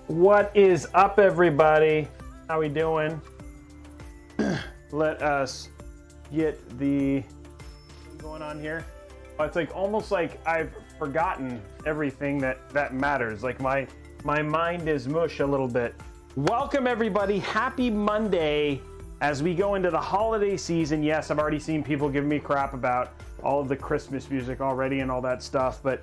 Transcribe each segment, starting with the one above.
What is up, everybody? How we doing? Let us get the going on here. It's like almost like I've forgotten everything that matters. Like my mind is mush a little bit. Welcome, everybody. Happy Monday as we go into the holiday season. Yes, I've already seen people giving me crap about all of the Christmas music already and all that stuff, but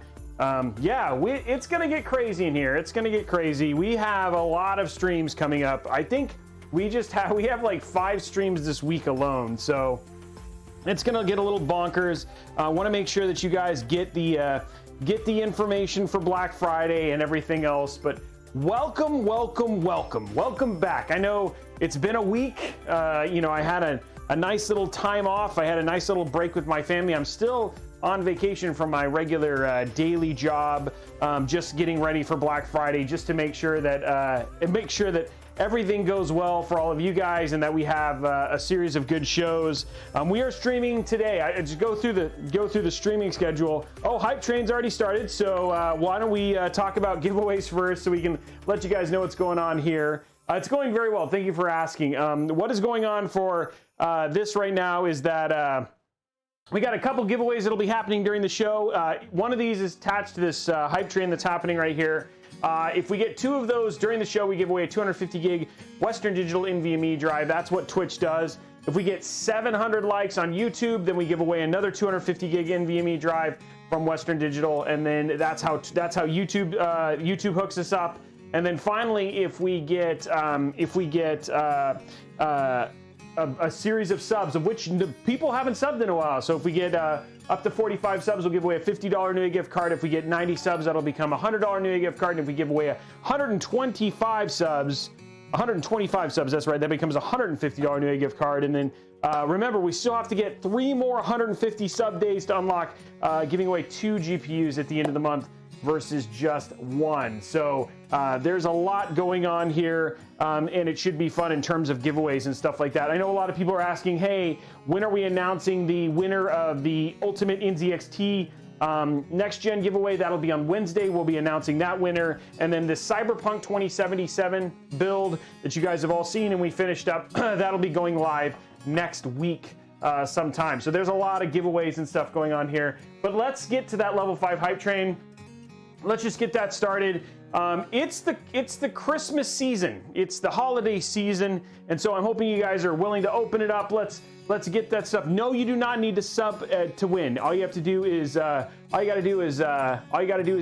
yeah, it's gonna get crazy in here. It's gonna get crazy. We have a lot of streams coming up. I think we have like 5 streams this week alone, so it's gonna get a little bonkers. I want to make sure that you guys get the information for Black Friday and everything else. But welcome back. I know it's been a week. You know, I had a nice little time off. I had a nice little break with my family. I'm still on vacation from my regular daily job, just getting ready for Black Friday, just to make sure that everything goes well for all of you guys and that we have a series of good shows. We are streaming today. I just go through the streaming schedule. Oh, Hype Train's already started, so why don't we talk about giveaways first so we can let you guys know what's going on here. It's going very well. Thank you for asking. What is going on for this right now is that we got a couple giveaways that'll be happening during the show. One of these is attached to this Hype Train that's happening right here. If we get 2 of those during the show, we give away a 250 gig Western Digital NVMe drive. That's what Twitch does. If we get 700 likes on YouTube, then we give away another 250 gig NVMe drive from Western Digital, and then that's how YouTube hooks us up. And then finally, if we get a series of subs, of which people haven't subbed in a while. So if we get up to 45 subs, we'll give away a $50 Newegg gift card. If we get 90 subs, that'll become a $100 Newegg gift card. And if we give away 125 subs, that's right, that becomes a $150 Newegg gift card. And then remember, we still have to get 3 more 150 sub days to unlock giving away 2 GPUs at the end of the month versus just 1. So there's a lot going on here, and it should be fun in terms of giveaways and stuff like that. I know a lot of people are asking, hey, when are we announcing the winner of the Ultimate NZXT next gen giveaway? That'll be on Wednesday. We'll be announcing that winner. And then the Cyberpunk 2077 build that you guys have all seen and we finished up, that'll be going live next week sometime. So there's a lot of giveaways and stuff going on here. But let's get to that level 5 hype train. Let's just get that started. It's the Christmas season. It's the holiday season, and so I'm hoping you guys are willing to open it up. Let's get that stuff. No, you do not need to sub to win. All you have to do is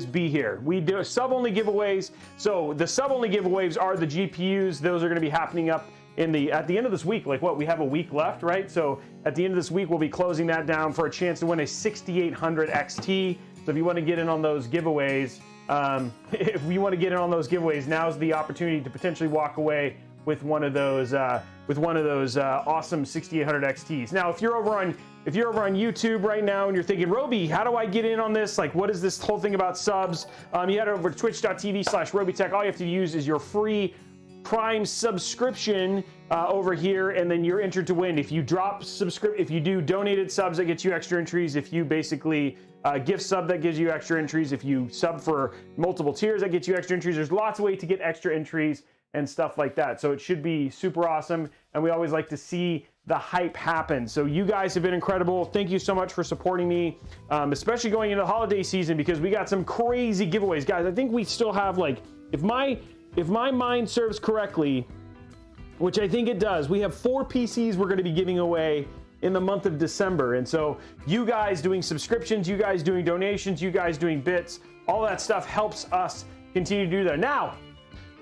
be here. We do sub-only giveaways. So the sub-only giveaways are the GPUs. Those are going to be happening up at the end of this week. Like what? We have a week left, right? So at the end of this week, we'll be closing that down for a chance to win a 6800XT. So if you want to get in on those giveaways, now's the opportunity to potentially walk away with one of those awesome 6800 XTs. Now, if you're over on YouTube right now and you're thinking, Robey, how do I get in on this? Like, what is this whole thing about subs? You head over to twitch.tv/Robeytech. All you have to use is your free Prime subscription over here, and then you're entered to win. If you do donated subs, that gets you extra entries. If you basically gift sub, that gives you extra entries. If you sub for multiple tiers, that gets you extra entries. There's lots of ways to get extra entries and stuff like that. So it should be super awesome, and we always like to see the hype happen. So you guys have been incredible. Thank you so much for supporting me, especially going into the holiday season, because we got some crazy giveaways. Guys, I think we still have, like, if my mind serves correctly, which I think it does, we have 4 PCs we're going to be giving away in the month of December. And so you guys doing subscriptions, you guys doing donations, you guys doing bits, all that stuff helps us continue to do that. Now,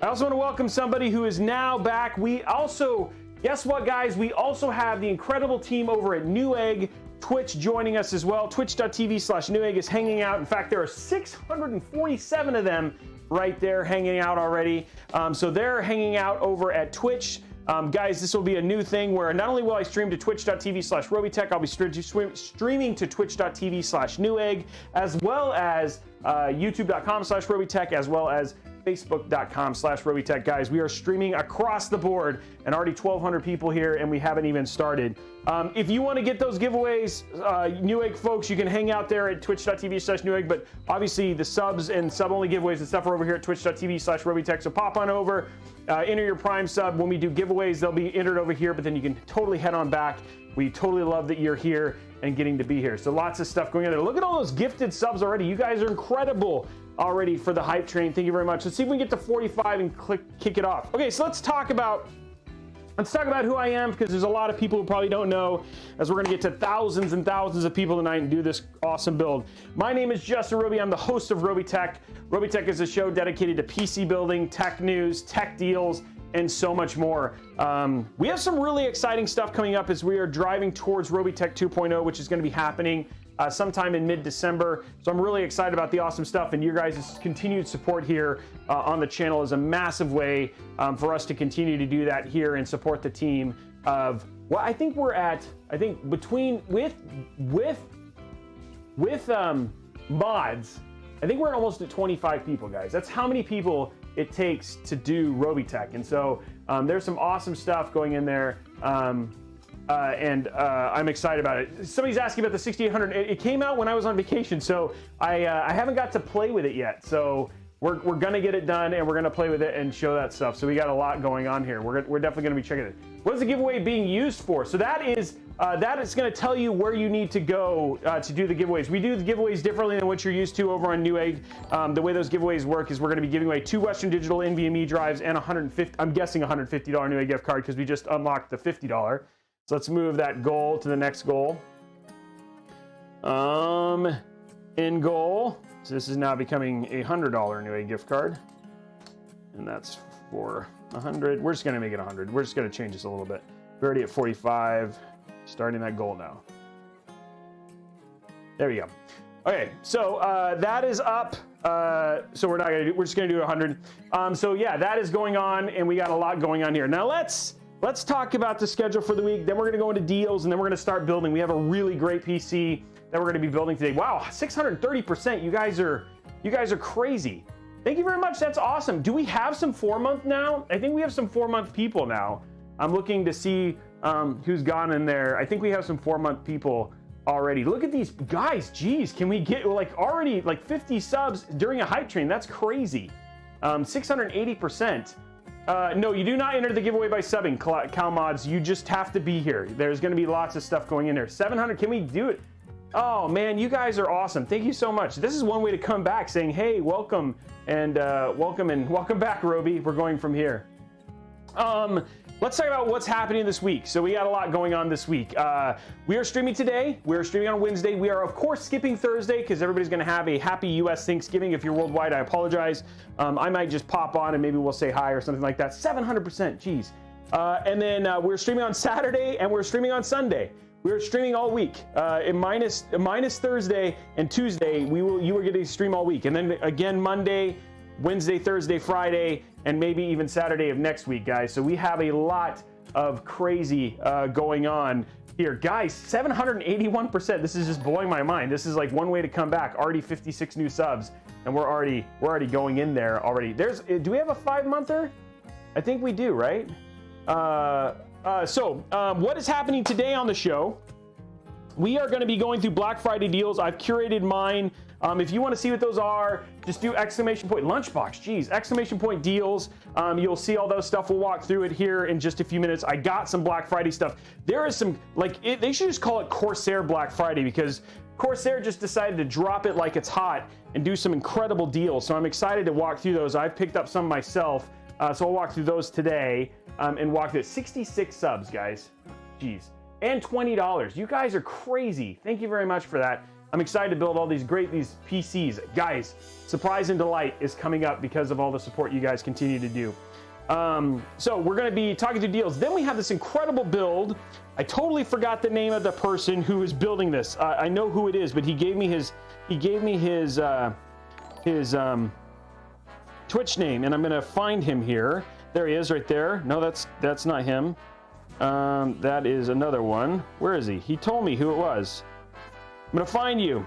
I also want to welcome somebody who is now back. We also, guess what, guys? We also have the incredible team over at Newegg, Twitch, joining us as well. Twitch.tv/Newegg is hanging out. In fact, there are 647 of them right there hanging out already. So they're hanging out over at Twitch. Guys, this will be a new thing where not only will I stream to twitch.tv/Robeytech, I'll be streaming to twitch.tv/Newegg, as well as youtube.com/Robeytech, as well as Facebook.com/Robeytech, guys. We are streaming across the board, and already 1,200 people here, and we haven't even started. If you want to get those giveaways, Newegg folks, you can hang out there at twitch.tv/Newegg, but obviously the subs and sub-only giveaways and stuff are over here at twitch.tv/Robeytech, so pop on over, enter your Prime sub. When we do giveaways, they'll be entered over here, but then you can totally head on back. We totally love that you're here and getting to be here. So lots of stuff going on there. Look at all those gifted subs already. You guys are incredible already for the hype train. Thank you very much. Let's see if we can get to 45 and kick it off. Okay, so let's talk about who I am, because there's a lot of people who probably don't know, as we're going to get to thousands and thousands of people tonight and do this awesome build. My name is Justin Robey. I'm the host of Robeytech. Robeytech is a show dedicated to PC building, tech news, tech deals, and so much more. We have some really exciting stuff coming up as we are driving towards Robeytech 2.0, which is going to be happening sometime in mid-December. So I'm really excited about the awesome stuff, and your guys' continued support here on the channel is a massive way for us to continue to do that here and support the team of, well, I think we're at, between, with mods, I think we're almost at 25 people, guys. That's how many people it takes to do Robeytech. And so there's some awesome stuff going in there. I'm excited about it. Somebody's asking about the 6800. It came out when I was on vacation, so I haven't got to play with it yet. So we're gonna get it done, and we're gonna play with it and show that stuff. So we got a lot going on here. We're definitely gonna be checking it. What is the giveaway being used for? So that is gonna tell you where you need to go to do the giveaways. We do the giveaways differently than what you're used to over on Newegg. The way those giveaways work is we're gonna be giving away 2 Western Digital NVMe drives and I'm guessing $150 Newegg gift card, because we just unlocked the $50. So let's move that goal to the next goal. In goal. So this is now becoming a $100 Newegg gift card. And that's for 100. We're just gonna make it 100. We're just gonna change this a little bit. We're already at 45, starting that goal now. There we go. Okay, so that is up. So we're just gonna do 100. So yeah, that is going on, and we got a lot going on here. Now let's talk about the schedule for the week. Then we're going to go into deals, and then we're going to start building. We have a really great PC that we're going to be building today. Wow, 630%. You guys are crazy. Thank you very much. That's awesome. Do we have some 4-month now? I think we have some 4-month people now. I'm looking to see who's gone in there. I think we have some 4-month people already. Look at these guys. Geez, can we get already 50 subs during a hype train? That's crazy. 680%. No, you do not enter the giveaway by subbing, CalMods. You just have to be here. There's going to be lots of stuff going in there. 700, can we do it? Oh man, you guys are awesome. Thank you so much. This is one way to come back, saying, hey, welcome and welcome back, Robey. We're going from here. Let's talk about what's happening this week. So we got a lot going on this week. We are streaming today. We're streaming on Wednesday. We are, of course, skipping Thursday because everybody's going to have a happy U.S. Thanksgiving. If you're worldwide, I apologize. I might just pop on and maybe we'll say hi or something like that. 700%, geez. And then we're streaming on Saturday and we're streaming on Sunday. We're streaming all week. Minus Thursday and Tuesday, you are getting to stream all week. And then again, Monday, Wednesday, Thursday, Friday, and maybe even Saturday of next week, guys. So we have a lot of crazy going on here. Guys, 781%. This is just blowing my mind. This is like one way to come back. Already 56 new subs, and we're already going in there already. Do we have a 5-monther? I think we do, right? What is happening today on the show? We are going to be going through Black Friday deals. I've curated mine. If you want to see what those are, just do exclamation point lunchbox. Geez, exclamation point deals. You'll see all those stuff. We'll walk through it here in just a few minutes. I got some Black Friday stuff. There is some they should just call it Corsair Black Friday, because Corsair just decided to drop it like it's hot and do some incredible deals. So I'm excited to walk through those. I've picked up some myself, so I'll walk through those today and walk through 66 subs, guys. Jeez. And $20. You guys are crazy. Thank you very much for that. I'm excited to build all these PCs. Guys, surprise and delight is coming up because of all the support you guys continue to do. So we're going to be talking through deals. Then we have this incredible build. I totally forgot the name of the person who is building this. I know who it is, but he gave me his Twitch name, and I'm going to find him here. There he is right there. No, that's not him. That is another one. Where is he? He told me who it was. I'm gonna find you,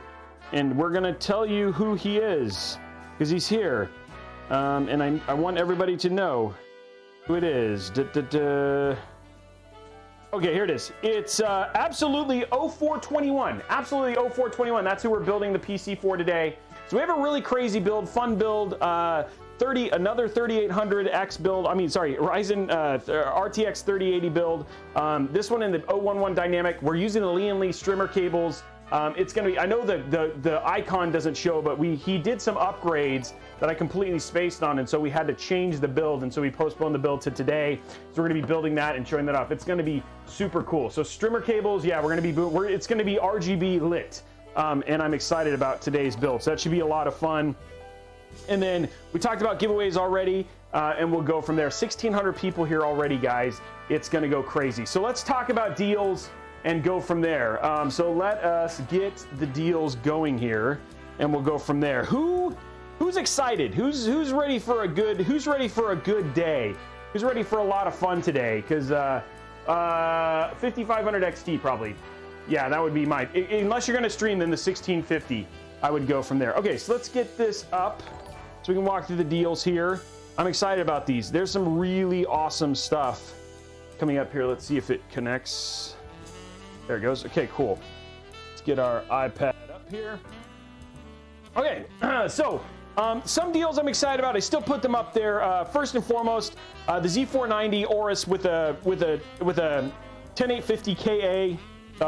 and we're gonna tell you who he is, because he's here. And I want everybody to know who it is. Okay, here it is. It's absolutely 0421. Absolutely 0421. That's who we're building the PC for today. So we have a really crazy build, fun build, another 3800X build. I mean, sorry, Ryzen RTX 3080 build. This one in the o11 Dynamic. We're using the Lian Li streamer cables. It's gonna be, I know the icon doesn't show, but he did some upgrades that I completely spaced on, and so we had to change the build, and so we postponed the build to today. So we're gonna be building that and showing that off. It's gonna be super cool. So streamer cables, yeah, it's gonna be RGB lit, and I'm excited about today's build. So that should be a lot of fun. And then we talked about giveaways already, and we'll go from there. 1,600 people here already, guys. It's gonna go crazy. So let's talk about deals and go from there. So let us get the deals going here, and we'll go from there. Who's excited? Who's ready for a good day? Who's ready for a lot of fun today? Because 5500 XT probably. Yeah, that would be mine. Unless you're gonna stream, then the 1650, I would go from there. Okay, so let's get this up so we can walk through the deals here. I'm excited about these. There's some really awesome stuff coming up here. Let's see if it connects. There it goes. Okay, cool. Let's get our iPad up here. Okay, so some deals I'm excited about. I still put them up there. First and foremost, the Z490 Aorus with a 10850 KA.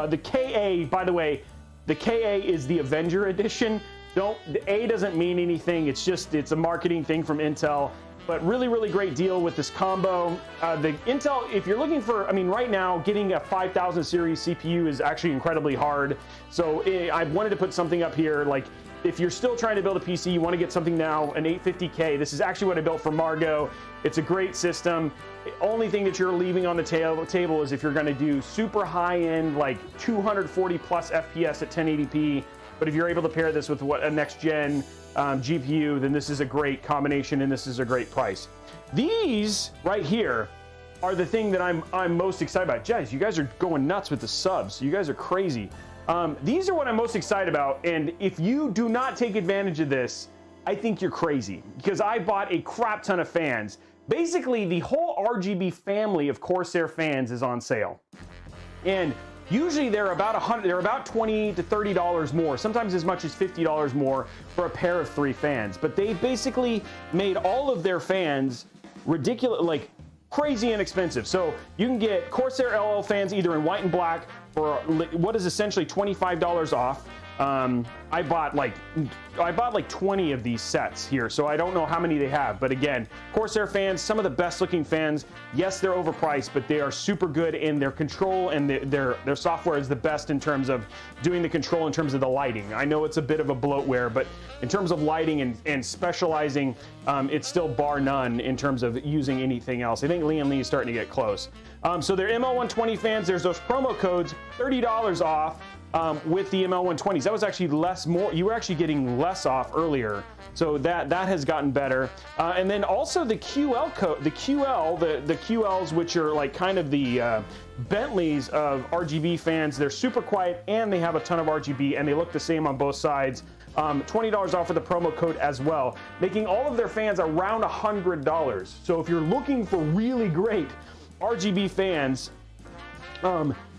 The KA, by the way, the KA is the Avenger edition. The A doesn't mean anything. It's a marketing thing from Intel. But really, really great deal with this combo. The Intel, if you're looking for, I mean, right now, getting a 5000 series CPU is actually incredibly hard. So I wanted to put something up here. Like, if you're still trying to build a PC, you want to get something now, an 850K. This is actually what I built for Margot. It's a great system. The only thing that you're leaving on the table is if you're going to do super high-end, like 240 plus FPS at 1080p. But if you're able to pair this with a next-gen GPU, then this is a great combination, and this is a great price. These right here are the thing that I'm most excited about. Guys, you guys are going nuts with the subs. You guys are crazy. These are what I'm most excited about, and if you do not take advantage of this, I think you're crazy, because I bought a crap ton of fans. Basically, the whole RGB family of Corsair fans is on sale, and usually they're about $20 to $30 more, sometimes as much as $50 more for a pair of 3 fans. But they basically made all of their fans ridiculous, like crazy inexpensive. So you can get Corsair LL fans either in white and black for what is essentially $25 off. I bought like 20 of these sets here, so I don't know how many they have. But again, Corsair fans, some of the best looking fans. Yes, they're overpriced, but they are super good in their control, and their software is the best in terms of doing the control, in terms of the lighting. I know it's a bit of a bloatware, but in terms of lighting and specializing, it's still bar none in terms of using anything else. I think Lian Li is starting to get close. So their ML120 fans, there's those promo codes, $30 off. With the ML120s, that was actually more. You were actually getting less off earlier, so that has gotten better. And then also the QL code, the QLs, which are like kind of the Bentleys of RGB fans. They're super quiet, and they have a ton of RGB, and they look the same on both sides. $20 off with the promo code as well, making all of their fans around $100. So if you're looking for really great RGB fans,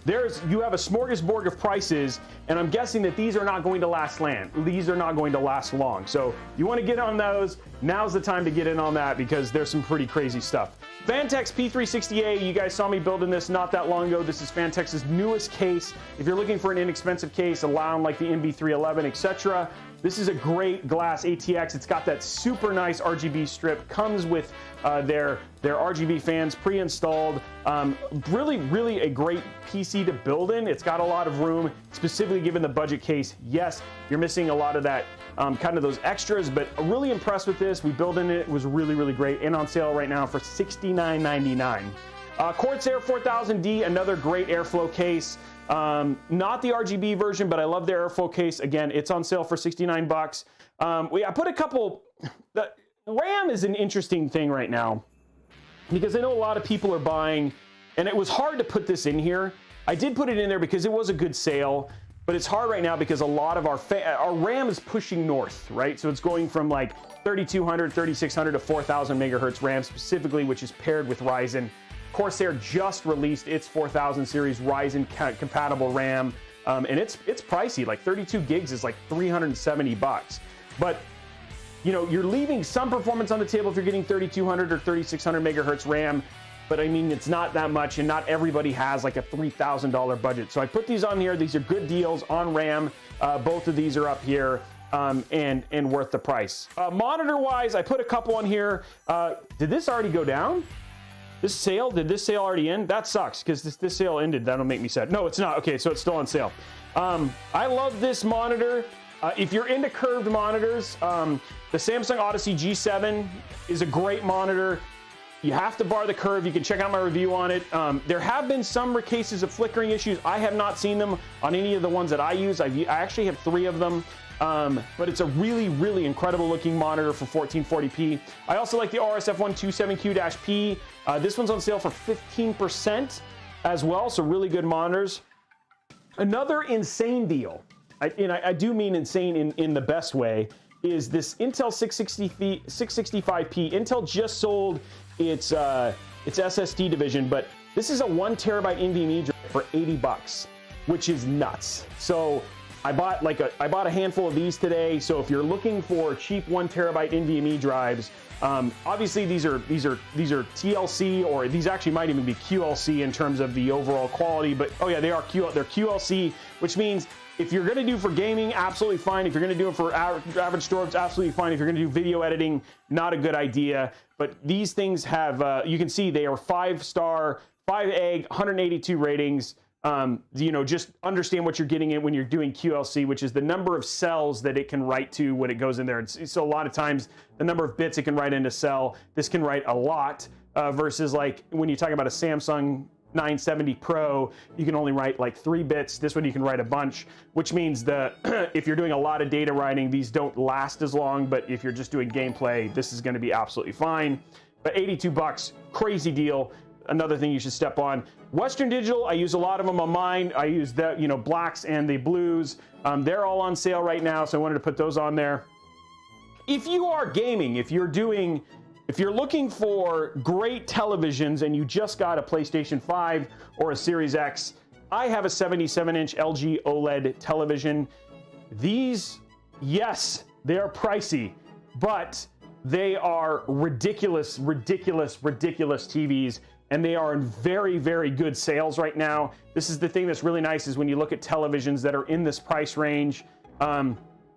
you have a smorgasbord of prices, and I'm guessing that these are not going to last long. So you want to get on those. Now's the time to get in on that, because there's some pretty crazy stuff. Phanteks P360A, you guys saw me building this not that long ago. This is Phanteks' newest case. If you're looking for an inexpensive case, allowing like the MB311, etc., this is a great glass ATX. It's got that super nice RGB strip. Comes with their RGB fans pre-installed. Really a great PC to build in. It's got a lot of room, specifically given the budget case. Yes, you're missing a lot of that, kind of those extras, but really impressed with this. We built in it. It was really great, and on sale right now for $69.99. Corsair 4000D, another great airflow case. Not the RGB version, but I love their airflow case. Again, it's on sale for 69 bucks. I put a couple. The RAM is an interesting thing right now, because I know a lot of people are buying, and it was hard to put this in here. I did put it in there because it was a good sale, but it's hard right now because a lot of our RAM is pushing north, right? So it's going from like 3200, 3600 to 4000 megahertz RAM specifically, which is paired with Ryzen. Corsair just released its 4000 series Ryzen compatible RAM, and it's pricey. Like 32 gigs is like $370. But you know, you're leaving some performance on the table if you're getting 3200 or 3600 megahertz RAM, but I mean, it's not that much, and not everybody has like a $3,000 budget. So I put these on here. These are good deals on RAM. Both of these are up here. And worth the price. Monitor wise, I put a couple on here. Did this already go down? Did this sale already end? That sucks because this sale ended. That'll make me sad. No, it's not. Okay, so it's still on sale. I love this monitor. If you're into curved monitors, the Samsung Odyssey G7 is a great monitor. You have to bar the curve. You can check out my review on it. There have been some cases of flickering issues. I have not seen them on any of the ones that I use. I actually have 3 of them. But it's a really, really incredible looking monitor for 1440p. I also like the RSF127Q-P. This one's on sale for 15% as well, so really good monitors. Another insane deal, I do mean insane in the best way, is this Intel 665p. Intel just sold its SSD division, but this is a 1 terabyte NVMe drive for $80, which is nuts. So I bought a handful of these today. So if you're looking for cheap 1 terabyte NVMe drives, obviously these are TLC, or these actually might even be QLC in terms of the overall quality. But oh yeah, they're QLC, which means if you're going to do for gaming, absolutely fine. If you're going to do it for average storage, absolutely fine. If you're going to do video editing, not a good idea. But these things have, you can see they are 5-star, 5-egg, 182 ratings. You know, just understand what you're getting in when you're doing QLC, which is the number of cells that it can write to when it goes in there. So a lot of times the number of bits it can write into cell, this can write a lot, versus like when you're talking about a Samsung 970 Pro, you can only write like 3 bits. This one you can write a bunch, which means that if you're doing a lot of data writing, these don't last as long, but if you're just doing gameplay, this is going to be absolutely fine. But $82, crazy deal. Another thing you should step on. Western Digital, I use a lot of them on mine. I use the, you know, blacks and the blues. They're all on sale right now, so I wanted to put those on there. If you are gaming, if you're looking for great televisions and you just got a PlayStation 5 or a Series X, I have a 77-inch LG OLED television. These, yes, they are pricey, but they are ridiculous TVs, and they are in very, very good sales right now. This is the thing that's really nice, is when you look at televisions that are in this price range,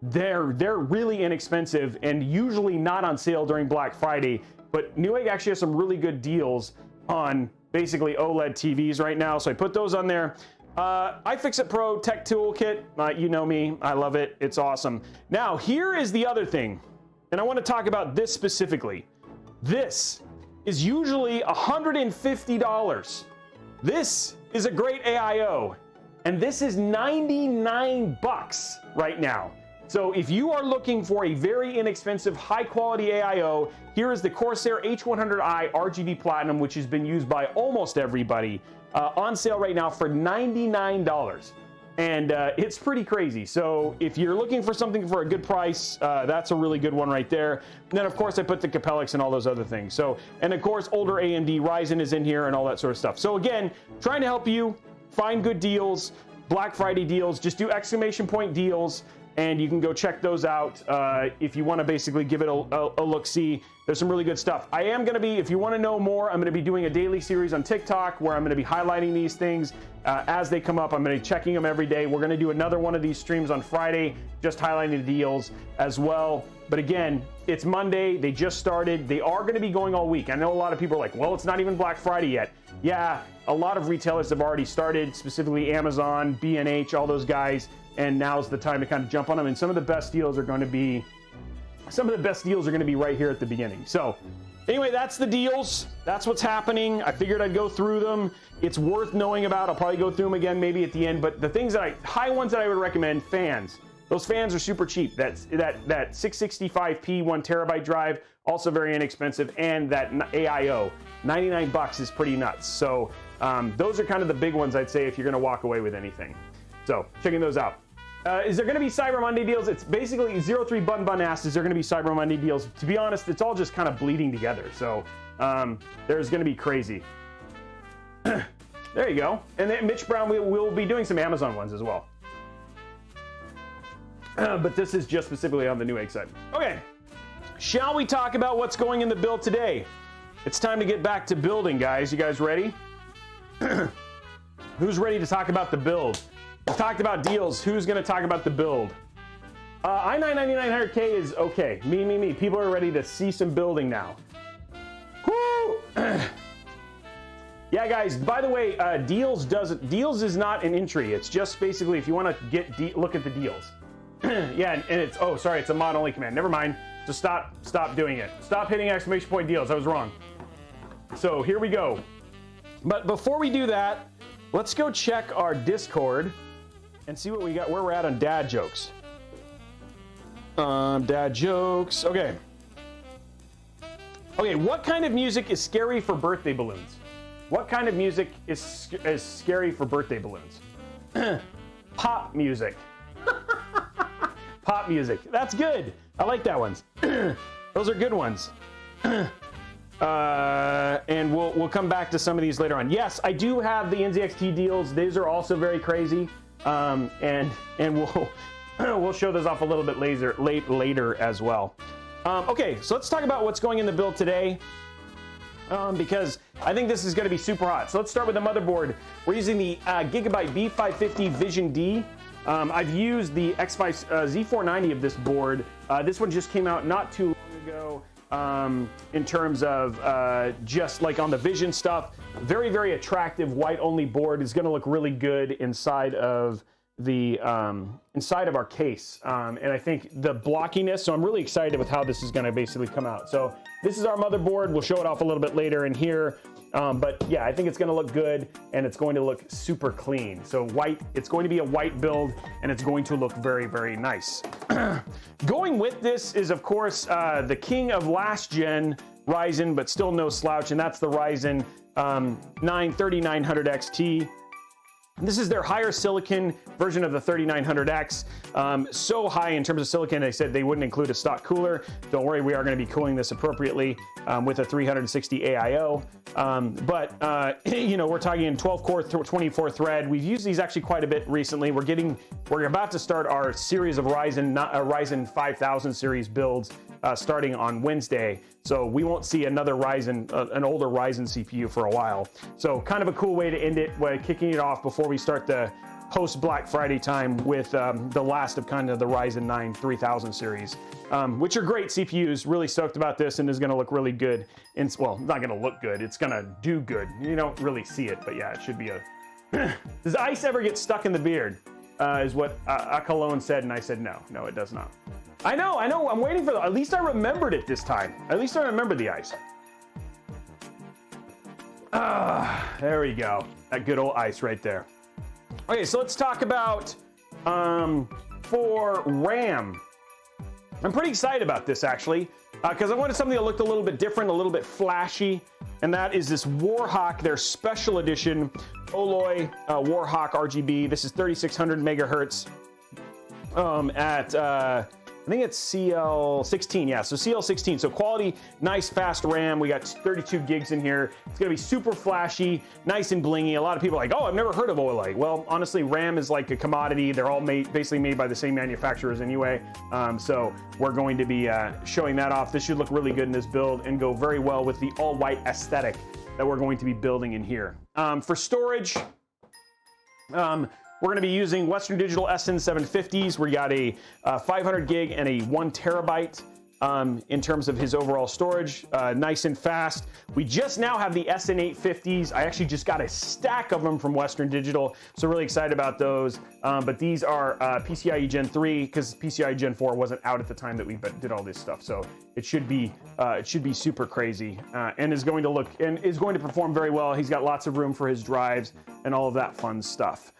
they're really inexpensive and usually not on sale during Black Friday. But Newegg actually has some really good deals on basically OLED TVs right now, so I put those on there. iFixit Pro Tech Toolkit, you know me, I love it, it's awesome. Now, here is the other thing, and I want to talk about this specifically. This is usually $150. This is a great AIO, and this is $99 right now. So if you are looking for a very inexpensive, high-quality AIO, here is the Corsair H100i RGB Platinum, which has been used by almost everybody, on sale right now for $99. And it's pretty crazy. So if you're looking for something for a good price, that's a really good one right there. And then, of course, I put the Capellix and all those other things. So, and of course, older AMD Ryzen is in here and all that sort of stuff. So again, trying to help you find good deals, Black Friday deals, just do exclamation point deals, and you can go check those out if you want to basically give it a look-see. There's some really good stuff. I am going to be, if you want to know more, I'm going to be doing a daily series on TikTok where I'm going to be highlighting these things as they come up. I'm going to be checking them every day. We're going to do another one of these streams on Friday, just highlighting the deals as well. But again, it's Monday. They just started. They are going to be going all week. I know a lot of people are like, well, it's not even Black Friday yet. Yeah, a lot of retailers have already started, specifically Amazon, B&H, all those guys. And now's the time to kind of jump on them. And some of the best deals are going to be right here at the beginning. So anyway, that's the deals. That's what's happening. I figured I'd go through them. It's worth knowing about. I'll probably go through them again maybe at the end. But the things that high ones that I would recommend, fans. Those fans are super cheap. That 665p 1 terabyte drive, also very inexpensive. And that AIO, $99 is pretty nuts. So those are kind of the big ones I'd say if you're going to walk away with anything. So checking those out. Is there going to be Cyber Monday deals? It's basically 03 Bun asked, is there going to be Cyber Monday deals? To be honest, it's all just kind of bleeding together. So there's going to be crazy. There you go. And then Mitch Brown, we'll be doing some Amazon ones as well. But this is just specifically on the Newegg side. Okay, shall we talk about what's going in the build today? It's time to get back to building, guys. You guys ready? Who's ready to talk about the build? We talked about deals. Who's going to talk about the build? i9-9900K is okay. Me. People are ready to see some building now. Woo! Yeah, guys, by the way, deals is not an entry. It's just basically if you want to look at the deals. Yeah, and it's, oh, sorry, it's a mod only command. Never mind. Just stop doing it. Stop hitting exclamation point deals. I was wrong. So here we go. But before we do that, let's go check our Discord and see what we got, where we're at on dad jokes. Dad jokes. Okay. Okay, what kind of music is scary for birthday balloons? What kind of music is scary for birthday balloons? Pop music. Pop music. That's good. I like that ones. Those are good ones. And we'll come back to some of these later on. Yes, I do have the NZXT deals. These are also very crazy. And we'll show those off a little bit later as well. Okay, so let's talk about what's going in the build today. Because I think this is going to be super hot. So let's start with the motherboard. We're using the Gigabyte B550 Vision D. I've used the X5 Z490 of this board. This one just came out not too long ago in terms of just like on the Vision stuff. Very, very attractive white-only board. Is going to look really good inside of the inside of our case. And I think the blockiness, so I'm really excited with how this is going to basically come out. So this is our motherboard. We'll show it off a little bit later in here. But yeah, I think it's going to look good and it's going to look super clean. So white, it's going to be a white build and it's going to look very, very nice. Going with this is, of course, the king of last gen Ryzen, but still no slouch, and that's the Ryzen 3900XT. This is their higher silicon version of the 3900X. So high in terms of silicon, they said they wouldn't include a stock cooler. Don't worry, we are going to be cooling this appropriately with a 360 AIO. You know, we're talking in 12 core, 24 thread. We've used these actually quite a bit recently. We're about to start our series of Ryzen 5000 series builds starting on Wednesday. So we won't see another Ryzen, an older Ryzen CPU for a while. So kind of a cool way to end it, kicking it off before we start the post Black Friday time with the last of kind of the Ryzen 9 3000 series, which are great CPUs. Really stoked about this, and is going to look really good. Well, not going to look good. It's going to do good. You don't really see it, but yeah, it should be a. Does ice ever get stuck in the beard? Is what Akalone said, and I said no, it does not. I know. I'm waiting for at least I remembered it this time. At least I remember the ice. There we go. That good old ice right there. Okay, so let's talk about for RAM. I'm pretty excited about this actually, because I wanted something that looked a little bit different, a little bit flashy, and that is this Warhawk, their special edition Oloy Warhawk RGB. This is 3600 megahertz at I think it's CL16, yeah, so CL16, so quality, nice, fast RAM. We got 32 gigs in here. It's gonna be super flashy, nice and blingy. A lot of people are like, oh, I've never heard of Oloy. Well, honestly, RAM is like a commodity. They're all basically made by the same manufacturers anyway. So we're going to be showing that off. This should look really good in this build and go very well with the all-white aesthetic that we're going to be building in here. For storage, we're going to be using Western Digital SN750s. We got a 500 gig and a 1 terabyte in terms of his overall storage, nice and fast. We just now have the SN850s. I actually just got a stack of them from Western Digital, so really excited about those. But these are PCIe Gen 3 because PCIe Gen 4 wasn't out at the time that we did all this stuff. So it should be super crazy and is going to perform very well. He's got lots of room for his drives and all of that fun stuff.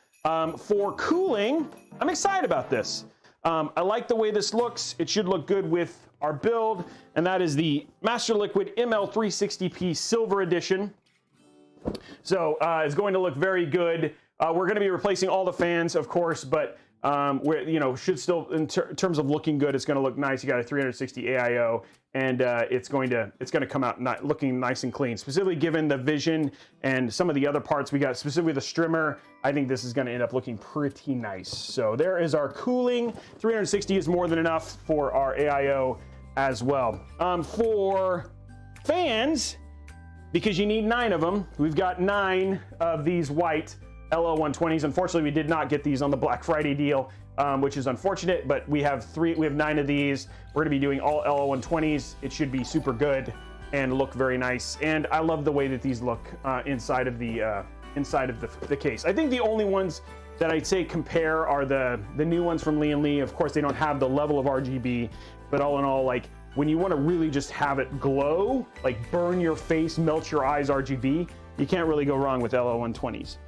For cooling, I'm excited about this. I like the way this looks. It should look good with our build, and that is the Master Liquid ML360P Silver Edition. So it's going to look very good We're going to be replacing all the fans, of course, but we're, you know, should still, in terms of looking good, it's going to look nice. You got a 360 AIO, and it's going to come out looking nice and clean. Specifically, given the Vision and some of the other parts we got, specifically the strimmer, I think this is going to end up looking pretty nice. So there is our cooling. 360 is more than enough for our AIO as well. For fans, because you need 9 of them, we've got 9 of these white LO120s. Unfortunately, we did not get these on the Black Friday deal, which is unfortunate, but we have 9 of these. We're gonna be doing all LO120s. It should be super good and look very nice. And I love the way that these look inside of the case. I think the only ones that I'd say compare are the new ones from Lian Li. Of course, they don't have the level of RGB, but all in all, like, when you want to really just have it glow, like burn your face, melt your eyes RGB, you can't really go wrong with LO120s.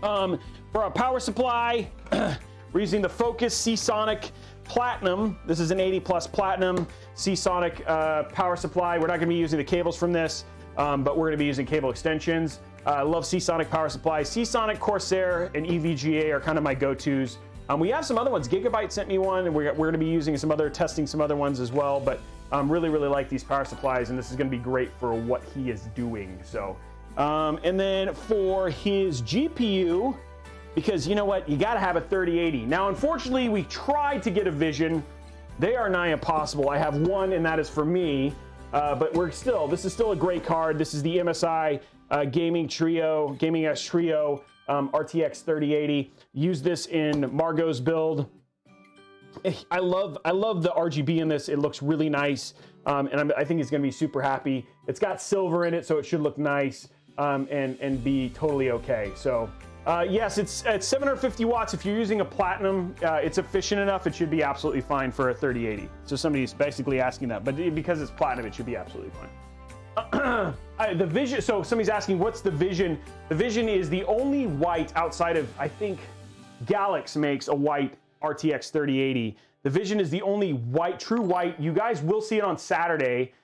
For our power supply, we're using the Focus Seasonic Platinum. This is an 80 plus Platinum Seasonic power supply. We're not going to be using the cables from this, but we're going to be using cable extensions. I love Seasonic power supply. Seasonic, Corsair, and EVGA are kind of my go-tos. We have some other ones. Gigabyte sent me one, and we're going to be using testing some other ones as well. But really like these power supplies, and this is going to be great for what he is doing. So, and then for his GPU, because you know what, you got to have a 3080. Now, unfortunately, we tried to get a Vision. They are nigh impossible. I have one, and that is for me. But this is still a great card. This is the MSI Gaming S Trio. RTX 3080. Use this in Margot's build. I love the RGB in this. It looks really nice, and I think he's going to be super happy. It's got silver in it, so it should look nice and be totally okay. So yes, it's 750 watts. If you're using a Platinum, it's efficient enough. It should be absolutely fine for a 3080. So somebody's basically asking that, but because it's Platinum, it should be absolutely fine. The Vision, so somebody's asking, what's the Vision? The Vision is the only white outside of, I think, Galax makes a white RTX 3080. The Vision is the only white, true white. You guys will see it on Saturday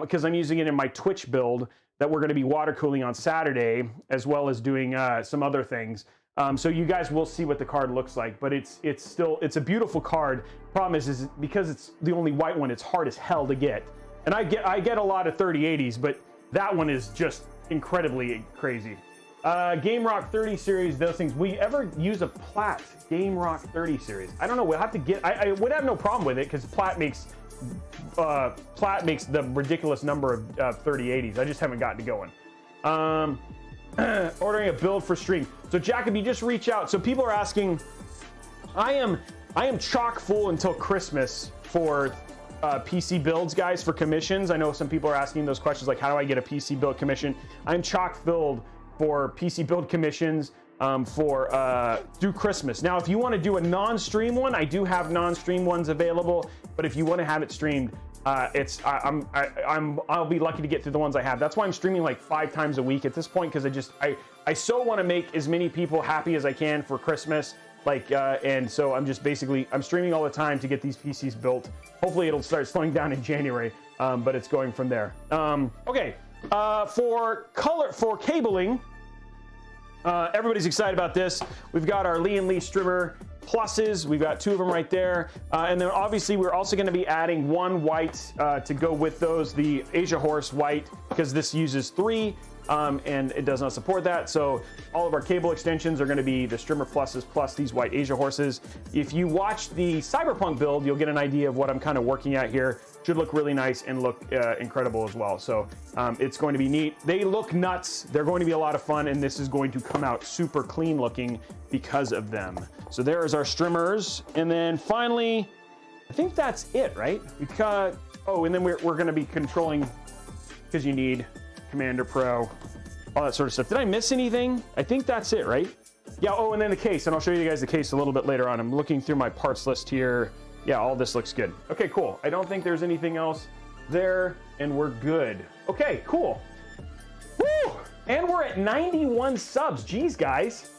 because I'm using it in my Twitch build that we're going to be water cooling on Saturday, as well as doing some other things. So you guys will see what the card looks like, but it's a beautiful card. Problem is because it's the only white one, it's hard as hell to get. And I get a lot of 3080s, but that one is just incredibly crazy. Game Rock 30 series, those things. We ever use a Plat Game Rock 30 series? I don't know. We'll have to get. I would have no problem with it because Plat makes the ridiculous number of 3080s. I just haven't gotten to going. Ordering a build for stream. So Jacoby, just reach out. So people are asking. I am chock full until Christmas for PC builds, guys, for commissions. I know some people are asking those questions like, how do I get a PC build commission? I'm chock filled for PC build commissions through Christmas. Now, if you want to do a non-stream one, I do have non-stream ones available, but if you want to have it streamed, I'll be lucky to get through the ones I have. That's why I'm streaming like 5 times a week at this point, because I so want to make as many people happy as I can for Christmas. And so I'm streaming all the time to get these PCs built. Hopefully it'll start slowing down in January, but it's going from there. Okay, for cabling, everybody's excited about this. We've got our Lian Li Strimmer Pluses. We've got 2 of them right there. And then obviously we're also going to be adding 1 white to go with those, the Asia Horse white, because this uses 3. And it does not support that. So all of our cable extensions are going to be the Strimmer Pluses plus these white Asia Horses. If you watch the Cyberpunk build, you'll get an idea of what I'm kind of working at here. Should look really nice and look incredible as well. So it's going to be neat. They look nuts. They're going to be a lot of fun, and this is going to come out super clean looking because of them. So there's our Strimmers. And then finally, I think that's it, right? And then we're going to be controlling, because you need Commander Pro, all that sort of stuff. Did I miss anything? I think that's it, right? Yeah, and then the case, and I'll show you guys the case a little bit later on. I'm looking through my parts list here. Yeah, all this looks good. Okay, cool. I don't think there's anything else there, and we're good. Okay, cool. Woo! And we're at 91 subs. Jeez, guys.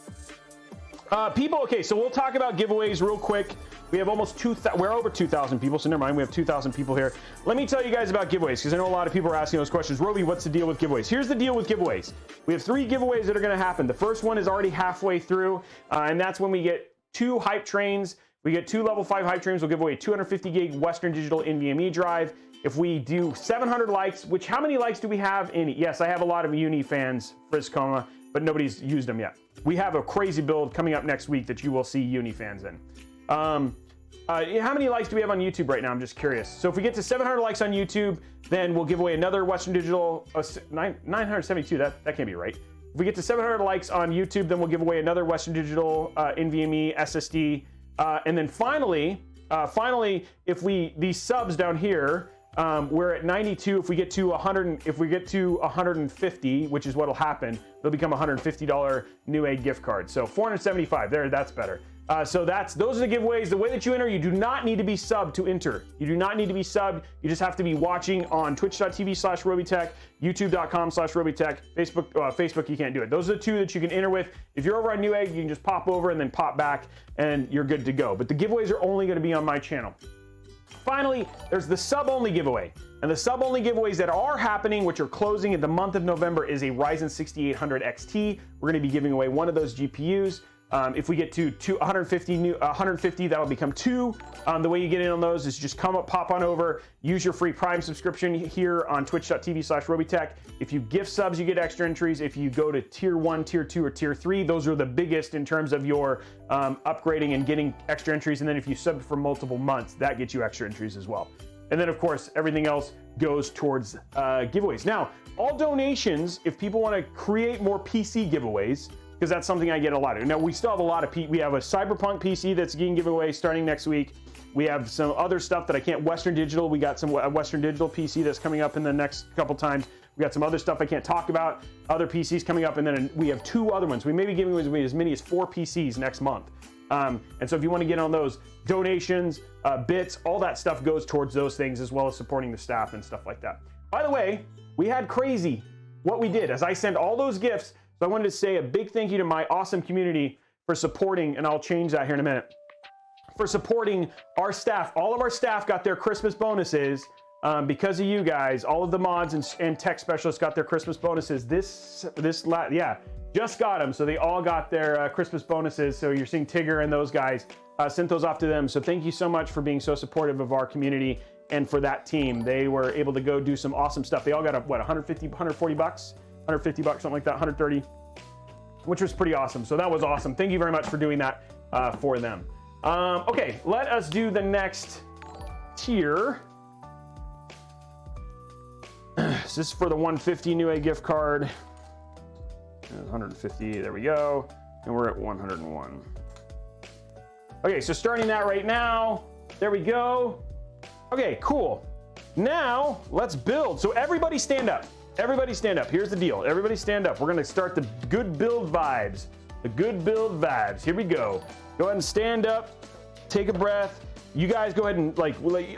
People, okay, so we'll talk about giveaways real quick. We have almost 2,000, we're over 2,000 people, so never mind, we have 2,000 people here. Let me tell you guys about giveaways, because I know a lot of people are asking those questions. Robey, what's the deal with giveaways? Here's the deal with giveaways. We have 3 giveaways that are gonna happen. The first one is already halfway through, and that's when we get 2 hype trains. We get 2 level 5 hype trains. We'll give away a 250 gig Western Digital NVMe drive. If we do 700 likes, which how many likes do we have in? Yes, I have a lot of Uni fans, Friscoma, but nobody's used them yet. We have a crazy build coming up next week that you will see Uni fans in. How many likes do we have on YouTube right now? I'm just curious. So if we get to 700 likes on YouTube, then we'll give away another Western Digital 972. That can't be right. If we get to 700 likes on YouTube, then we'll give away another Western Digital NVMe SSD. And then finally, if these subs down here, we're at 92. If we get to 150, which is what'll happen, they'll become a $150 Newegg gift card. So 475 there, that's better. So those are the giveaways. The way that you enter, you do not need to be subbed to enter. You do not need to be subbed. You just have to be watching on twitch.tv/Robeytech, youtube.com/Robeytech, Facebook you can't do it. Those are the 2 that you can enter with. If you're over on Newegg, you can just pop over and then pop back and you're good to go. But the giveaways are only gonna be on my channel. Finally, there's the sub-only giveaway. And the sub-only giveaways that are happening, which are closing in the month of November, is a Ryzen 6800XT. We're gonna be giving away one of those GPUs. If we get to 150, that'll become 2. The way you get in on those is just pop on over, use your free Prime subscription here on twitch.tv/Robeytech. If you gift subs, you get extra entries. If you go to tier 1, tier 2, or tier 3, those are the biggest in terms of your upgrading and getting extra entries. And then if you sub for multiple months, that gets you extra entries as well. And then of course, everything else goes towards giveaways. Now, all donations, if people want to create more PC giveaways, because that's something I get a lot of. Now, we still have a lot of we have a Cyberpunk PC that's getting giveaway starting next week. We have some other stuff that I can't, Western Digital, we got some Western Digital PC that's coming up in the next couple times. We got some other stuff I can't talk about, other PCs coming up, and then we have 2 other ones. We may be giving away as many as 4 PCs next month. And so if you want to get on those donations, bits, all that stuff goes towards those things, as well as supporting the staff and stuff like that. By the way, we had crazy what we did as I sent all those gifts. So I wanted to say a big thank you to my awesome community for supporting, and I'll change that here in a minute, for supporting our staff. All of our staff got their Christmas bonuses because of you guys. All of the mods and tech specialists got their Christmas bonuses. Just got them. So they all got their Christmas bonuses. So you're seeing Tigger and those guys, sent those off to them. So thank you so much for being so supportive of our community and for that team. They were able to go do some awesome stuff. They all got 150, 140 bucks? 150 bucks, something like that, 130, which was pretty awesome. So that was awesome. Thank you very much for doing that for them. Okay, let us do the next tier. This is for the 150 Newegg gift card. 150, there we go. And we're at 101. Okay, so starting that right now. There we go. Okay, cool. Now, let's build. So everybody stand up. Everybody stand up. Here's the deal. Everybody stand up. We're going to start the good build vibes. The good build vibes. Here we go. Go ahead and stand up. Take a breath. You guys go ahead and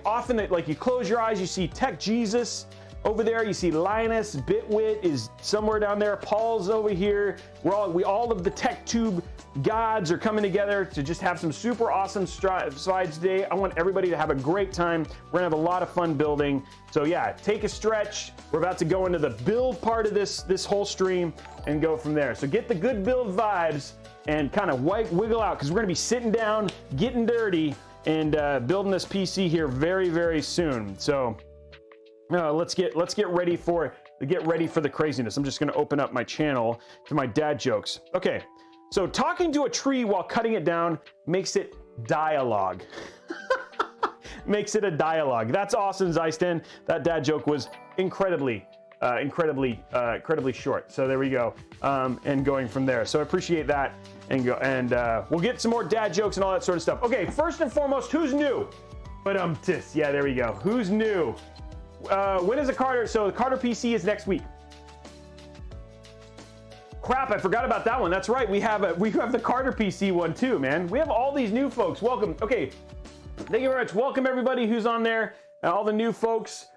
often you close your eyes, you see Tech Jesus over there. You see Linus, Bitwit is somewhere down there. Paul's over here. All of the TechTube gods are coming together to just have some super awesome slides today. I want everybody to have a great time. We're gonna have a lot of fun building. So yeah, take a stretch. We're about to go into the build part of this whole stream and go from there. So get the good build vibes and kind of wiggle out, because we're gonna be sitting down, getting dirty, and building this PC here very, very soon. So let's get ready for the craziness. I'm just gonna open up my channel to my dad jokes. Okay. So talking to a tree while cutting it down makes it dialogue. Makes it a dialogue. That's awesome, Zeiston. That dad joke was incredibly short. So there we go. And going from there. So I appreciate that. And we'll get some more dad jokes and all that sort of stuff. Okay, first and foremost, who's new? But yeah, there we go. Who's new? When is the Carter? So the Carter PC is next week. Crap, I forgot about that one. That's right. We have the Carter PC one too, man. We have all these new folks. Welcome. Okay. Thank you very much. Welcome everybody who's on there. All the new folks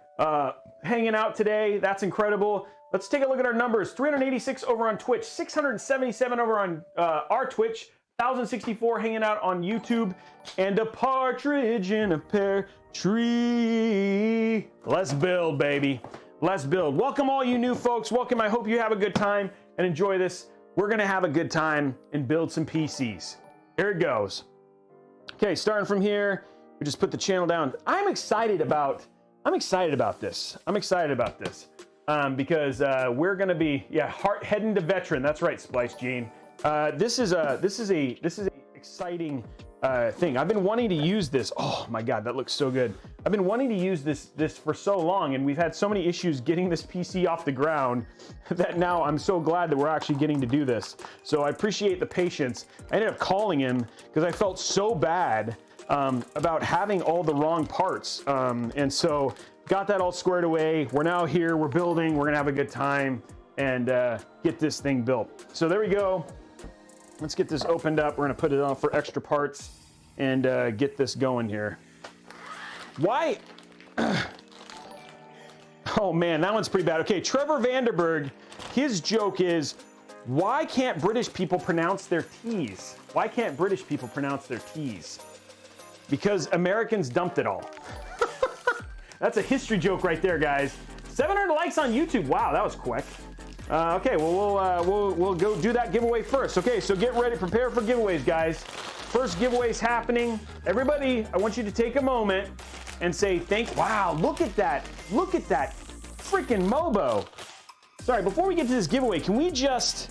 hanging out today. That's incredible. Let's take a look at our numbers. 386 over on Twitch, 677 over on our Twitch, 1064 hanging out on YouTube, and a partridge in a pear tree. Let's build, baby. Let's build. Welcome all you new folks. Welcome. I hope you have a good time and enjoy this. We're gonna have a good time and build some PCs. Here it goes. Okay, starting from here, we just put the channel down. I'm excited about this. Because we're gonna be, heading to veteran. That's right, Splice Gene. This is a exciting thing. I've been wanting to use this. Oh my God, that looks so good. I've been wanting to use this for so long, and we've had so many issues getting this PC off the ground that now I'm so glad that we're actually getting to do this. So I appreciate the patience. I ended up calling him because I felt so bad about having all the wrong parts, and so got that all squared away. We're now here. We're building. We're gonna have a good time and get this thing built. So there we go. Let's get this opened up. We're gonna put it on for extra parts and get this going here. Why? Oh man, that one's pretty bad. Okay, Trevor Vanderberg, his joke is, why can't British people pronounce their T's? Why can't British people pronounce their T's? Because Americans dumped it all. That's a history joke right there, guys. 700 likes on YouTube. Wow, that was quick. Okay, well, we'll go do that giveaway first. Okay, so get ready, prepare for giveaways, guys. First giveaway's happening. Everybody, I want you to take a moment and say wow, look at that freaking Mobo. Sorry, before we get to this giveaway, can we just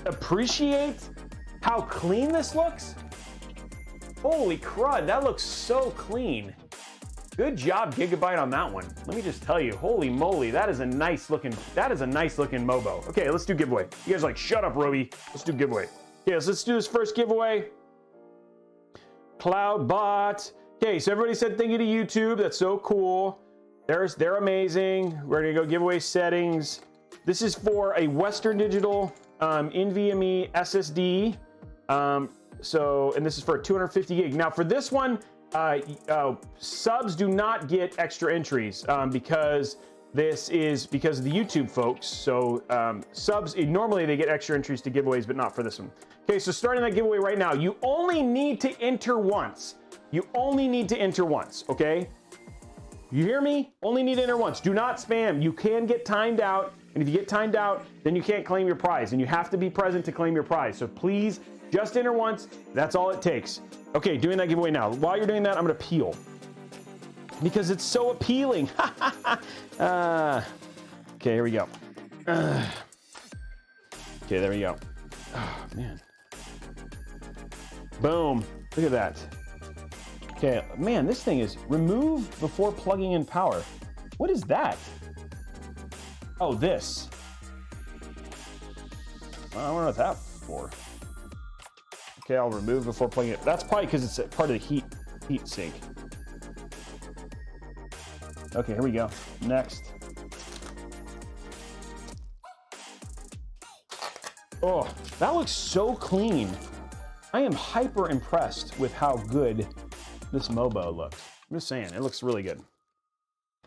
appreciate how clean this looks? Holy crud, that looks so clean. Good job, Gigabyte, on that one. Let me just tell you, holy moly, that is a nice looking Mobo. Okay, let's do giveaway. You guys are like, shut up, Robey. Let's do giveaway. Okay, so let's do this first giveaway. Cloudbot. Okay, so everybody said thank you to YouTube. That's so cool. They're amazing. We're gonna go giveaway settings. This is for a Western Digital NVMe SSD. And this is for a 250 gig. Now for this one, subs do not get extra entries because this is because of the YouTube folks. So subs, normally they get extra entries to giveaways, but not for this one. Okay, so starting that giveaway right now, you only need to enter once. You only need to enter once, okay? You hear me? Only need to enter once. Do not spam. You can get timed out, and if you get timed out, then you can't claim your prize, and you have to be present to claim your prize. So please, just enter once. That's all it takes. Okay, doing that giveaway now. While you're doing that, I'm gonna peel because it's so appealing. Okay, here we go. Okay, there we go. Oh, man. Boom. Look at that. Okay, man, this thing is remove before plugging in power. What is that? Oh, this. I don't know what that's for. Okay, I'll remove before plugging it. That's probably because it's part of the heat sink. Okay, here we go. Next. Oh, that looks so clean. I am hyper impressed with how good this Mobo looks. I'm just saying, it looks really good.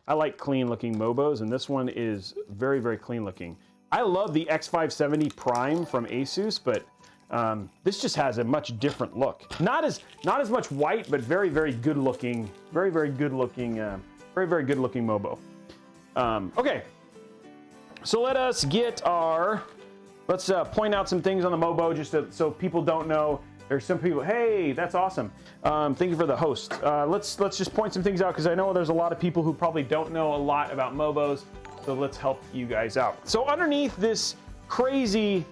I like clean looking Mobos, and this one is very, very clean looking. I love the X570 Prime from Asus, but this just has a much different look. Not as much white, but very, very good looking, very, very good looking Mobo. Okay, so let us get let's point out some things on the Mobo just so people don't know. There's some people, hey, that's awesome. Thank you for the host. Let's just point some things out because I know there's a lot of people who probably don't know a lot about Mobos, so let's help you guys out. So underneath this crazy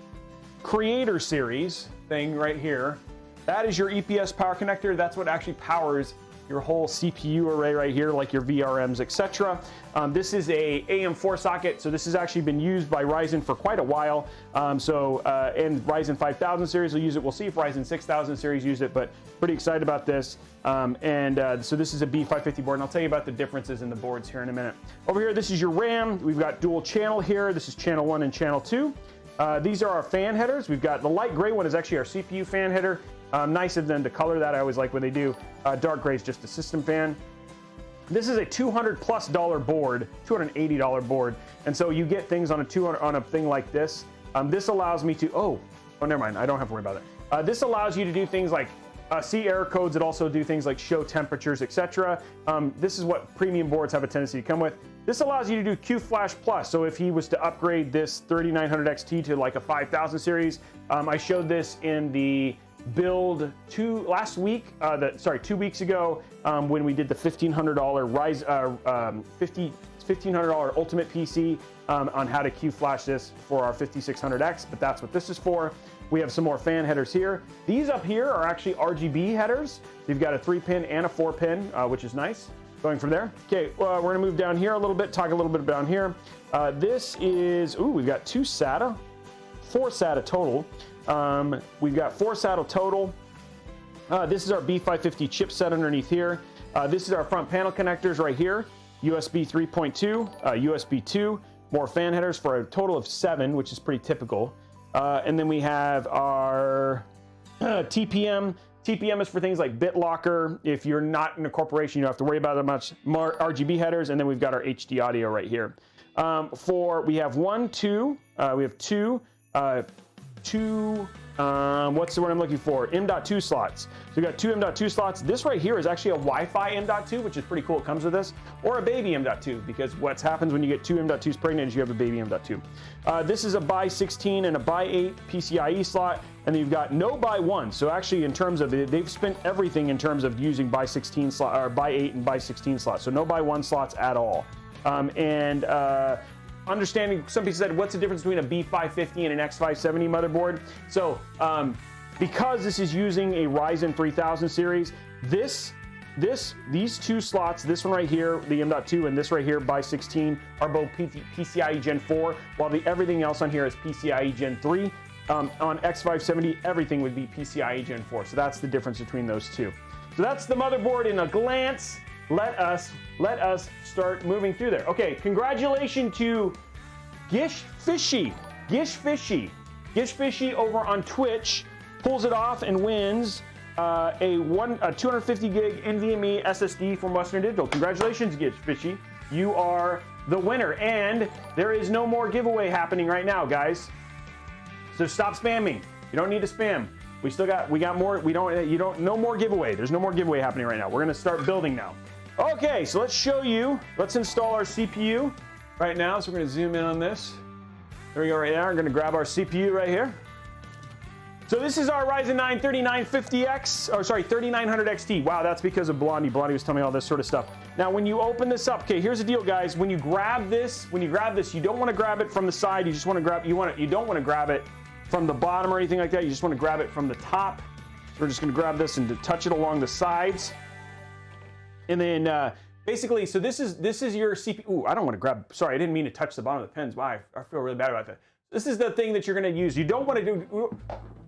Creator Series thing right here, that is your EPS power connector. That's what actually powers your whole CPU array right here, like your VRMs, etc. This is a AM4 socket, so this has actually been used by Ryzen for quite a while. And Ryzen 5000 series will use it. We'll see if Ryzen 6000 series use it, but pretty excited about this. So this is a B550 board, and I'll tell you about the differences in the boards here in a minute. Over here, this is your RAM. We've got dual channel here. This is channel 1 and channel 2. These are our fan headers. We've got the light gray one is actually our CPU fan header. Nice of them to color that. I always like when they do. Dark gray is just a system fan. This is a $200+ board, $280 board, and so you get things on a thing like this. This allows me to. Oh, never mind. I don't have to worry about it. This allows you to do things like see error codes. It also do things like show temperatures, etc. This is what premium boards have a tendency to come with. This allows you to do Q-Flash Plus. So if he was to upgrade this 3900XT to like a 5000 series, I showed this in the build last week, 2 weeks ago, when we did the $1,500 $1,500 Ultimate PC on how to Q-Flash this for our 5600X, but that's what this is for. We have some more fan headers here. These up here are actually RGB headers. You've got a 3-pin and a 4-pin, which is nice. Going from there. Okay, we're gonna move down here a little bit, talk a little bit down here. This is, we've got 4 SATA total. We've got 4 SATA total. This is our B550 chipset underneath here. This is our front panel connectors right here. USB 3.2, USB 2, more fan headers for a total of 7, which is pretty typical. And then we have our TPM. TPM is for things like BitLocker. If you're not in a corporation, you don't have to worry about that much. More RGB headers, and then we've got our HD audio right here. We have two, what's the word I'm looking for? M.2 slots. So we got 2 M.2 slots. This right here is actually a Wi-Fi M.2, which is pretty cool. It comes with this, or a baby M.2, because what happens when you get 2 M.2s pregnant is you have a baby M.2. This is a by 16 and a by 8 PCIe slot, and then you've got no by 1. So actually, in terms of it, they've spent everything in terms of using by 16 slot or by 8 and by 16 slots. So no by 1 slots at all. Understanding, some people said, what's the difference between a B550 and an X570 motherboard? So because this is using a Ryzen 3000 series, these 2 slots, this one right here, the M.2, and this right here by 16 are both PCIe Gen 4, while everything else on here is PCIe Gen 3. On X570, everything would be PCIe Gen 4. So that's the difference between those two. So that's the motherboard in a glance. Let us start moving through there. Okay, congratulations to Gish Fishy over on Twitch. Pulls it off and wins a 250 gig NVMe SSD from Western Digital. Congratulations, Gish Fishy. You are the winner, and there is no more giveaway happening right now, guys. So stop spamming. You don't need to spam. We got more. No more giveaway. There's no more giveaway happening right now. We're gonna start building now. Okay, so let's show you. Let's install our CPU right now. So we're gonna zoom in on this. There we go right now. We're gonna grab our CPU right here. So this is our Ryzen 9 3900XT. Wow, that's because of Blondie. Blondie was telling me all this sort of stuff. Now, when you open this up, okay, here's the deal, guys. When you grab this, you don't want to grab it from the side. You just want to grab. You don't want to grab it from the bottom or anything like that. You just want to grab it from the top. So we're just gonna grab this and to touch it along the sides. And then basically, so this is your CPU. Ooh, I don't want to grab, sorry, I didn't mean to touch the bottom of the pins. Wow, I feel really bad about that. This is the thing that you're going to use. You don't want to do,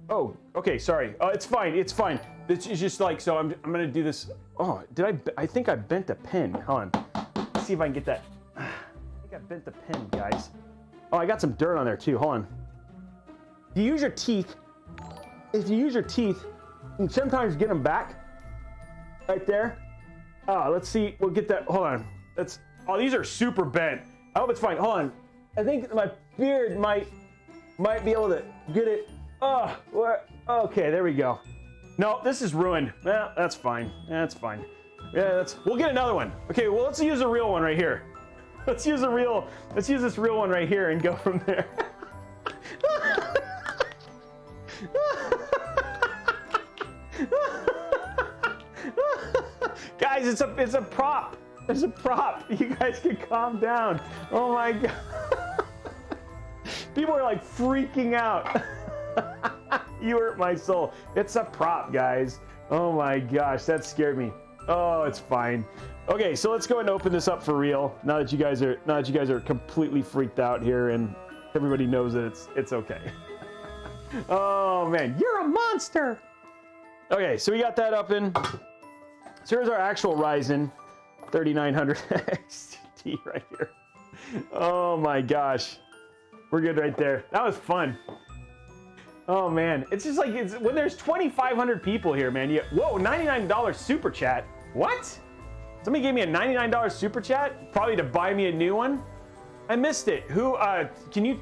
oh, okay, sorry. It's fine, it's fine. It's just like, so I'm going to do this. Oh, I think I bent the pin. Hold on. Let's see if I can get that. I think I bent the pin, guys. Oh, I got some dirt on there too. Hold on. If you use your teeth, you can sometimes get them back right there. Let's see. We'll get that. Hold on. These are super bent. I hope it's fine. Hold on. I think my beard might be able to get it. Okay, there we go. No, this is ruined. Well, that's fine. That's fine. Yeah, we'll get another one. Okay, well, let's use a real one right here. Let's use this real one right here and go from there. Guys, it's a prop. It's a prop. You guys can calm down. Oh my God. People are like freaking out. You hurt my soul. It's a prop, guys. Oh my gosh, that scared me. Oh, it's fine. Okay, so let's go ahead and open this up for real. Now that you guys are completely freaked out here and everybody knows that it's okay. Oh man, you're a monster. Okay, so we got that up in. So here's our actual Ryzen 3900XT right here. Oh my gosh. We're good right there. That was fun. Oh man, it's just like when there's 2,500 people here, man. Whoa, $99 super chat. What? Somebody gave me a $99 super chat, probably to buy me a new one. I missed it. Who? Can you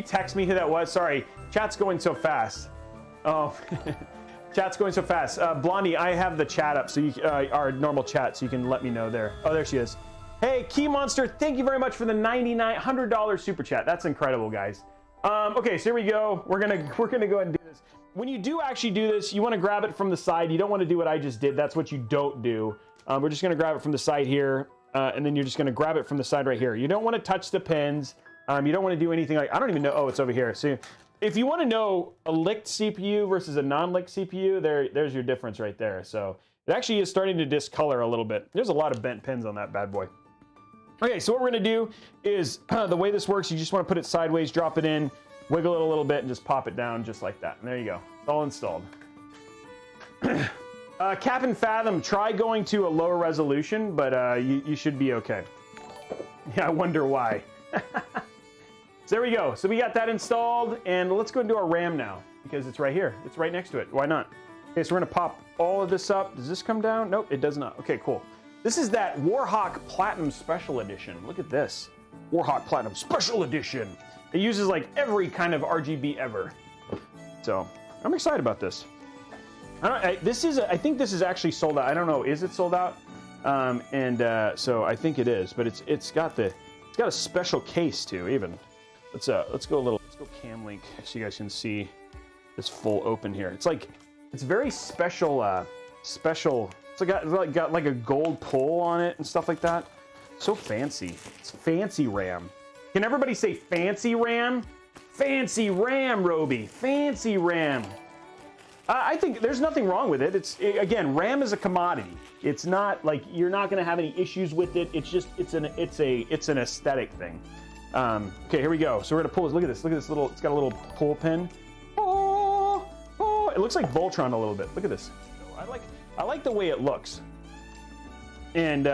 text me who that was? Sorry, chat's going so fast. Oh, chat's going so fast. Blondie, I have the chat up, so you, our normal chat, so you can let me know there. Oh, there she is. Hey, Key Monster, thank you very much for the $100 super chat. That's incredible, guys. Okay, so here we go. We're gonna go ahead and do this. When you do actually do this, you want to grab it from the side. You don't want to do what I just did. That's what you don't do. We're just gonna grab it from the side here, and then you're just gonna grab it from the side right here. You don't want to touch the pins. You don't want to do anything like, I don't even know. Oh, it's over here. So if you want to know a licked CPU versus a non-licked CPU, there's your difference right there. So it actually is starting to discolor a little bit. There's a lot of bent pins on that bad boy. Okay, so what we're gonna do is, the way this works, you just wanna put it sideways, drop it in, wiggle it a little bit, and just pop it down just like that. And there you go, it's all installed. Cap and Fathom, try going to a lower resolution, but you should be okay. Yeah, I wonder why. So there we go, so we got that installed, and let's go and do our RAM now, because it's right here, it's right next to it, why not? Okay, so we're gonna pop all of this up. Does this come down? Nope, it does not. Okay, cool. This is that Warhawk Platinum Special Edition. Look at this. Warhawk Platinum Special Edition. It uses like every kind of RGB ever. So I'm excited about this. I think this is actually sold out. I don't know, is it sold out? So I think it is, but it's got a special case too, even. Let's go cam link so you guys can see this full open here. It's very special, It's got like a gold pull on it and stuff like that. So fancy. It's fancy RAM. Can everybody say fancy RAM? Fancy RAM, Robey. Fancy RAM. I think there's nothing wrong with it. Again, RAM is a commodity. It's not like you're not going to have any issues with it. It's just it's an aesthetic thing. Okay, here we go. So we're gonna pull this. Look at this. Look at this little. It's got a little pull pin. Oh, it looks like Voltron a little bit. Look at this. I like the way it looks. And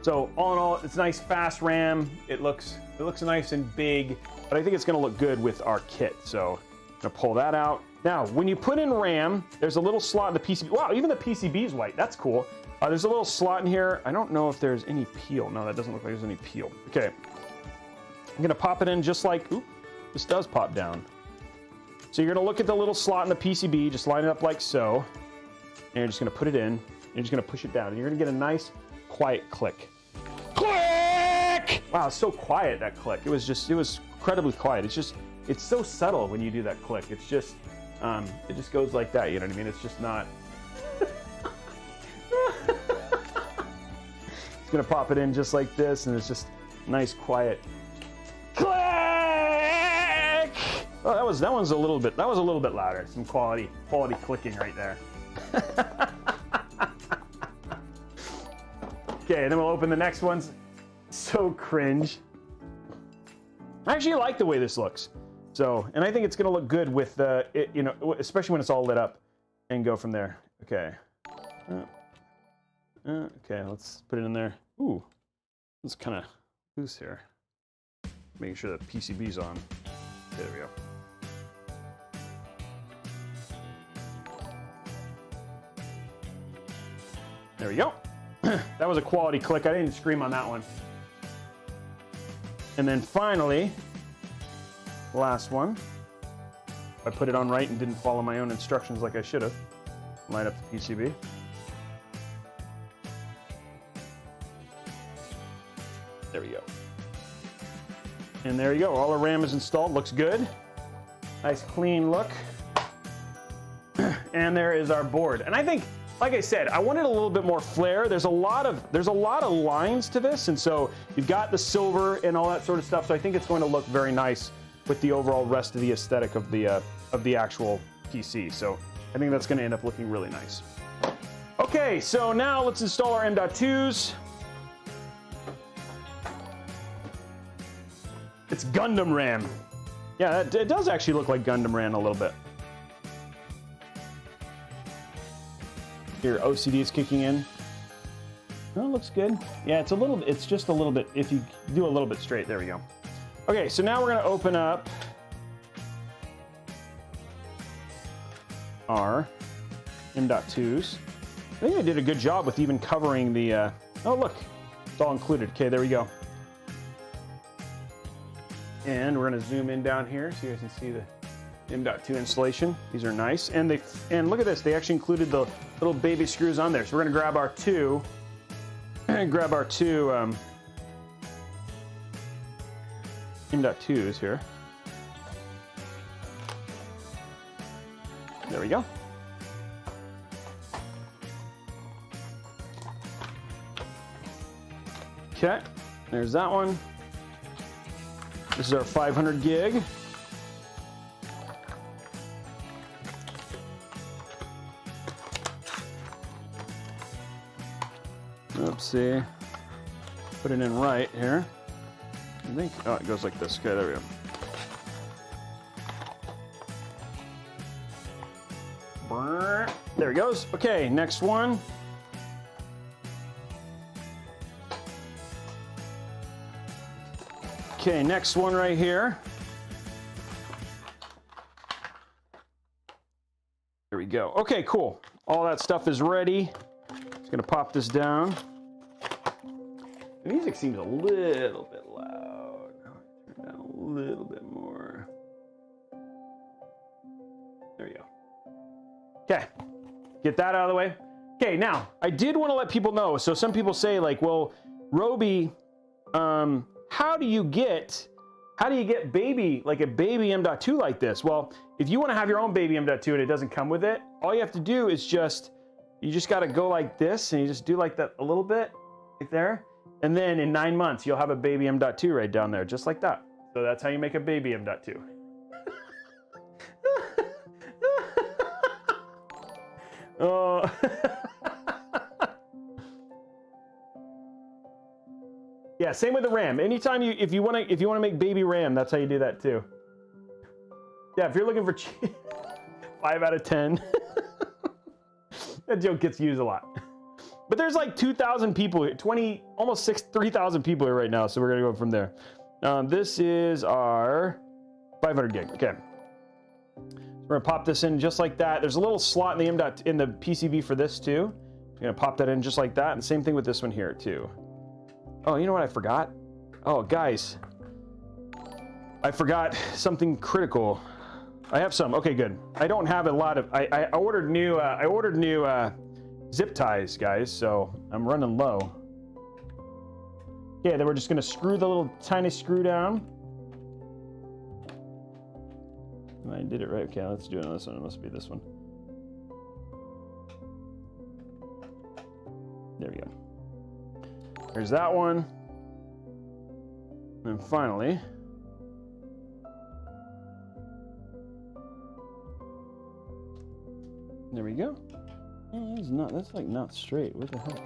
so all in all, it's nice fast RAM. It looks nice and big, but I think it's gonna look good with our kit. So I'm gonna pull that out. Now, when you put in RAM, there's a little slot in the PCB. Wow, even the PCB is white. That's cool. There's a little slot in here. I don't know if there's any peel. No, that doesn't look like there's any peel. Okay. I'm gonna pop it in just like, oop, this does pop down. So you're gonna look at the little slot in the PCB, just line it up like so. And you're just gonna put it in, and you're just gonna push it down, and you're gonna get a nice, quiet click. Click! Wow, it's so quiet, that click. It was incredibly quiet. It's so subtle when you do that click. It just goes like that, you know what I mean? It's just not. It's gonna pop it in just like this, and it's just nice, quiet. Click! Oh, that was a little bit louder. Some quality clicking right there. Okay, and then we'll open the next ones. So cringe. I actually like the way this looks. So, and I think it's gonna look good with you know, especially when it's all lit up, and go from there. Okay. Okay, let's put it in there. Ooh, it's kind of loose here. Making sure that PCB's on. Okay, there we go. There we go. That was a quality click. I didn't scream on that one. And then finally, last one. I put it on right and didn't follow my own instructions like I should have. Line up the PCB. There we go. And there you go. All our RAM is installed. Looks good. Nice clean look. And there is our board. And I think, like I said, I wanted a little bit more flair. There's a lot of lines to this, and so you've got the silver and all that sort of stuff. So I think it's going to look very nice with the overall rest of the aesthetic of the actual PC. So I think that's going to end up looking really nice. Okay, so now let's install our M.2s. It's Gundam RAM. Yeah, it does actually look like Gundam RAM a little bit. Your OCD is kicking in. Oh, it looks good. Yeah, it's just a little bit, if you do a little bit straight, there we go. Okay, so now we're gonna open up our M.2s. I think I did a good job with even covering the, oh look, it's all included. Okay, there we go. And we're gonna zoom in down here so you guys can see the M.2 installation. These are nice, and look at this. They actually included the little baby screws on there. So we're gonna grab our two M.2s here. There we go. Okay, there's that one. This is our 500 gig. Oopsie. Put it in right here. I think, oh, it goes like this. Okay, there we go. There he goes. Okay, next one. Okay, next one right here. There we go. Okay, cool. All that stuff is ready. Just gonna pop this down. The music seems a little bit loud. Turn down a little bit more. There you go. Okay, get that out of the way. Okay, now I did want to let people know. So some people say like, well, Robey, how do you get baby, like a baby M.2 like this? Well, if you want to have your own baby M.2 and it doesn't come with it, all you have to do is you just got to go like this, and you just do like that a little bit, like there. And then in 9 months, you'll have a baby M.2 right down there, just like that. So that's how you make a baby M.2. Oh. Yeah, same with the RAM. Anytime if you want to make baby RAM, that's how you do that too. Yeah, if you're looking for 5 out of 10. That joke gets used a lot. But there's like 2,000 people, almost 3,000 people here right now, so we're gonna go from there. This is our 500 gig. Okay. So we're gonna pop this in just like that. There's a little slot in the PCB for this too. I'm gonna pop that in just like that, and same thing with this one here too. Oh, you know what I forgot? Oh, guys, I forgot something critical. I have some. Okay, good. I don't have a lot of. I ordered new. Zip ties, guys. So I'm running low. Yeah, then we're just gonna screw the little tiny screw down. I did it right. Okay, let's do it on this one. It must be this one. There we go. There's that one. And finally, there we go. Oh, that's like not straight. What the heck?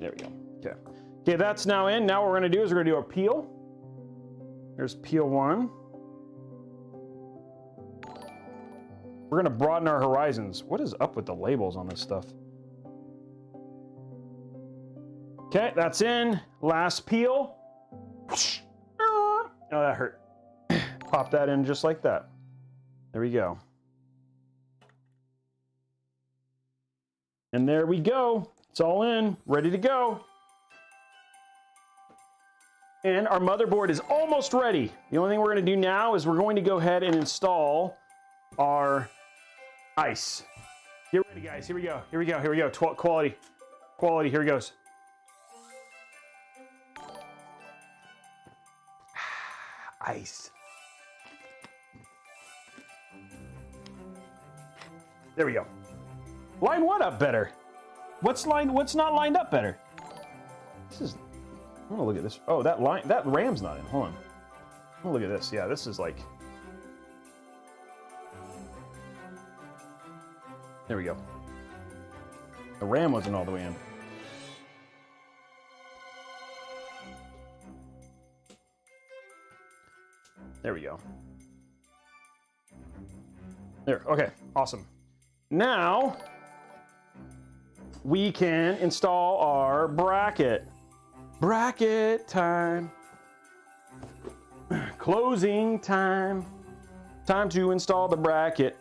There we go. Okay. Okay, that's now in. Now what we're gonna do is we're gonna do a peel. There's peel 1. We're gonna broaden our horizons. What is up with the labels on this stuff? Okay, that's in. Last peel. Oh, that hurt. Pop that in just like that. There we go. And there we go. It's all in, ready to go. And our motherboard is almost ready. The only thing we're gonna do now is we're going to go ahead and install our ice. Get ready, guys. Here we go. Here we go. Here we go. Quality. Quality. Here it goes. Ice. There we go. Line what up better? What's not lined up better? This is. I want to look at this. Oh, that RAM's not in. Hold on. I want to look at this. Yeah, this is like. There we go. The RAM wasn't all the way in. There we go. There, okay, awesome. Now, we can install our bracket. Bracket time. Closing time. Time to install the bracket.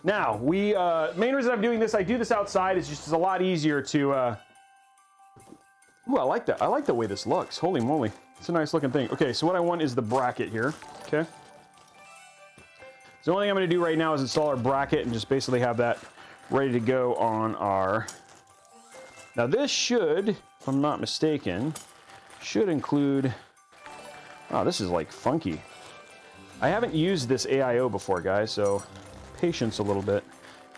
Now, main reason I'm doing this, I do this outside, it's just a lot easier to, Ooh, I like that. I like the way this looks. Holy moly. It's a nice looking thing. Okay, so what I want is the bracket here. Okay. So the only thing I'm going to do right now is install our bracket and just basically have that ready to go on our... Now this should, if I'm not mistaken, should include... Oh, this is like funky. I haven't used this AIO before, guys, so patience a little bit.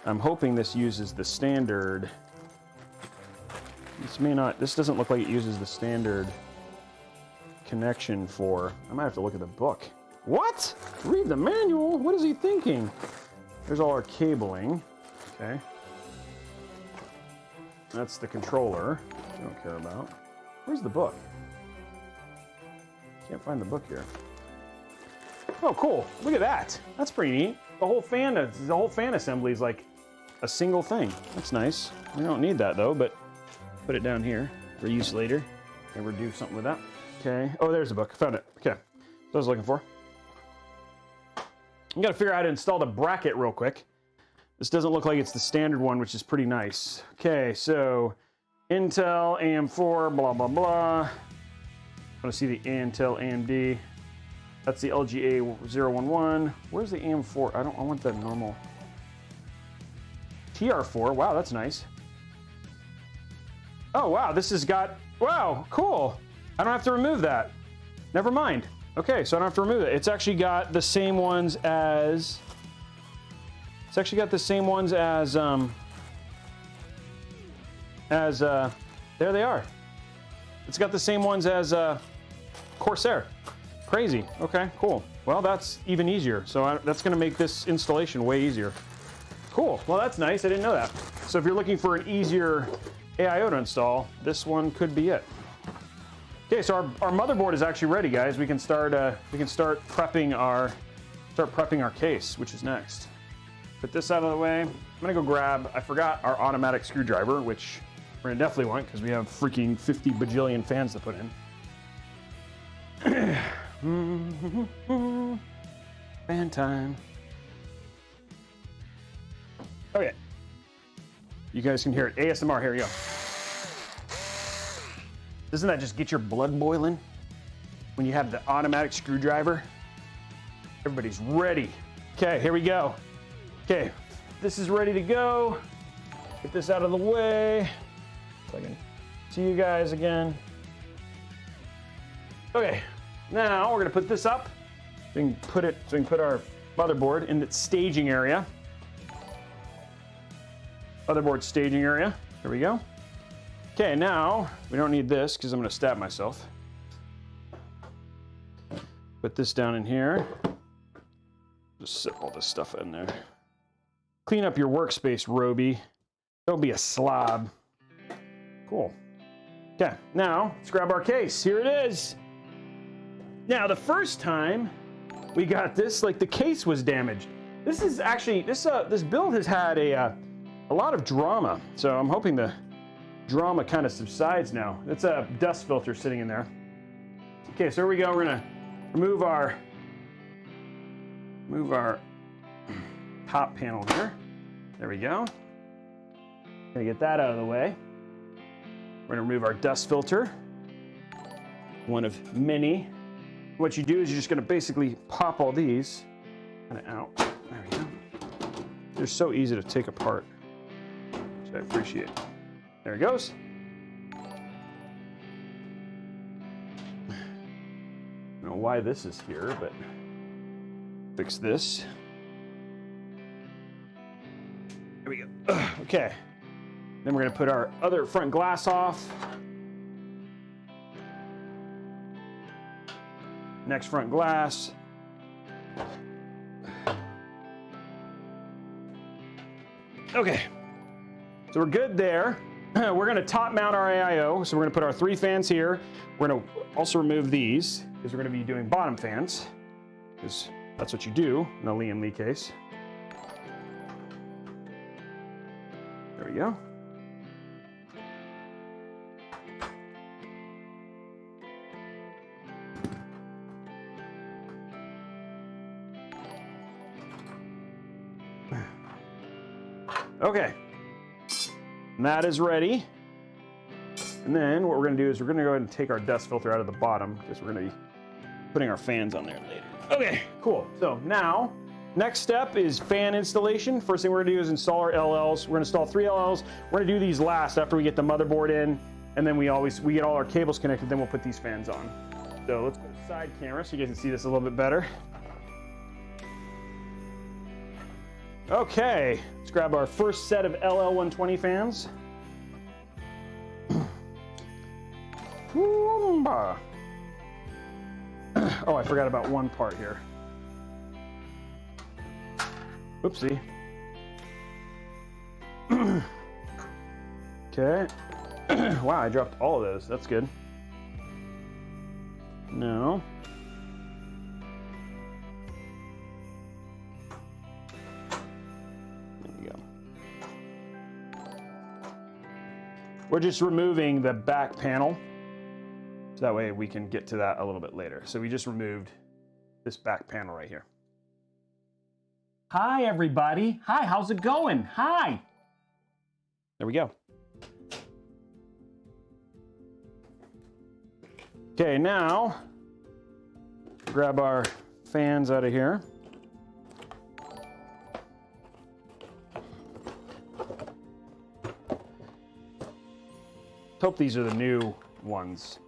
I'm hoping this uses the standard... This may not... This doesn't look like it uses the standard connection for... I might have to look at the book. What? Read the manual? What is he thinking? There's all our cabling. Okay. That's the controller. I don't care about. Where's the book? Can't find the book here. Oh, cool. Look at that. That's pretty neat. The whole fan assembly is like a single thing. That's nice. We don't need that though, but put it down here for use later. Ever do something with that. Okay. Oh, there's the book. Found it. Okay. That's what I was looking for. I gotta figure out how to install the bracket real quick. This doesn't look like it's the standard one, which is pretty nice. Okay, so Intel, AM4, blah, blah, blah. I want to see the Intel AMD. That's the LGA 011. Where's the AM4? I want the normal. TR4, wow, that's nice. Oh, wow, this has got, wow, cool. I don't have to remove that. Never mind. Okay, so I don't have to remove it. It's actually got the same ones as, there they are. It's got the same ones as Corsair. Crazy. Okay, cool. Well, that's even easier. So that's going to make this installation way easier. Cool. Well, that's nice. I didn't know that. So if you're looking for an easier AIO to install, this one could be it. Okay, so our motherboard is actually ready, guys. We can start prepping our case, which is next. Put this out of the way. I'm gonna go grab, I forgot our automatic screwdriver, which we're gonna definitely want because we have freaking 50 bajillion fans to put in. Fan time. Okay. You guys can hear it. ASMR, here we go. Doesn't that just get your blood boiling when you have the automatic screwdriver? Everybody's ready. Okay, here we go. Okay, this is ready to go. Get this out of the way so I can see you guys again. Okay, now we're gonna put this up. So we can put our motherboard in its staging area. Motherboard staging area. There we go. Okay, now we don't need this because I'm going to stab myself. Put this down in here. Just set all this stuff in there. Clean up your workspace, Robey. Don't be a slob. Cool. Okay, now let's grab our case. Here it is. Now, the first time we got this, like the case was damaged. This is actually, this build has had a lot of drama. So I'm hoping the drama kind of subsides now. It's a dust filter sitting in there. Okay, so here we go. We're gonna remove our top panel here. There we go. Gonna get that out of the way. We're gonna remove our dust filter. One of many. What you do is you're just gonna basically pop all these kind of out. There we go. They're so easy to take apart, which I appreciate. There it goes. I don't know why this is here, but fix this. There we go. Okay. Then we're going to put our other front glass off. Next front glass. Okay. So we're good there. We're going to top mount our AIO. So we're going to put our 3 fans here. We're going to also remove these because we're going to be doing bottom fans, because that's what you do in a Lian Li case. There we go. Okay. And that is ready. And then what we're gonna do is we're gonna go ahead and take our dust filter out of the bottom because we're gonna be putting our fans on there later. Okay, cool. So now, next step is fan installation. First thing we're gonna do is install our LLs. We're gonna install 3 LLs. We're gonna do these last after we get the motherboard in, and then we get all our cables connected, then we'll put these fans on. So let's go to side camera so you guys can see this a little bit better. Okay, let's grab our first set of LL120 fans. Oh, I forgot about one part here. Oopsie. Okay. Wow, I dropped all of those. That's good. No. There we go. We're just removing the back panel. So that way we can get to that a little bit later. So we just removed this back panel right here. Hi, everybody. Hi, how's it going? Hi. There we go. Okay, now grab our fans out of here. Hope these are the new ones.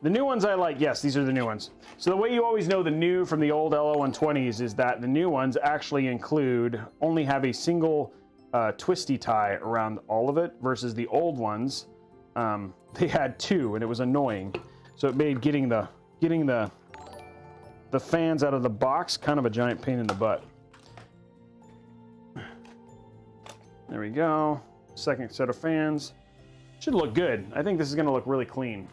The new ones I like, yes, these are the new ones. So the way you always know the new from the old LO120s is that the new ones actually only have a single twisty tie around all of it, versus the old ones, they had 2, and it was annoying. So it made getting the fans out of the box kind of a giant pain in the butt. There we go. Second set of fans. Should look good. I think this is gonna look really clean.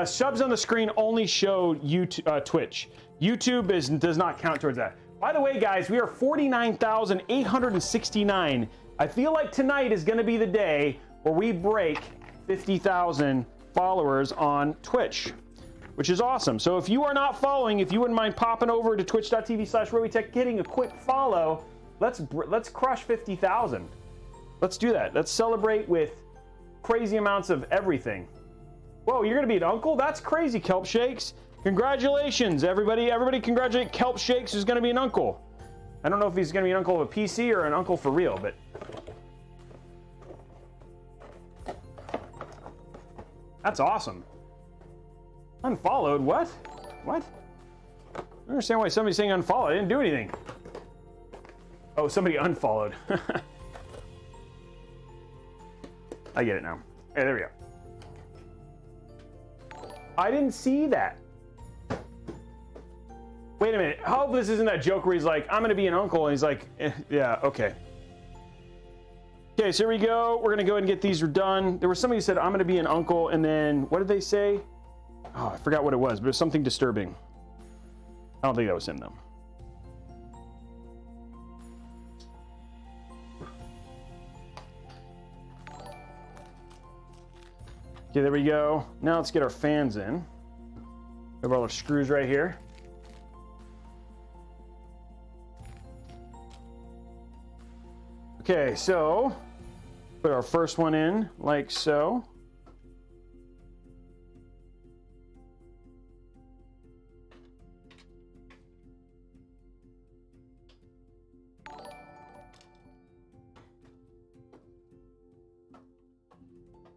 Subs on the screen only show YouTube, Twitch. YouTube does not count towards that. By the way, guys, we are 49,869. I feel like tonight is going to be the day where we break 50,000 followers on Twitch, which is awesome. So if you are not following, if you wouldn't mind popping over to twitch.tv/Robeytech, getting a quick follow, let's crush 50,000. Let's do that. Let's celebrate with crazy amounts of everything. Whoa, you're gonna be an uncle? That's crazy, Kelp Shakes. Congratulations, everybody. Everybody congratulate Kelp Shakes, who's gonna be an uncle. I don't know if he's gonna be an uncle of a PC or an uncle for real, but that's awesome. Unfollowed, what? What? I don't understand why somebody's saying unfollow. I didn't do anything. Oh, somebody unfollowed. I get it now. Hey, there we go. I didn't see that. Wait a minute. I hope this isn't that joke where he's like, I'm going to be an uncle. And he's like, yeah, okay. Okay, so here we go. We're going to go ahead and get these done. There was somebody who said, I'm going to be an uncle. And then what did they say? Oh, I forgot what it was, but it was something disturbing. I don't think that was him, though. Okay, there we go. Now let's get our fans in. We have all our screws right here. Okay, so put our first one in like so.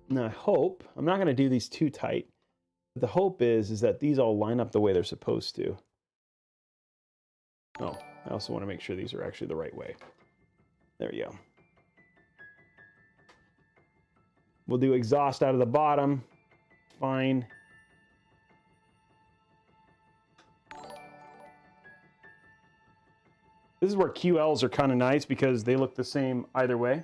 Now I hope, I'm not going to do these too tight, but the hope is that these all line up the way they're supposed to. Oh, I also want to make sure these are actually the right way. There we go. We'll do exhaust out of the bottom. Fine. This is where QLs are kind of nice because they look the same either way.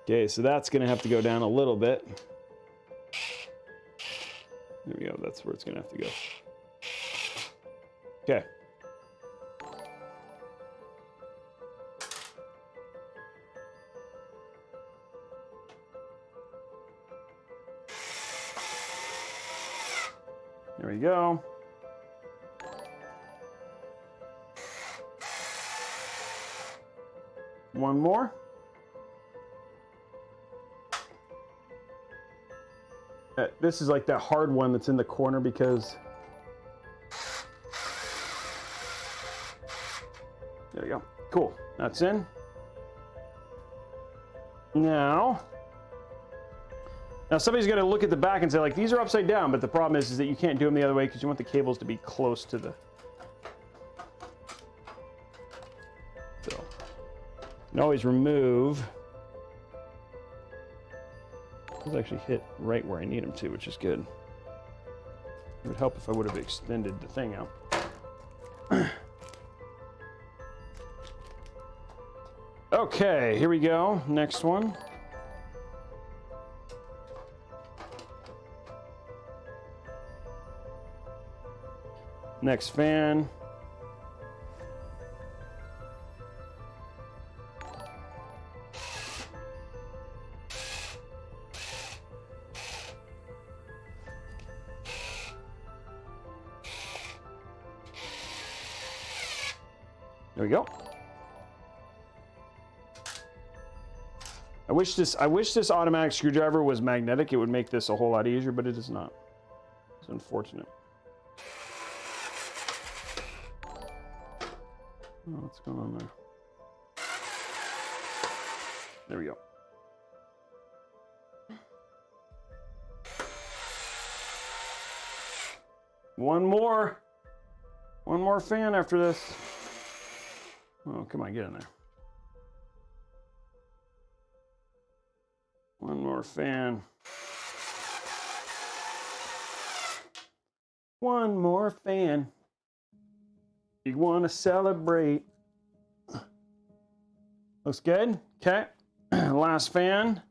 Okay, so that's going to have to go down a little bit. There we go. That's where it's going to have to go. Okay. There we go. One more. This is like that hard one that's in the corner because... There we go. Cool. That's in. Now somebody's got to look at the back and say, like, these are upside down, but the problem is that you can't do them the other way because you want the cables to be close to the... So, you can always remove... Those actually hit right where I need them to, which is good. It would help if I would have extended the thing out. Okay, here we go. Next one. Next fan. There we go. I wish this automatic screwdriver was magnetic. It would make this a whole lot easier, but it is not. It's unfortunate. Oh, what's going on there? There we go. One more fan after this. Oh, come on, get in there. One more fan. One more fan. You want to celebrate. Looks good. Okay. Last fan.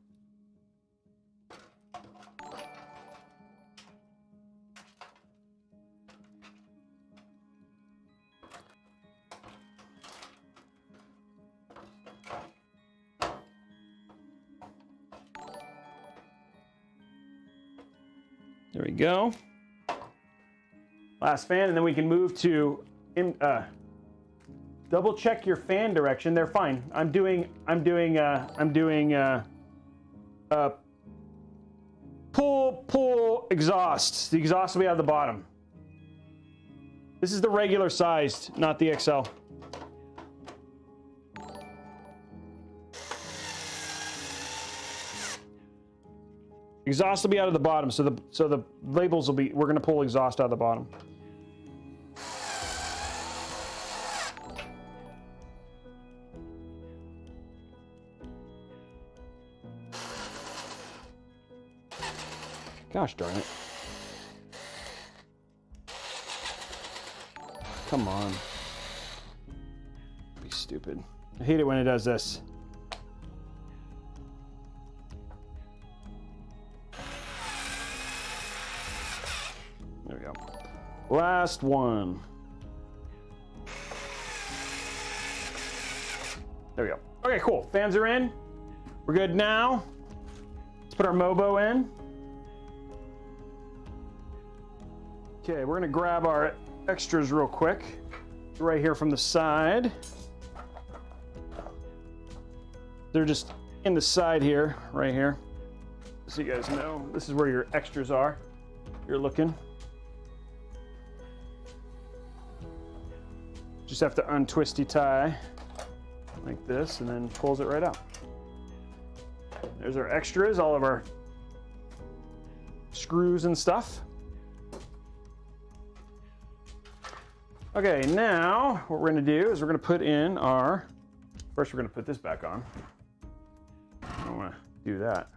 There we go. Last fan, and then we can move to double check your fan direction. They're fine. I'm doing pull exhaust. The exhaust will be out of the bottom. This is the regular sized, not the XL. Exhaust will be out of the bottom, so the labels will be, we're gonna pull exhaust out of the bottom. Gosh darn it. Come on. Be stupid. I hate it when it does this. There we go. Last one. There we go. Okay, cool. Fans are in. We're good now. Let's put our Mobo in. Okay, we're gonna grab our extras real quick. Right here from the side. They're just in the side here, right here. So you guys know, this is where your extras are. You're looking. Just have to untwisty tie like this and then pulls it right out. There's our extras, all of our screws and stuff. Okay, now what we're gonna do is we're gonna put in our, first we're gonna put this back on. I don't wanna do that.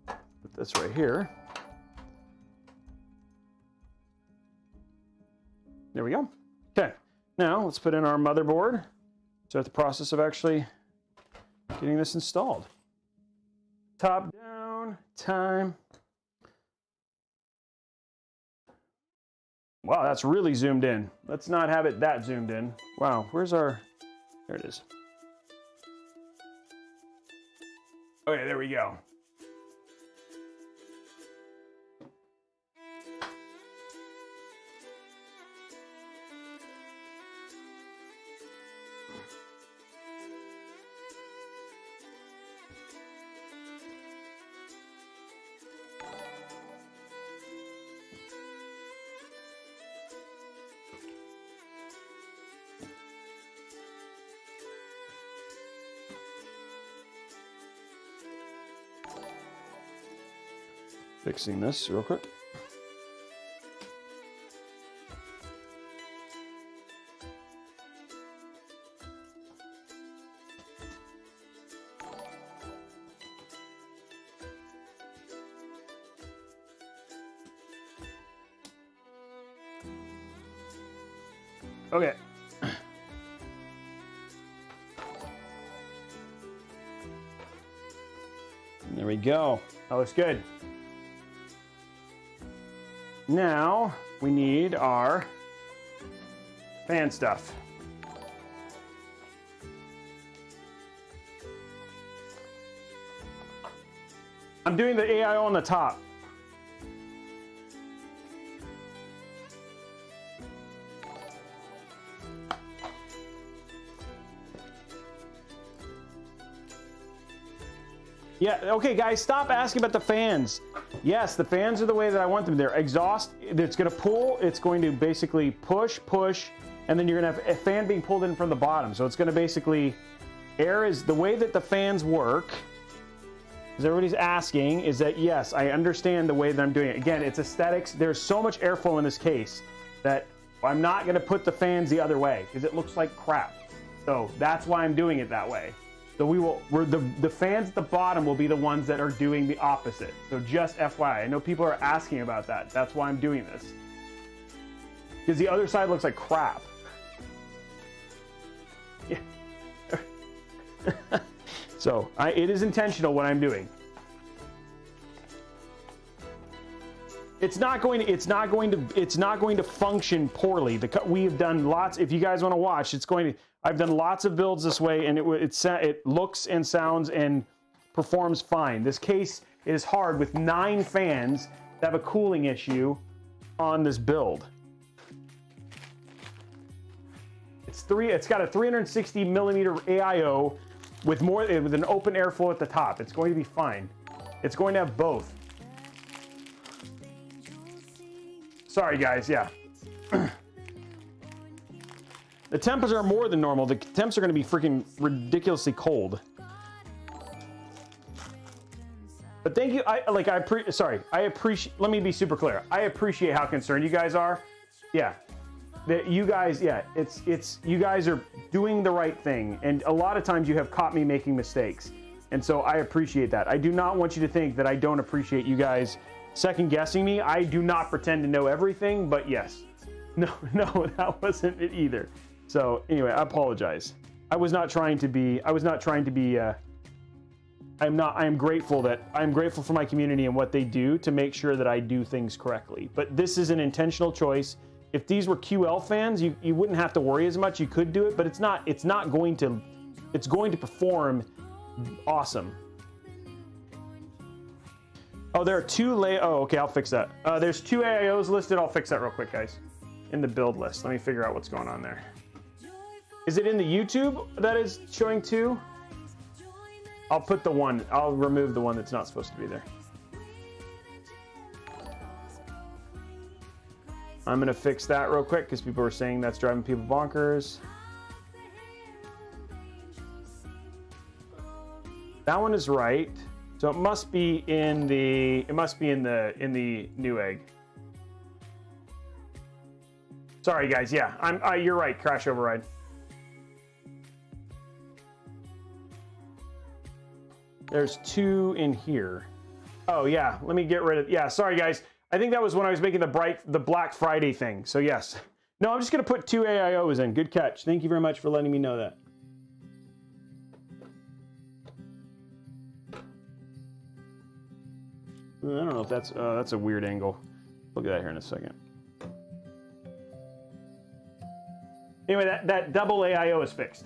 Put this right here. There we go. Okay, now let's put in our motherboard. Start the process of actually getting this installed. Top down time. Wow, that's really zoomed in. Let's not have it that zoomed in. Wow, where's our, there it is. Okay, there we go. Fixing this real quick. Okay. There we go. That looks good. Now we need our fan stuff. I'm doing the AIO on the top. Yeah, okay guys, stop asking about the fans. Yes, the fans are the way that I want them. They're exhaust, it's gonna pull, it's going to basically push, and then you're gonna have a fan being pulled in from the bottom. So it's gonna basically, air is, the way that the fans work, as everybody's asking, is that yes, I understand the way that I'm doing it. Again, it's aesthetics. There's so much airflow in this case that I'm not gonna put the fans the other way because it looks like crap. So that's why I'm doing it that way. So the fans at the bottom will be the ones that are doing the opposite. So just FYI, I know people are asking about that. That's why I'm doing this. Because the other side looks like crap. Yeah. So it is intentional what I'm doing. It's not going to function poorly. We have done lots. If you guys want to watch, I've done lots of builds this way, and it looks and sounds and performs fine. This case is hard with 9 fans that have a cooling issue on this build. It's got a 360 millimeter AIO with an open airflow at the top. It's going to be fine. It's going to have both. Sorry guys, yeah. The temps are more than normal. The temps are going to be freaking ridiculously cold. But thank you. I appreciate. Let me be super clear. I appreciate how concerned you guys are. Yeah, that you guys. Yeah, you guys are doing the right thing, and a lot of times you have caught me making mistakes, and so I appreciate that. I do not want you to think that I don't appreciate you guys second guessing me. I do not pretend to know everything, but yes, no, that wasn't it either. So anyway, I apologize. I am grateful for my community and what they do to make sure that I do things correctly. But this is an intentional choice. If these were QL fans, you wouldn't have to worry as much. You could do it, but it's going to perform awesome. Oh, there are okay, I'll fix that. There's 2 AIOs listed. I'll fix that real quick, guys. In the build list. Let me figure out what's going on there. Is it in the YouTube that is showing 2? I'll remove the one that's not supposed to be there. I'm gonna fix that real quick because people are saying that's driving people bonkers. That one is right. So it must be in the Newegg. Sorry guys, yeah, you're right, crash override. There's 2 in here. Oh yeah, let me get rid of, yeah, sorry guys. I think that was when I was making the Black Friday thing. So yes. No, I'm just gonna put 2 AIOs in. Good catch. Thank you very much for letting me know that. I don't know if that's a weird angle. Look at that here in a second. Anyway, that double AIO is fixed.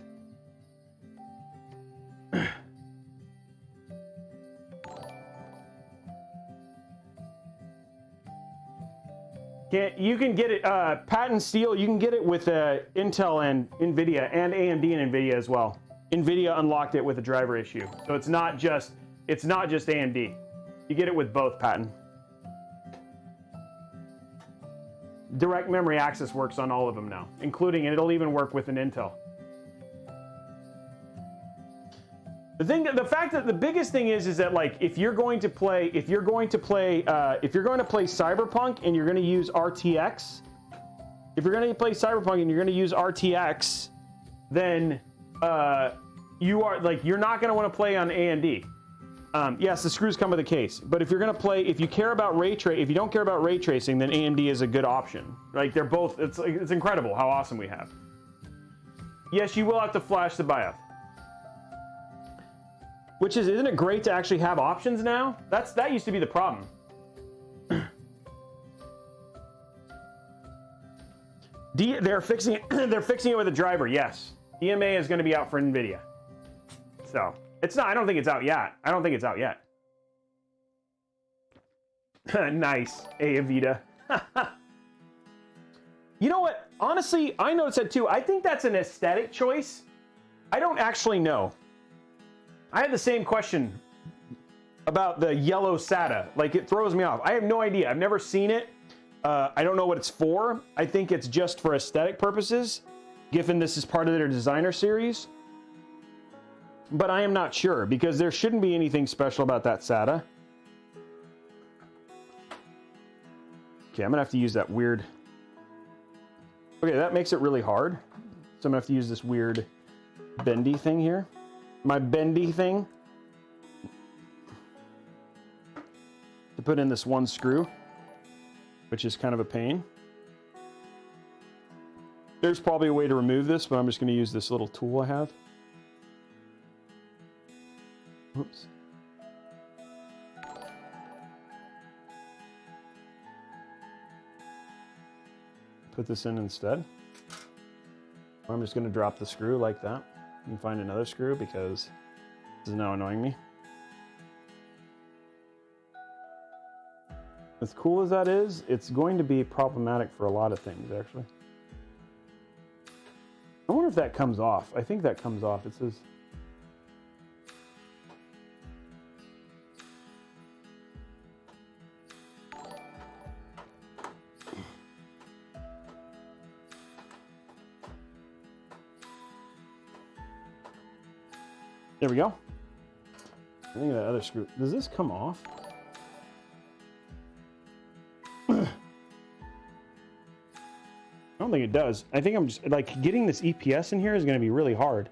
You can get it, patent steel, you can get it with Intel and NVIDIA, and AMD and NVIDIA as well. NVIDIA unlocked it with a driver issue. So it's not just AMD. You get it with both patent. Direct memory access works on all of them now, including, and it'll even work with an Intel. The fact that the biggest thing is that like if you're going to play Cyberpunk and you're going to use RTX, then you're not going to want to play on AMD. Yes, the screws come with a case, but if you don't care about ray tracing, then AMD is a good option. Like they're both, it's incredible how awesome we have. Yes, you will have to flash the BIOS. Isn't it great to actually have options now? That used to be the problem. They're fixing it with a driver, yes. DMA is going to be out for NVIDIA. So, it's not, I don't think it's out yet. Nice, Avita. You know what? Honestly, I noticed that too. I think that's an aesthetic choice. I don't actually know. I had the same question about the yellow SATA. Like, it throws me off. I have no idea. I've never seen it. I don't know what it's for. I think it's just for aesthetic purposes, given this is part of their designer series. But I am not sure, because there shouldn't be anything special about that SATA. Okay, I'm gonna have to use that weird... Okay, that makes it really hard. So I'm gonna have to use this weird bendy thing here. My bendy thing. To put in this one screw, which is kind of a pain. There's probably a way to remove this, but I'm just gonna use this little tool I have. Oops. Put this in instead. I'm just going to drop the screw like that and find another screw because this is now annoying me. As cool as that is, it's going to be problematic for a lot of things, actually. I wonder if that comes off. I think that comes off. It says... There we go. I think that other screw, does this come off? I don't think it does. I think I'm just, like, getting this EPS in here is going to be really hard.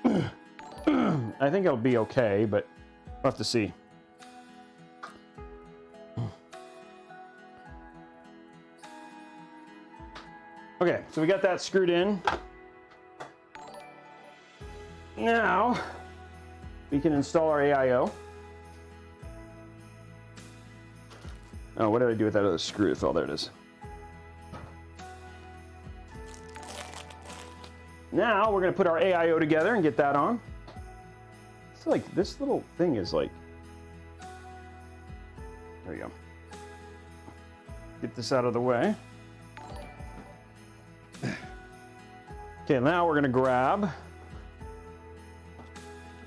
I think it'll be okay, but we'll have to see. Okay, so we got that screwed in. Now, we can install our AIO. Oh, what did I do with that other screw? It fell. There it is. Now, we're going to put our AIO together and get that on. It's like, this little thing is like... There you go. Get this out of the way. Okay, now we're going to grab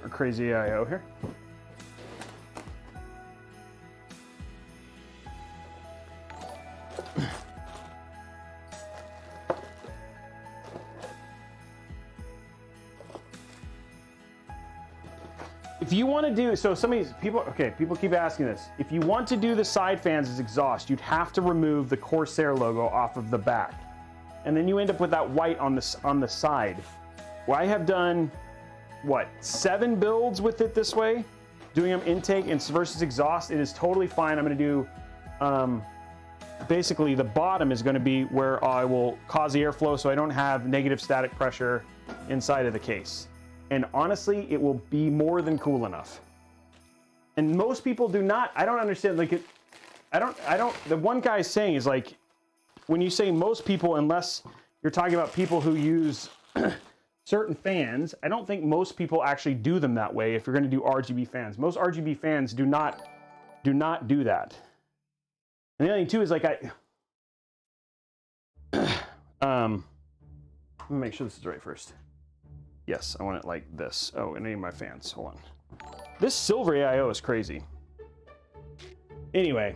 our crazy AIO here. If you want to do, so some of these people, okay, people keep asking this. If you want to do the side fans as exhaust, you'd have to remove the Corsair logo off of the back. And then you end up with that white on the side. Well, I have done, what, 7 builds with it this way, doing them intake and versus exhaust. It is totally fine. I'm going to do, basically the bottom is going to be where I will cause the airflow so I don't have negative static pressure inside of the case. And honestly, it will be more than cool enough. And most people do not, I don't understand, like, the one guy is saying is like, when you say most people, unless you're talking about people who use certain fans, I don't think most people actually do them that way if you're going to do RGB fans. Most RGB fans do not do that. And the other thing too is like let me make sure this is right first. Yes, I want it like this. Oh, and I need my fans. Hold on. This silver AIO is crazy. Anyway,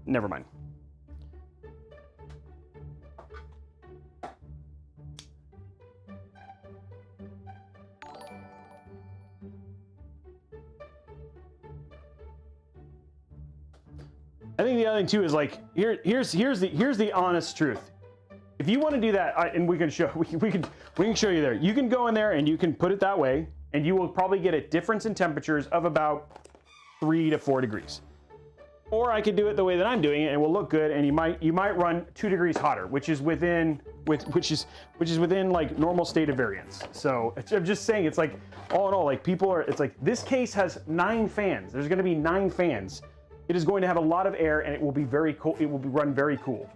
never mind. I think the other thing too is like here's the honest truth. If you want to do that, and we can show we can show you there. You can go in there and you can put it that way, and you will probably get a difference in temperatures of about 3 to 4 degrees. Or I could do it the way that I'm doing it, and it will look good. And you might run 2 degrees hotter, which is within like normal state of variance. So I'm just saying, it's like all in all, like people are. It's like this case has 9 fans. There's going to be 9 fans. It is going to have a lot of air, and it will be very cool. It will be run very cool.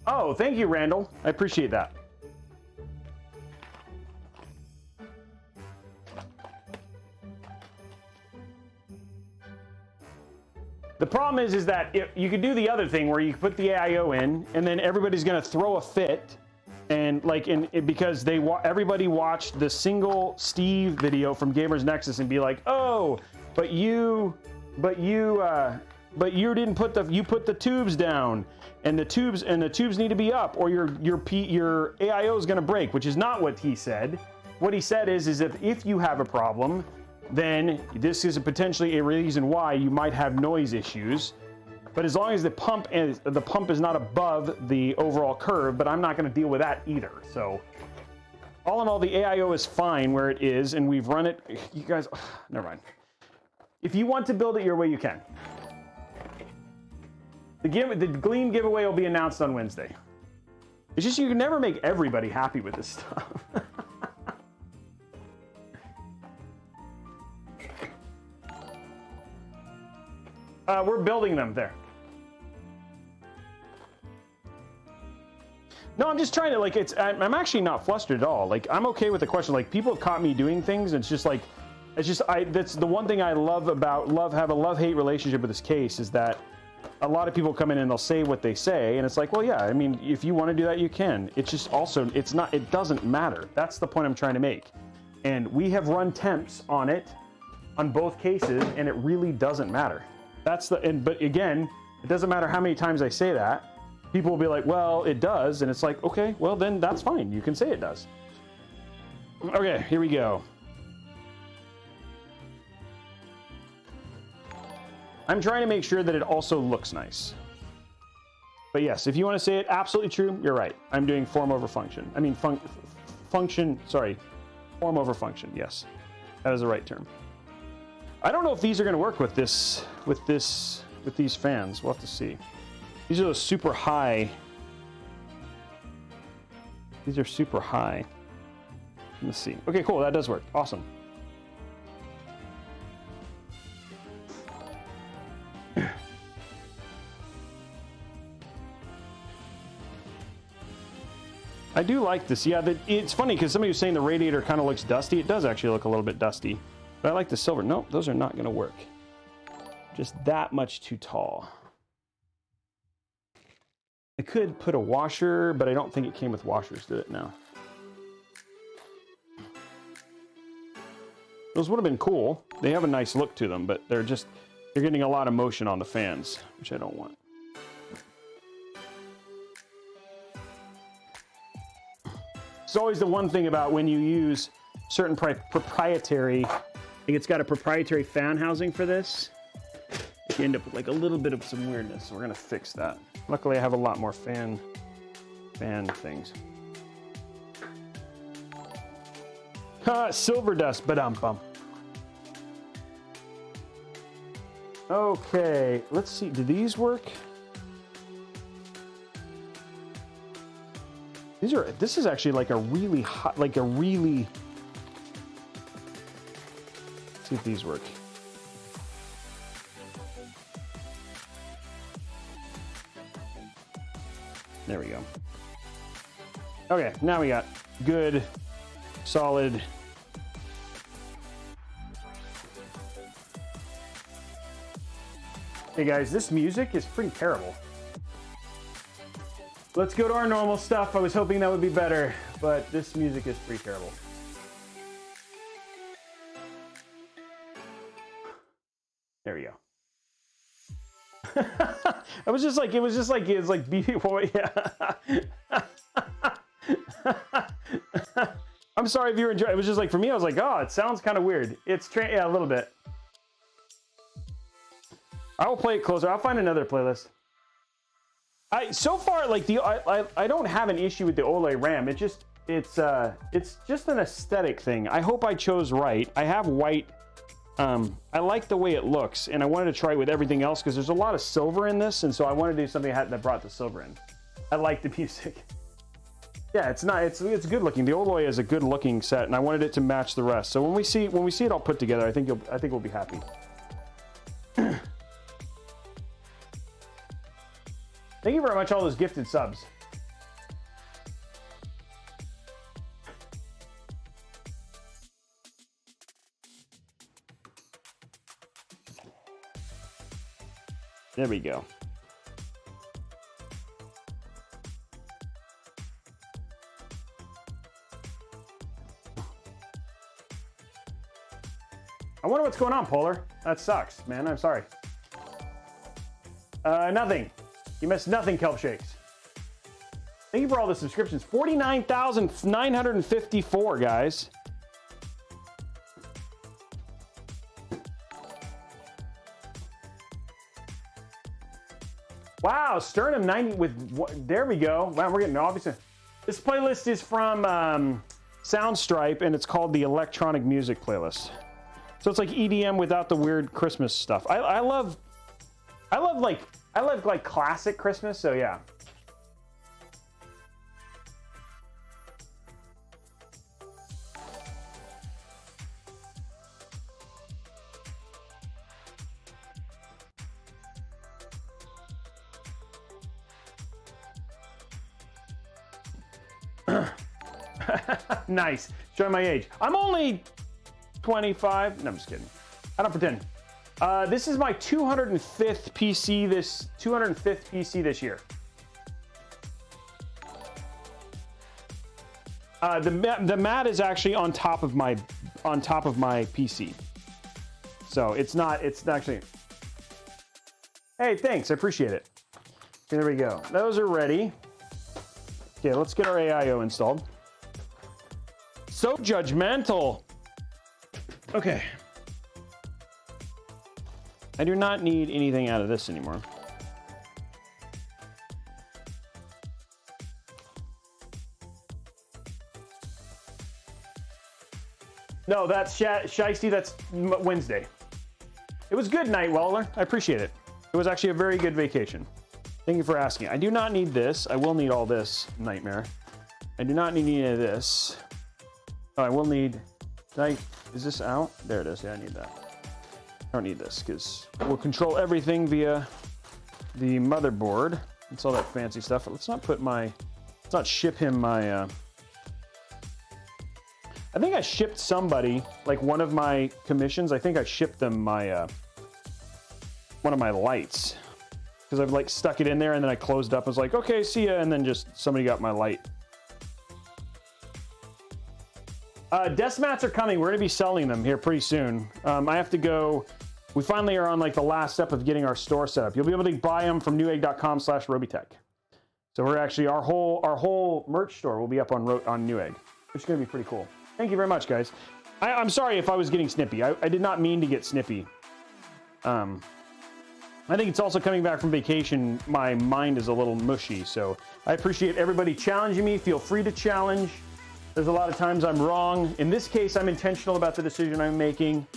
Oh, thank you, Randall. I appreciate that. The problem is that you could do the other thing where you put the AIO in, and then everybody's going to throw a fit, and like because everybody watched the single Steve video from Gamers Nexus and be like, oh, but you didn't put you put the tubes down. And the tubes need to be up, or your AIO is going to break, which is not what he said. What he said is if you have a problem, then this is potentially a reason why you might have noise issues. But as long as the pump is not above the overall curve, but I'm not going to deal with that either. So all in all, the AIO is fine where it is, and we've run it. You guys, never mind. If you want to build it your way, you can. The Gleam giveaway will be announced on Wednesday. It's just you can never make everybody happy with this stuff. We're building them there. No, I'm just trying to, like, I'm actually not flustered at all. Like, I'm okay with the question. Like, people have caught me doing things, and it's just like, that's the one thing I have a love-hate relationship with this case, is that a lot of people come in and they'll say what they say, and it's like, well, yeah, I mean, if you want to do that, you can. It's just also, it doesn't matter. That's the point I'm trying to make. And we have run temps on it, on both cases, and it really doesn't matter. But again, it doesn't matter how many times I say that. People will be like, well, it does, and it's like, okay, well, then that's fine. You can say it does. Okay, here we go. I'm trying to make sure that it also looks nice. But yes, if you want to say it absolutely true, you're right. I'm doing form over function. I mean, form over function. Yes, that is the right term. I don't know if these are going to work with these fans. We'll have to see. These are those super high. These are super high. Let's see. Okay, cool. That does work. Awesome. I do like this. Yeah, it's funny because somebody was saying the radiator kind of looks dusty. It does actually look a little bit dusty. But I like the silver. Nope, those are not going to work. Just that much too tall. I could put a washer, but I don't think it came with washers, did it? No. Those would have been cool. They have a nice look to them, but they're getting a lot of motion on the fans, which I don't want. It's always the one thing about when you use certain proprietary, I think it's got a proprietary fan housing for this. You end up with like a little bit of some weirdness. So we're gonna fix that. Luckily I have a lot more fan things. Silver dust, ba-dum-bum. Okay, let's see, do these work? This is actually like a really hot, let's see if these work. There we go. Okay, now we got good, solid. Hey guys, this music is pretty terrible. Let's go to our normal stuff. I was hoping that would be better, but this music is pretty terrible. There we go. It was just like yeah. I'm sorry if you're enjoying. It was just like for me, I was like, oh, it sounds kind of weird. It's yeah, a little bit. I will play it closer. I'll find another playlist. So far, like I don't have an issue with the OLED RAM. It's just an aesthetic thing. I hope I chose right. I have white. I like the way it looks, and I wanted to try it with everything else because there's a lot of silver in this, and so I wanted to do something that brought the silver in. I like the music. Yeah, it's good looking. The OLED is a good looking set, and I wanted it to match the rest. So when we see it all put together, I think we'll be happy. Thank you very much, all those gifted subs. There we go. I wonder what's going on, Polar. That sucks, man. I'm sorry. Nothing. You missed nothing, Kelp Shakes. Thank you for all the subscriptions. 49,954, guys. Wow, Sternum 90 with, there we go. Wow, we're getting, obviously. This playlist is from Soundstripe, and it's called the Electronic Music Playlist. So it's like EDM without the weird Christmas stuff. I love like classic Christmas, so yeah. Nice. Showing my age. I'm only 25. No, I'm just kidding. I don't pretend. This is my 205th PC. 205th PC this year. The mat is actually on top of my PC. So it's not. It's actually. Hey, thanks. I appreciate it. Okay, there we go. Those are ready. Okay, let's get our AIO installed. So judgmental. Okay. I do not need anything out of this anymore. No, that's Shiesty. That's Wednesday. It was good, Night Weller. I appreciate it. It was actually a very good vacation. Thank you for asking. I do not need this. I will need all this, Nightmare. I do not need any of this. Oh, I will need... Is this out? There it is. Yeah, I need that. I don't need this because we'll control everything via the motherboard. It's all that fancy stuff. Let's not ship him my... I think I shipped somebody, like one of my commissions, I think I shipped them my... one of my lights. Because I've like stuck it in there and then I closed up. I was like, okay, see ya. And then just somebody got my light. Desk mats are coming. We're going to be selling them here pretty soon. I have to go. We finally are on like the last step of getting our store set up. You'll be able to buy them from Newegg.com/Robeytech. So we're actually, our whole merch store will be up on Newegg, which is going to be pretty cool. Thank you very much, guys. I'm sorry if I was getting snippy. I did not mean to get snippy. I think it's also coming back from vacation. My mind is a little mushy, so I appreciate everybody challenging me. Feel free to challenge. There's a lot of times I'm wrong. In this case, I'm intentional about the decision I'm making,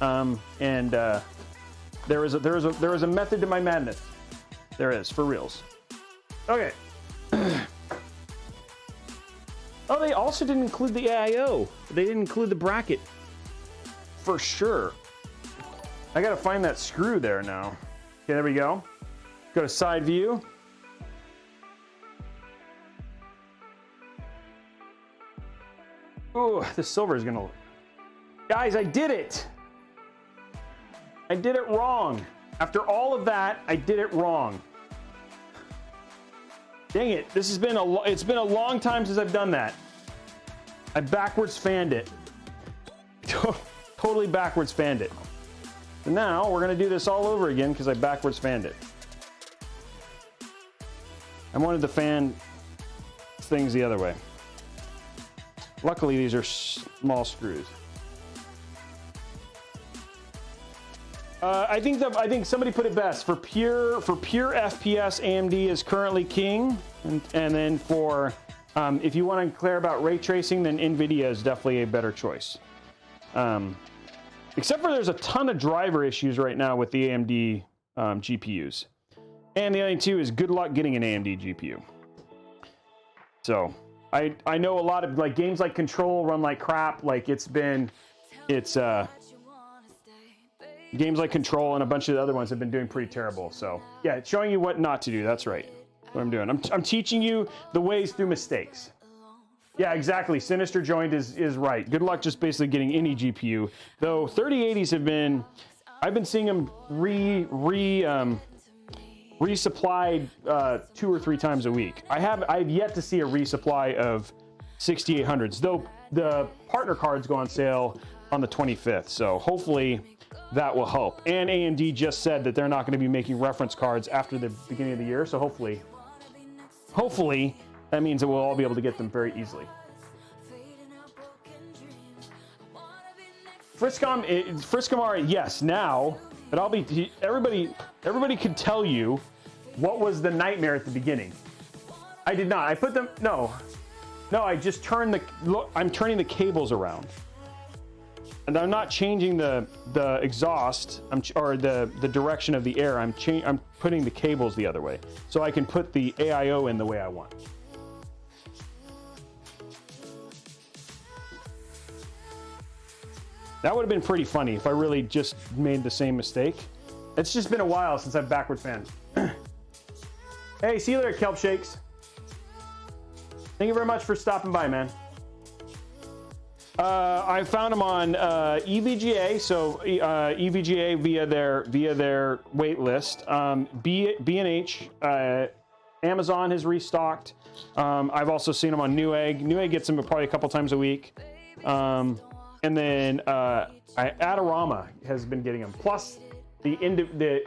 and there is a method to my madness. There is, for reals. Okay. Oh, they also didn't include the AIO. They didn't include the bracket. For sure. I gotta find that screw there now. Okay, there we go. Go to side view. Ooh, the silver is gonna... Guys, I did it! I did it wrong. After all of that, I did it wrong. Dang it, this has been it's been a long time since I've done that. I backwards fanned it. Totally backwards fanned it. So now we're gonna do this all over again because I backwards fanned it. I wanted the fan things the other way. Luckily, these are small screws. I think somebody put it best. For pure FPS, AMD is currently king, and then for if you want to declare about ray tracing, then NVIDIA is definitely a better choice. Except for there's a ton of driver issues right now with the AMD GPUs, and the other thing too is good luck getting an AMD GPU. So I know a lot of like games like Control run like crap. Like games like Control and a bunch of the other ones have been doing pretty terrible. So yeah, it's showing you what not to do. That's right. What I'm doing. I'm teaching you the ways through mistakes. Yeah, exactly. Sinister Joint is right. Good luck just basically getting any GPU. Though 3080s have been, I've been seeing them resupplied 2 or 3 times a week. I've yet to see a resupply of 6800s. Though the partner cards go on sale on the 25th. So hopefully that will help. And AMD just said that they're not going to be making reference cards after the beginning of the year. So hopefully that means that we'll all be able to get them very easily. Friscom, yes, now, but everybody could tell you what was the nightmare at the beginning. I did not. I put them, no, I just turned I'm turning the cables around. And I'm not changing the exhaust, or the direction of the air. I'm putting the cables the other way, so I can put the AIO in the way I want. That would have been pretty funny if I really just made the same mistake. It's just been a while since I've backward fanned. Hey, see you later, Kelp Shakes. Thank you very much for stopping by, man. I found them on EVGA, so EVGA via their wait list. B&H, Amazon has restocked. I've also seen them on Newegg. Newegg gets them probably a couple times a week. And then Adorama has been getting them. Plus, the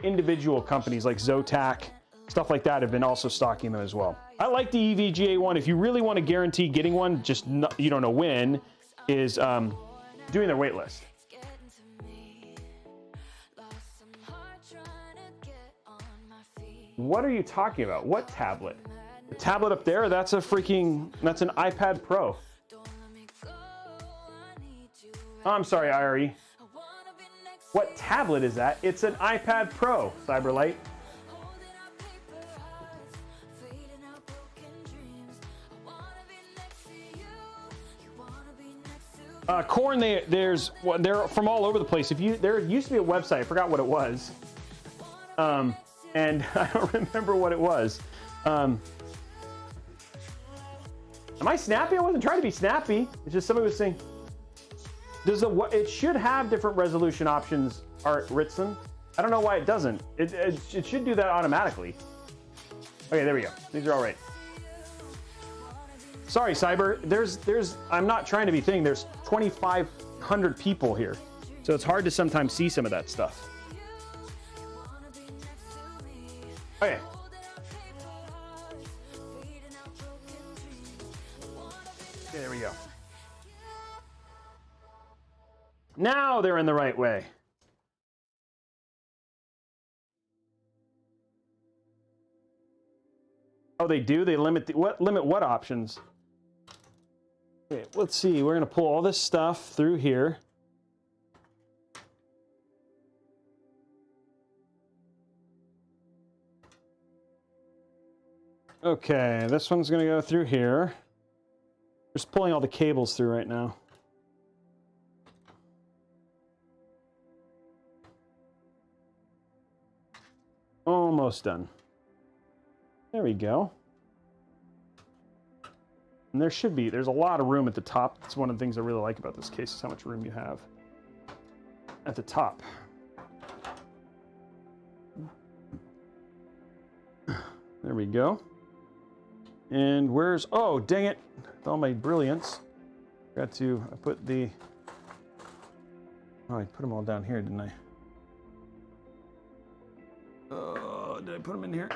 individual companies like Zotac, stuff like that, have been also stocking them as well. I like the EVGA one. If you really want to guarantee getting one, just you don't know when, is doing their wait list. What are you talking about? What tablet? The tablet up there? That's an iPad Pro. Oh, I'm sorry, IRE. What tablet is that? It's an iPad Pro, Cyberlight. Corn, they're from all over the place. There used to be a website, I forgot what it was, and I don't remember what it was. Am I snappy? I wasn't trying to be snappy. It's just somebody was saying, it should have different resolution options, Art Ritson. I don't know why it doesn't. It should do that automatically. Okay, there we go. These are all right. Sorry, Cyber. I'm not trying to be thinking. There's 2,500 people here, so it's hard to sometimes see some of that stuff. Okay. Okay, there we go. Now they're in the right way. Oh, they do? They limit what options? Okay, let's see. We're going to pull all this stuff through here. Okay, this one's going to go through here. Just pulling all the cables through right now. Almost done. There we go. And there's a lot of room at the top. That's one of the things I really like about this case, is how much room you have at the top. There we go. And oh, dang it. With all my brilliance. I put them all down here, didn't I? Oh, did I put them in here?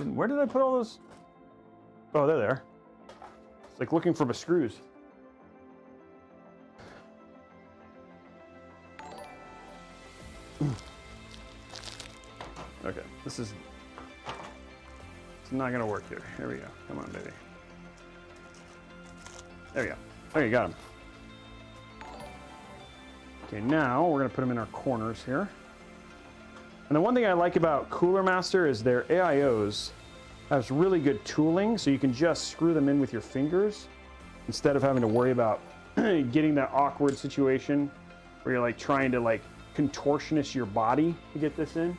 Where did I put all those? Oh, there they are. It's like looking for the screws. Okay, it's not gonna work here. Here we go. Come on, baby. There we go. Okay, got them. Okay, now we're gonna put them in our corners here. And the one thing I like about Coolermaster is their AIOs has really good tooling, so you can just screw them in with your fingers instead of having to worry about getting that awkward situation where you're like trying to like contortionist your body to get this in.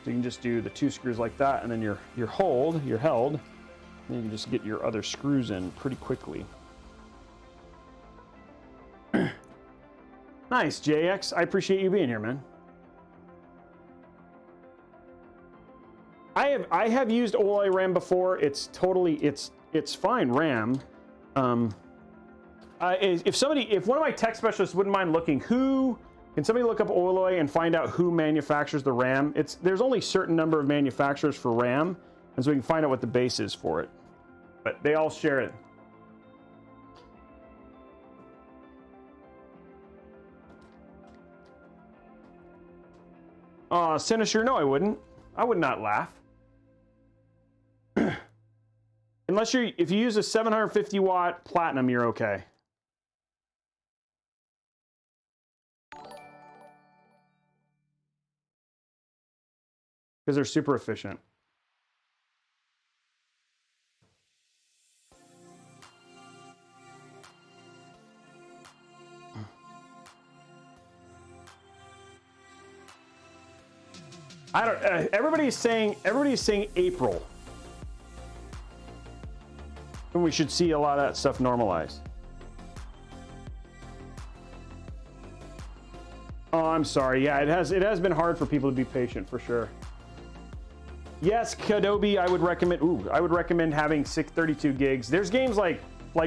So you can just do the 2 screws like that, and then you're held, and you can just get your other screws in pretty quickly. Nice, JX. I appreciate you being here, man. I have used OLED RAM before. It's totally it's fine RAM. If one of my tech specialists wouldn't mind looking, can somebody look up OLED and find out who manufactures the RAM? There's only a certain number of manufacturers for RAM, and so we can find out what the base is for it. But they all share it. Sinister, no, I wouldn't. I would not laugh. Unless if you use a 750 watt platinum, you're okay. Because they're super efficient. I don't. Everybody's saying April. And we should see a lot of that stuff normalized. Oh, I'm sorry. Yeah, it has been hard for people to be patient for sure. Yes, Kadobi, I would recommend having 32 gigs. There's games like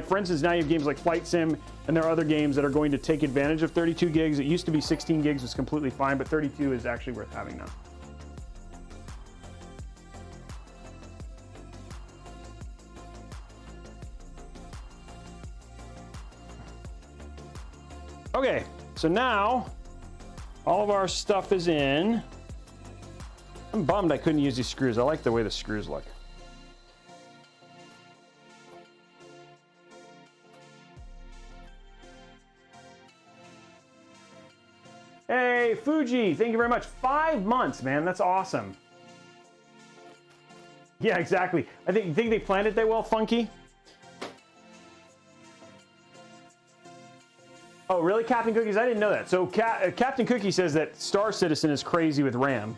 for instance, now you have games like Flight Sim, and there are other games that are going to take advantage of 32 gigs. It used to be 16 gigs was completely fine, but 32 is actually worth having now. Okay, so now all of our stuff is in. I'm bummed I couldn't use these screws. I like the way the screws look. Hey, Fuji, thank you very much. 5 months, man. That's awesome. Yeah, exactly. You think they planned it that well, Funky? Oh, really, Captain Cookies? I didn't know that. So Captain Cookie says that Star Citizen is crazy with RAM.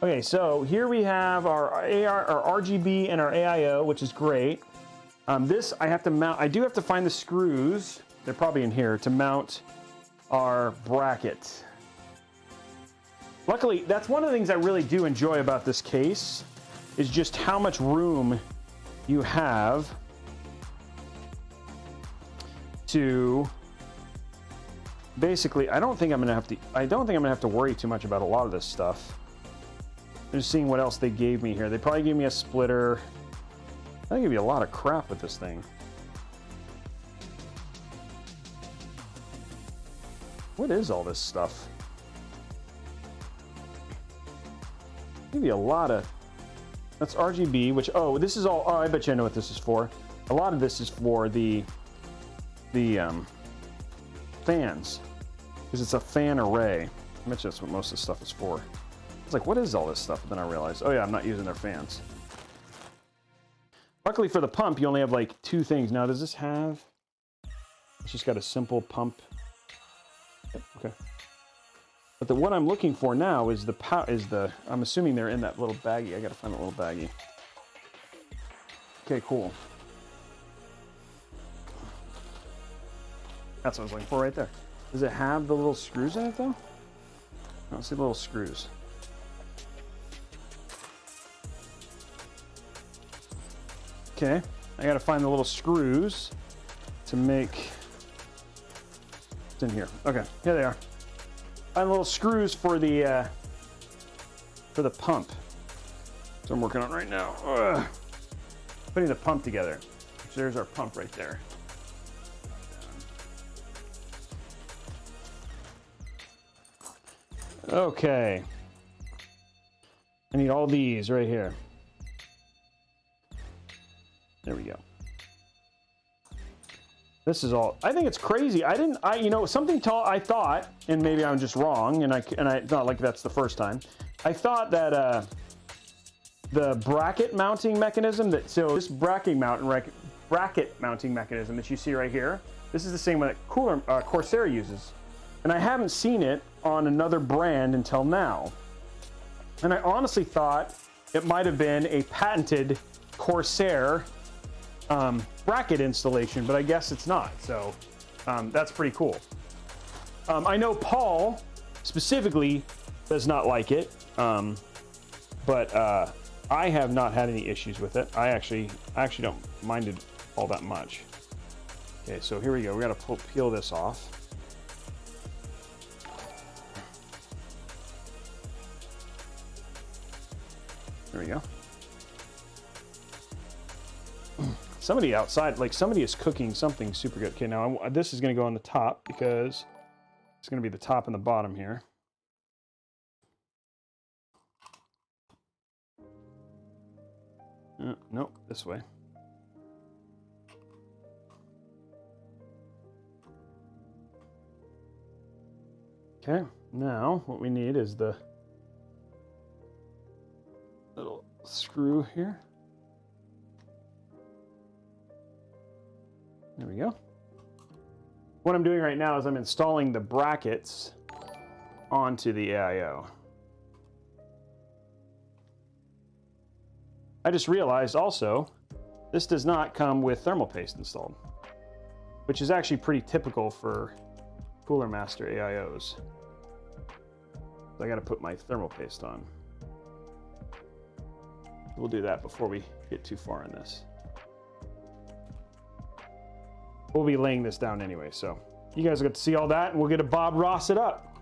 Okay, so here we have our RGB and our AIO, which is great. This I have to mount. I do have to find the screws. They're probably in here to mount our bracket. Luckily, that's one of the things I really do enjoy about this case is just how much room you have to basically. I don't think I'm gonna have to worry too much about a lot of this stuff. I'm just seeing what else they gave me here. They probably gave me a splitter. They gave you a lot of crap with this thing. What is all this stuff? Give you a lot of. That's RGB, which this is all. Oh, I bet you I know what this is for. A lot of this is for the fans, because it's a fan array. I bet you that's what most of this stuff is for. It's like, what is all this stuff? But then I realized, oh yeah, I'm not using their fans. Luckily for the pump, you only have like 2 things. Now, does this have? It's just got a simple pump. Yep, okay. But what I'm looking for now is I'm assuming they're in that little baggie. I gotta find that little baggie. Okay, cool. That's what I was looking for right there. Does it have the little screws in it though? I don't see the little screws. Okay, I gotta find the little screws to make. It's in here. Okay, here they are. Find the little screws for the pump. So I'm working on right now. Ugh. Putting the pump together. So there's our pump right there. Okay. I need all these right here. There we go. This is all. I think it's crazy. You know, something I thought, and maybe I'm just wrong, and it's not like that's the first time. I thought that the bracket mounting mechanism so this bracket mounting mechanism that you see right here, this is the same one that Corsair uses, and I haven't seen it on another brand until now. And I honestly thought it might have been a patented Corsair bracket installation, but I guess it's not. So that's pretty cool. I know Paul specifically does not like it, but I have not had any issues with it. I actually don't mind it all that much. Okay, so here we go. We got to peel this off. There we go. Somebody outside, like somebody is cooking something super good. Okay, now this is going to go on the top because it's going to be the top and the bottom here. Nope, this way. Okay, now what we need is the little screw here. There we go. What I'm doing right now is I'm installing the brackets onto the AIO. I just realized also, this does not come with thermal paste installed, which is actually pretty typical for Coolermaster AIOs. So I got to put my thermal paste on. We'll do that before we get too far in this. We'll be laying this down anyway, so you guys get to see all that, and we'll get to Bob Ross it up.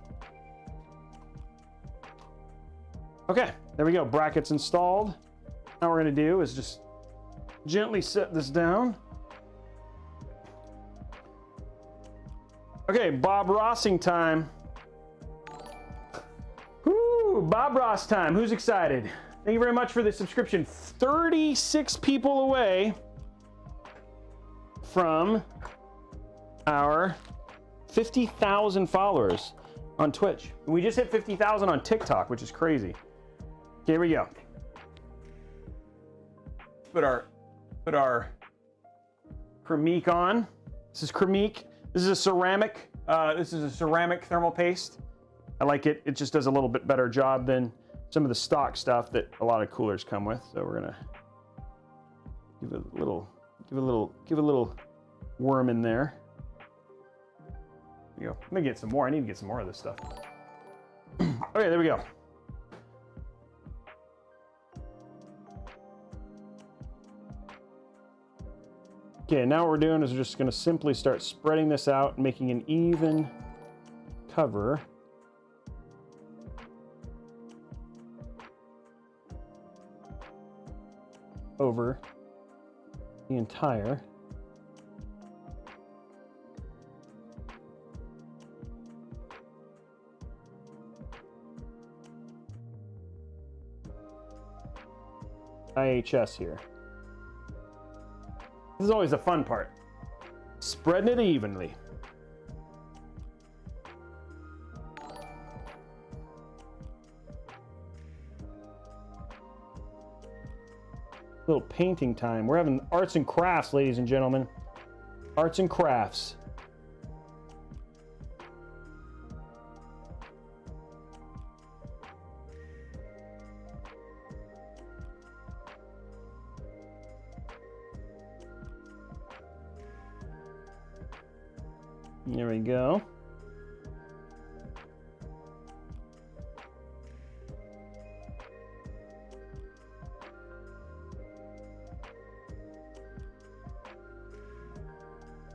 Okay, there we go. Brackets installed. Now what we're going to do is just gently set this down. Okay, Bob Rossing time. Woo, Bob Ross time. Who's excited? Thank you very much for the subscription. 36 people away from our 50,000 followers on Twitch. We just hit 50,000 on TikTok, which is crazy. Okay, here we go. Put our Cremique on. This is Cremique. This is a ceramic. Thermal paste. I like it. It just does a little bit better job than some of the stock stuff that a lot of coolers come with. So we're gonna give a little worm in there. There you go. I'm gonna get some more. I need to get some more of this stuff. Okay, there we go. Okay, now what we're doing is we're just going to simply start spreading this out and making an even cover. Over the entire IHS here. This is always the fun part. Spreading it evenly. Little painting time. We're having arts and crafts, ladies and gentlemen. Arts and crafts. There we go.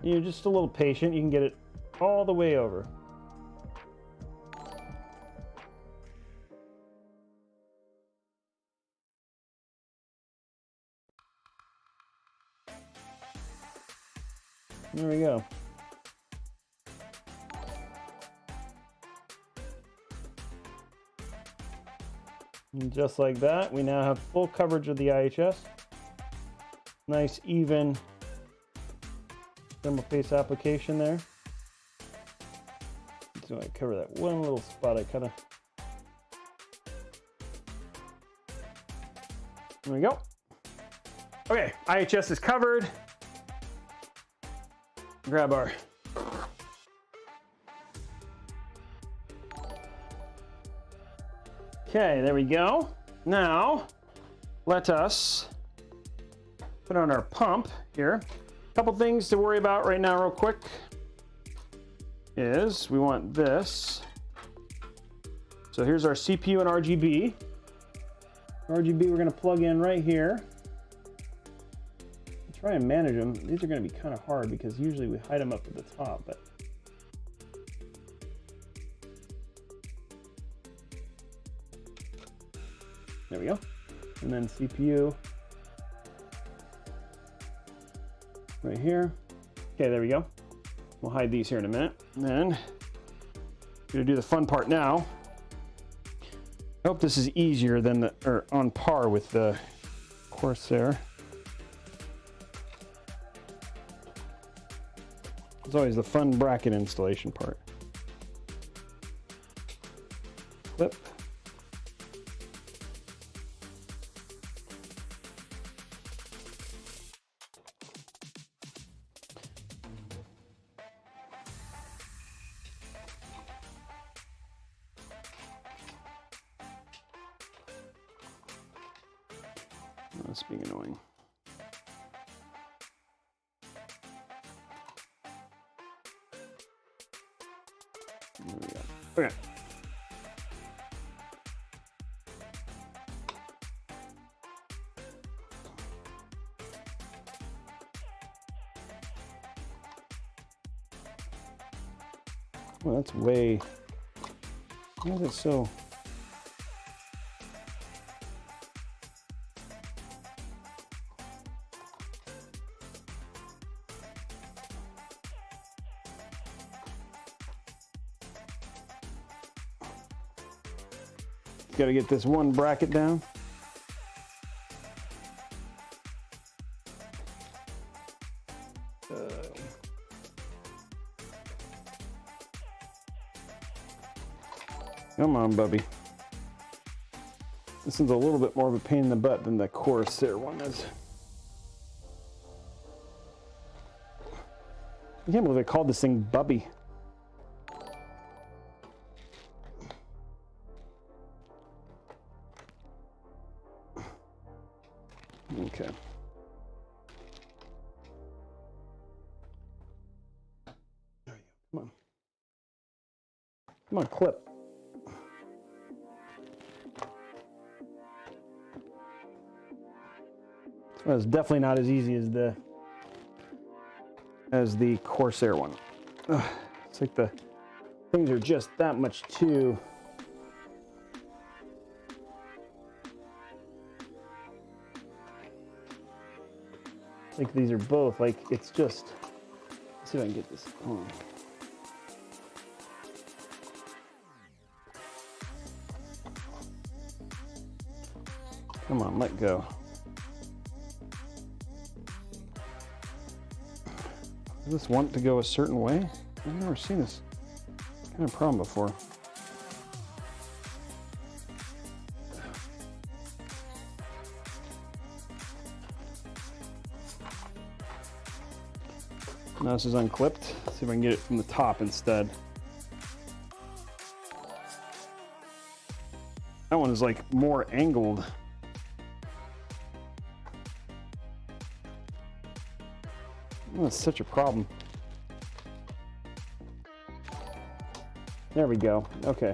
You're just a little patient. You can get it all the way over. There we go. And just like that, we now have full coverage of the IHS. Nice, even thermal paste application there. So I cover that one little spot I kind of... There we go. Okay, IHS is covered. Grab our okay, there we go. Now, let us put on our pump here. A couple things to worry about right now real quick is we want this. So here's our CPU and RGB. RGB we're going to plug in right here. Try and manage them. These are going to be kind of hard because usually we hide them up at the top, but there we go. And then CPU right here. Okay, there we go. We'll hide these here in a minute. And then I'm going to do the fun part now. I hope this is easier than the, or on par with the Corsair. It's always the fun bracket installation part. Clip. Oh, that's being annoying. There we go. Okay. Well, that's way. Why is it so? Got to get this one bracket down. Come on, Bubby. This is a little bit more of a pain in the butt than the Corsair one is. I can't believe they called this thing Bubby. Okay. There you go. Come on. Come on, clip. Well, it's definitely not as easy as the Corsair one. Ugh, it's like the things are just that much too. Like these are both like it's just. Let's see if I can get this on. Come on, let go. Does this want to go a certain way? I've never seen this kind of problem before. Now this is unclipped. Let's see if I can get it from the top instead. That one is like more angled. Oh, that's such a problem. There we go. Okay.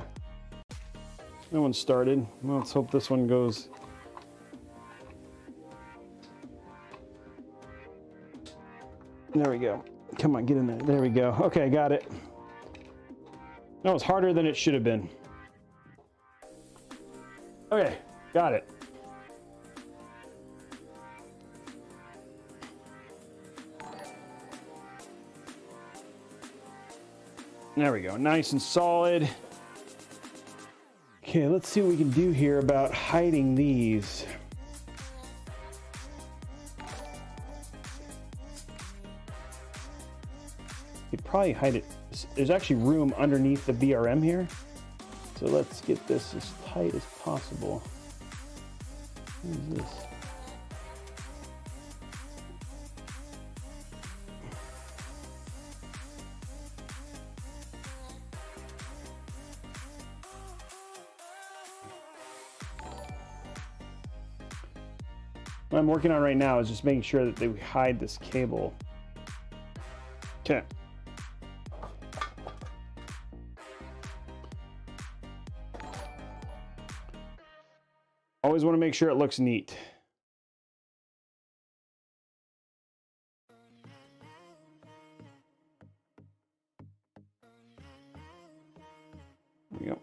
That one started. Well, let's hope this one goes. There we go. Come on, get in there. There we go. Okay, got it. That was harder than it should have been. Okay, got it. There we go, nice and solid. Okay, let's see what we can do here about hiding these. You'd probably hide it. There's actually room underneath the VRM here. So let's get this as tight as possible. What is this? What I'm working on right now is just making sure that they hide this cable. Okay. Always want to make sure it looks neat. There we go.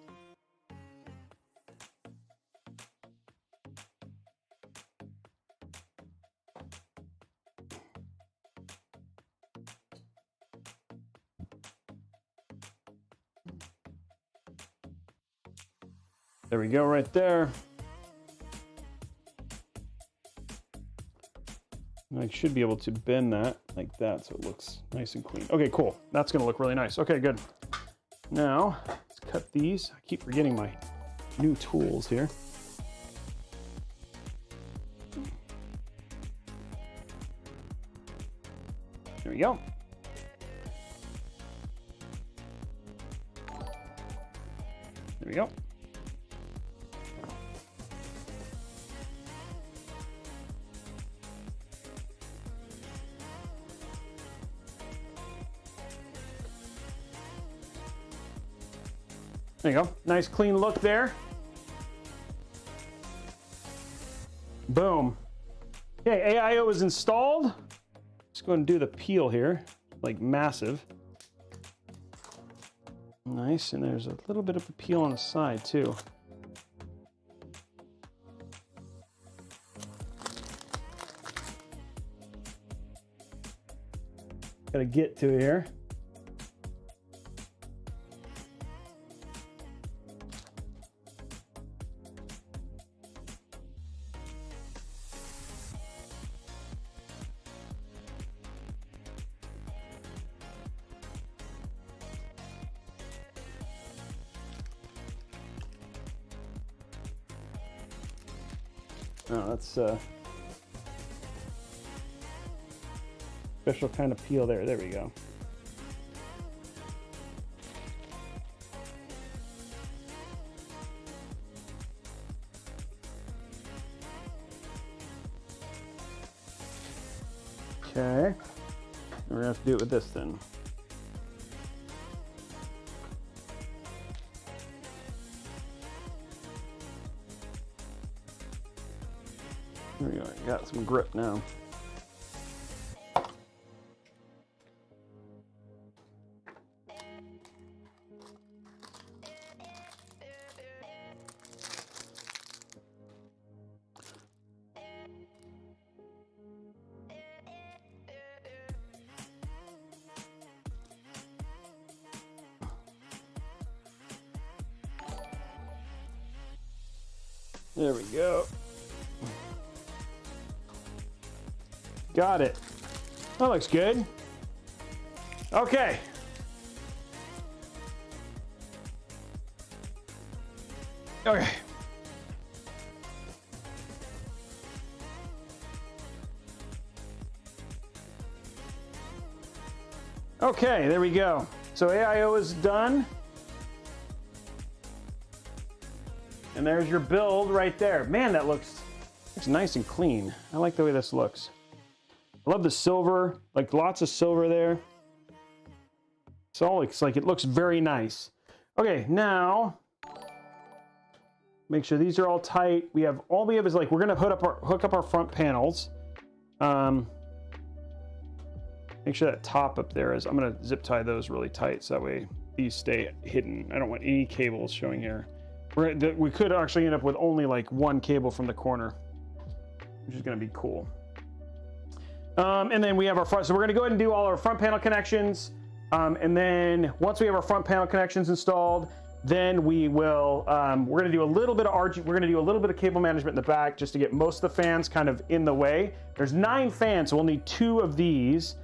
There we go, right there. I should be able to bend that like that so it looks nice and clean. Okay, cool. That's gonna look really nice. Okay, good. Now, let's cut these. I keep forgetting my new tools here. There we go. There we go. There you go. Nice clean look there. Boom. Okay, AIO is installed. Just go and do the peel here, like massive. Nice, and there's a little bit of a peel on the side too. Gotta get to here. Oh, that's a special kind of peel there. There we go. Okay. We're gonna have to do it with this then. There we go, I got some grip now. There we go. Got it. That looks good. Okay. Okay. Okay, there we go. So AIO is done. And there's your build right there. Man, that looks nice and clean. I like the way this looks. I love the silver, like lots of silver there. It's all like it looks very nice. Okay, now make sure these are all tight. We have all we have is like we're gonna hook up our front panels. Make sure that top up there is. I'm gonna zip tie those really tight so that way these stay hidden. I don't want any cables showing here. We could actually end up with only like one cable from the corner, which is gonna be cool. And then we have our front, so we're gonna go ahead and do all our front panel connections. And then once we have our front panel connections installed, then we will, we're gonna do a little bit of RG, we're gonna do a little bit of cable management in the back just to get most of the fans kind of in the way. There's 9 fans, so we'll need 2 of these,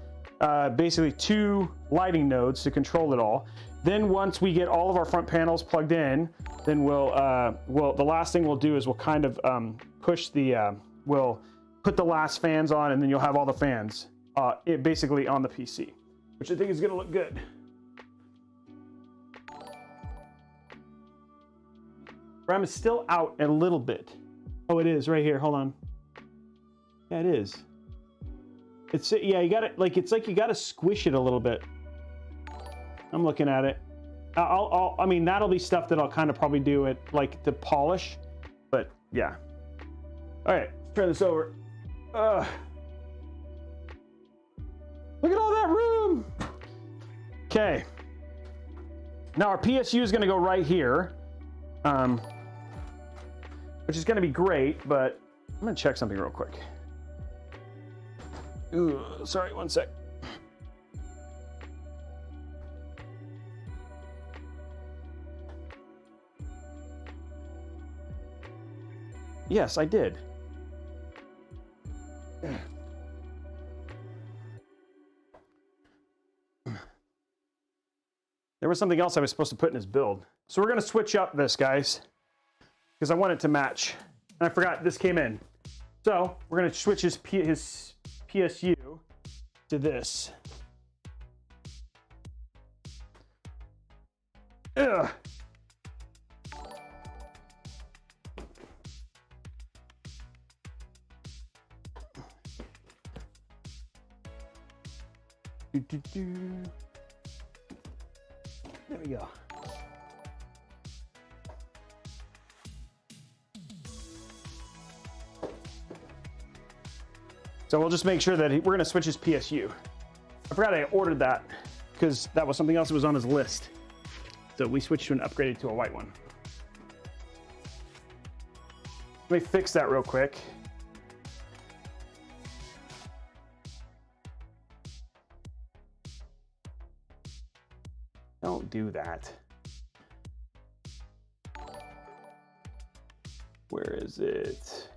basically 2 lighting nodes to control it all. Then once we get all of our front panels plugged in, then the last thing we'll do is we'll kind of push the, we'll put the last fans on, and then you'll have all the fans basically on the PC, which I think is gonna look good. RAM is still out a little bit. Oh, it is right here. Hold on. Yeah, it is. It's, yeah, you got it. Like, it's like you got to squish it a little bit. I'm looking at it. I mean, that'll be stuff that I'll kind of probably do it like to polish, but yeah. All right, turn this over. Look at all that room. Okay. Now our PSU is going to go right here. Which is going to be great, but I'm going to check something real quick. Ooh, sorry, one sec. Yes, I did. There was something else I was supposed to put in his build. So we're going to switch up this, guys, because I want it to match. And I forgot this came in. So we're going to switch his PSU to this. Ugh. There we go. So we'll just make sure that we're going to switch his PSU. I forgot I ordered that because that was something else that was on his list. So we switched to an upgraded to a white one. Let me fix that real quick. Don't do that. Where is it?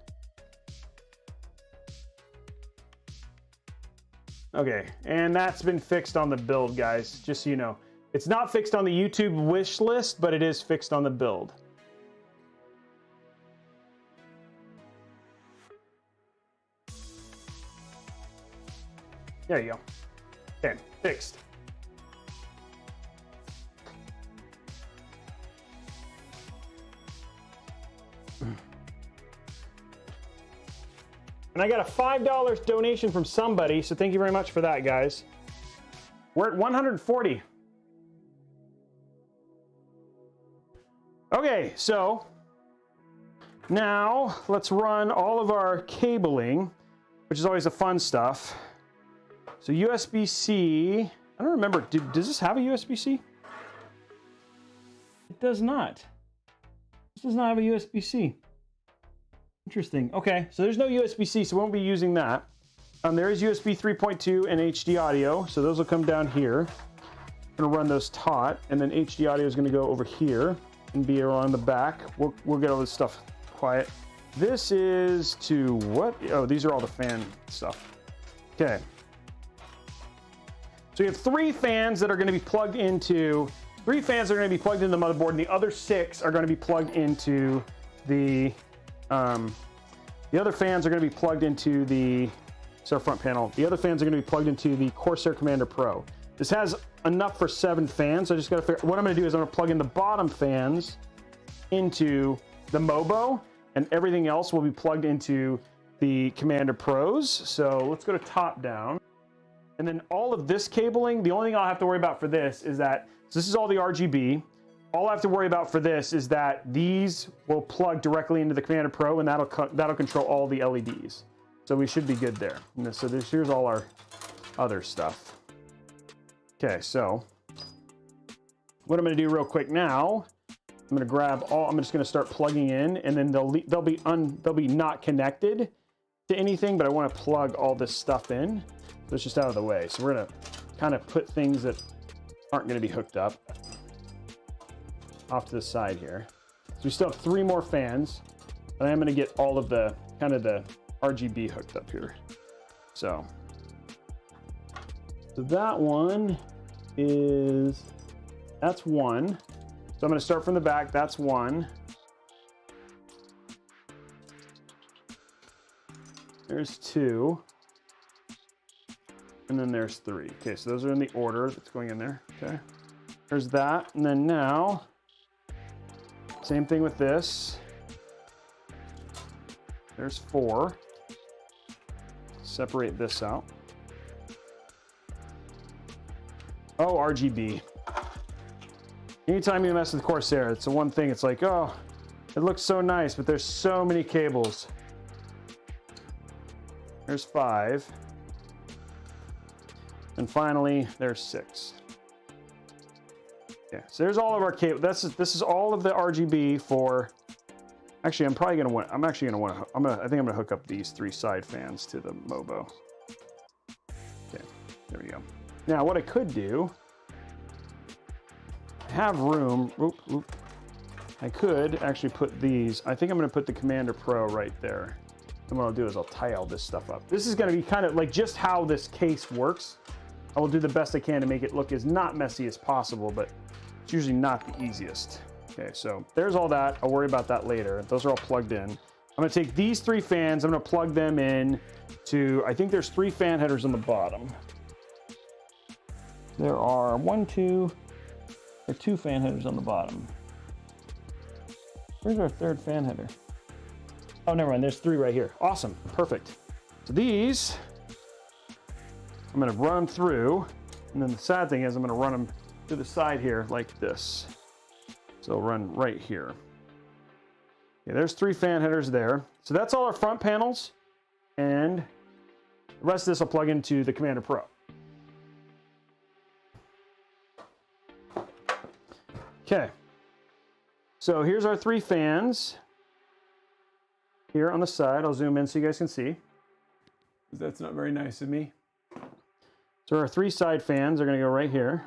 Okay, and that's been fixed on the build, guys, just so you know. It's not fixed on the YouTube wish list, but it is fixed on the build. There you go. Okay, fixed. And I got a $5 donation from somebody, so thank you very much for that, guys. We're at 140. Okay, so now let's run all of our cabling, which is always the fun stuff. So USB-C, I don't remember, does this have a USB-C? It does not. This does not have a USB-C. Interesting. Okay, so there's no USB-C, so we won't be using that. There is USB 3.2 and HD audio, so those will come down here. I'm gonna run those taut, and then HD audio is gonna go over here and be around the back. We'll get all this stuff quiet. This is to what? Oh, these are all the fan stuff. Okay. So you have 3 fans that are gonna be plugged into, 3 fans are gonna be plugged into the motherboard, and the other 6 are gonna be plugged into the other fans are going to be plugged into the front panel. The other fans are going to be plugged into the Corsair Commander Pro. This has enough for 7 fans. So I just got to figure, what I'm going to do is I'm going to plug in the bottom fans into the Mobo, and everything else will be plugged into the Commander Pros. So let's go to top down. And then all of this cabling, the only thing I'll have to worry about for this is that, so this is all the RGB. All I have to worry about for this is that these will plug directly into the Commander Pro, and that'll control all the LEDs. So we should be good there. And so here's all our other stuff. Okay, so what I'm going to do real quick now, I'm going to grab all. I'm just going to start plugging in, and then they'll be not connected to anything, but I want to plug all this stuff in. So it's just out of the way. So we're going to kind of put things that aren't going to be hooked up. Off to the side here. So we still have 3 more fans, but I am going to get all of the kind of the RGB hooked up here. So that one is, that's 1. So I'm going to start from the back. That's 1. There's 2. And then there's 3. Okay, so those are in the order that's going in there. Okay. There's that. And then now, same thing with this. There's 4. Separate this out. Oh, RGB. Anytime you mess with Corsair, it's the one thing, it's like, oh, it looks so nice, but there's so many cables. There's 5. And finally, there's 6. Okay, so there's all of our cable. This is all of the RGB for. Actually, I'm probably gonna want. I think I'm gonna hook up these 3 side fans to the Mobo. Okay, there we go. Now, what I could do, I have room. I could actually put these. I think I'm gonna put the Commander Pro right there. And what I'll do is I'll tie all this stuff up. This is gonna be kind of like just how this case works. I will do the best I can to make it look as not messy as possible, but it's usually not the easiest. Okay, so there's all that. I'll worry about that later. Those are all plugged in. I'm gonna take these 3 fans, I'm gonna plug them in to, I think there's 3 fan headers on the bottom. There are 2 fan headers on the bottom. Where's our 3rd fan header? Oh, never mind, there's 3 right here. Awesome, perfect. So these, I'm gonna run them through, and then the sad thing is I'm gonna run them to the side here like this. So I'll run right here. Okay, there's 3 fan headers there. So that's all our front panels, and the rest of this will plug into the Commander Pro. Okay, so here's our 3 fans. Here on the side, I'll zoom in so you guys can see. That's not very nice of me. So our 3 side fans are gonna go right here.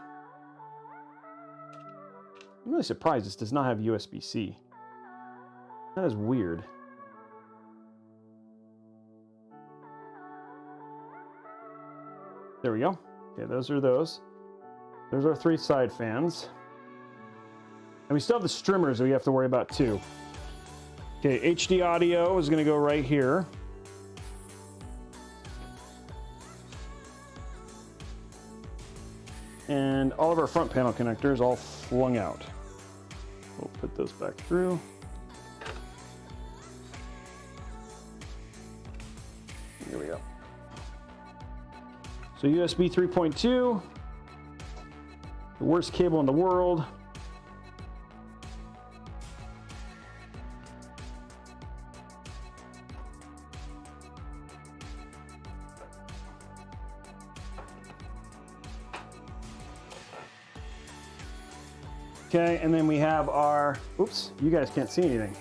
I'm really surprised this does not have USB-C. That is weird. There we go. Okay, those are those. There's our 3 side fans. And we still have the streamers that we have to worry about too. Okay, HD audio is gonna go right here. And all of our front panel connectors all flung out. We'll put those back through. Here we go. So USB 3.2, the worst cable in the world. Okay, and then we have our, oops, you guys can't see anything.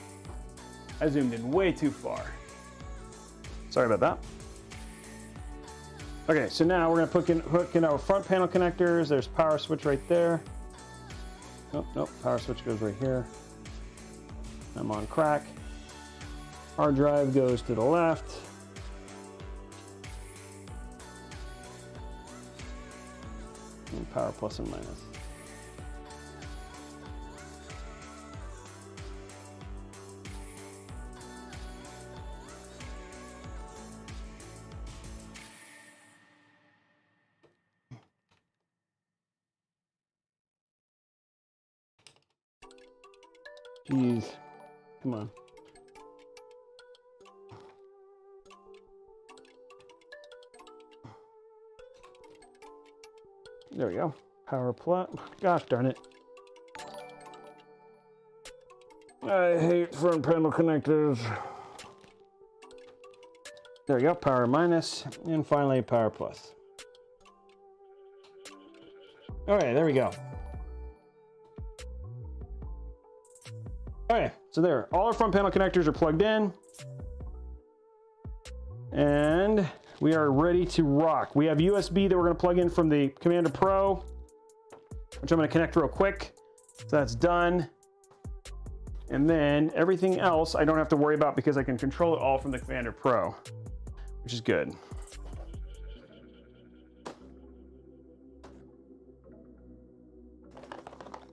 I zoomed in way too far. Sorry about that. Okay, so now we're gonna hook in our front panel connectors. There's power switch right there. Nope, power switch goes right here. I'm on crack. Hard drive goes to the left. And power plus and minus. Jeez, come on. There we go. Power plus. Gosh darn it. I hate front panel connectors. There we go. Power minus. And finally, power plus. All right, there we go. Okay, so there, all our front panel connectors are plugged in. And we are ready to rock. We have USB that we're gonna plug in from the Commander Pro. which I'm going to connect real quick. So that's done. And then everything else I don't have to worry about because I can control it all from the Commander Pro, which is good.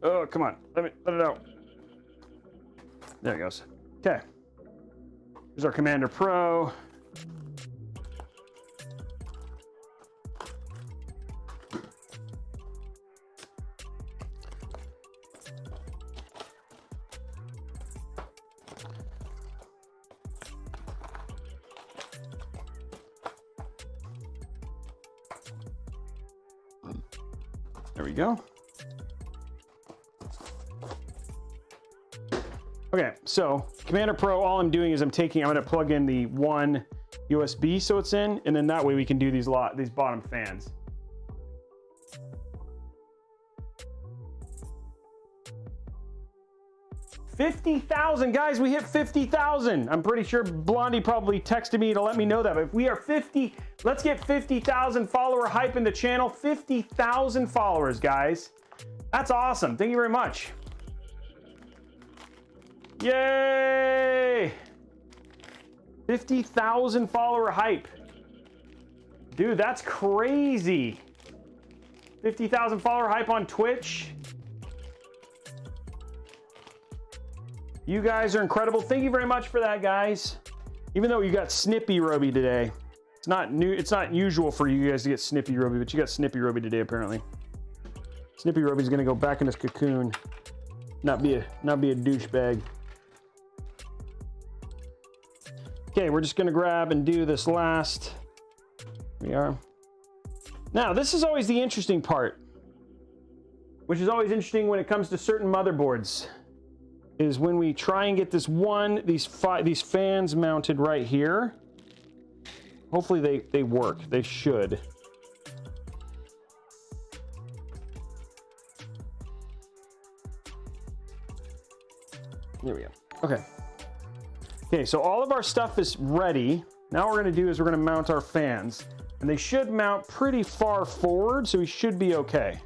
Oh, come on. Let it out. There it goes. Okay. Here's our Commander Pro. There we go. Okay, so Commander Pro, all I'm doing is I'm going to plug in the one USB so it's in, and then that way we can do these bottom fans. $50,000, guys, we hit 50,000. I'm pretty sure Blondie probably texted me to let me know that, but if we are 50, let's get 50,000 follower hype in the channel. 50,000 followers, guys. That's awesome. Thank you very much. Yay! 50,000 follower hype. Dude, that's crazy. 50,000 follower hype on Twitch. You guys are incredible. Thank you very much for that, guys. Even though you got Snippy Robey today. It's not new, it's not usual for you guys to get Snippy Robey, but you got Snippy Robey today apparently. Snippy Robey's gonna go back in his cocoon. Not be a douchebag. Okay, we're just gonna grab and do this last. Here we are. Now, this is always the interesting part, which is always interesting when it comes to certain motherboards, is when we try and get these fans mounted right here. Hopefully they work. They should. There we go. Okay. Okay, so all of our stuff is ready. Now what we're gonna do is we're gonna mount our fans. And they should mount pretty far forward, so we should be okay.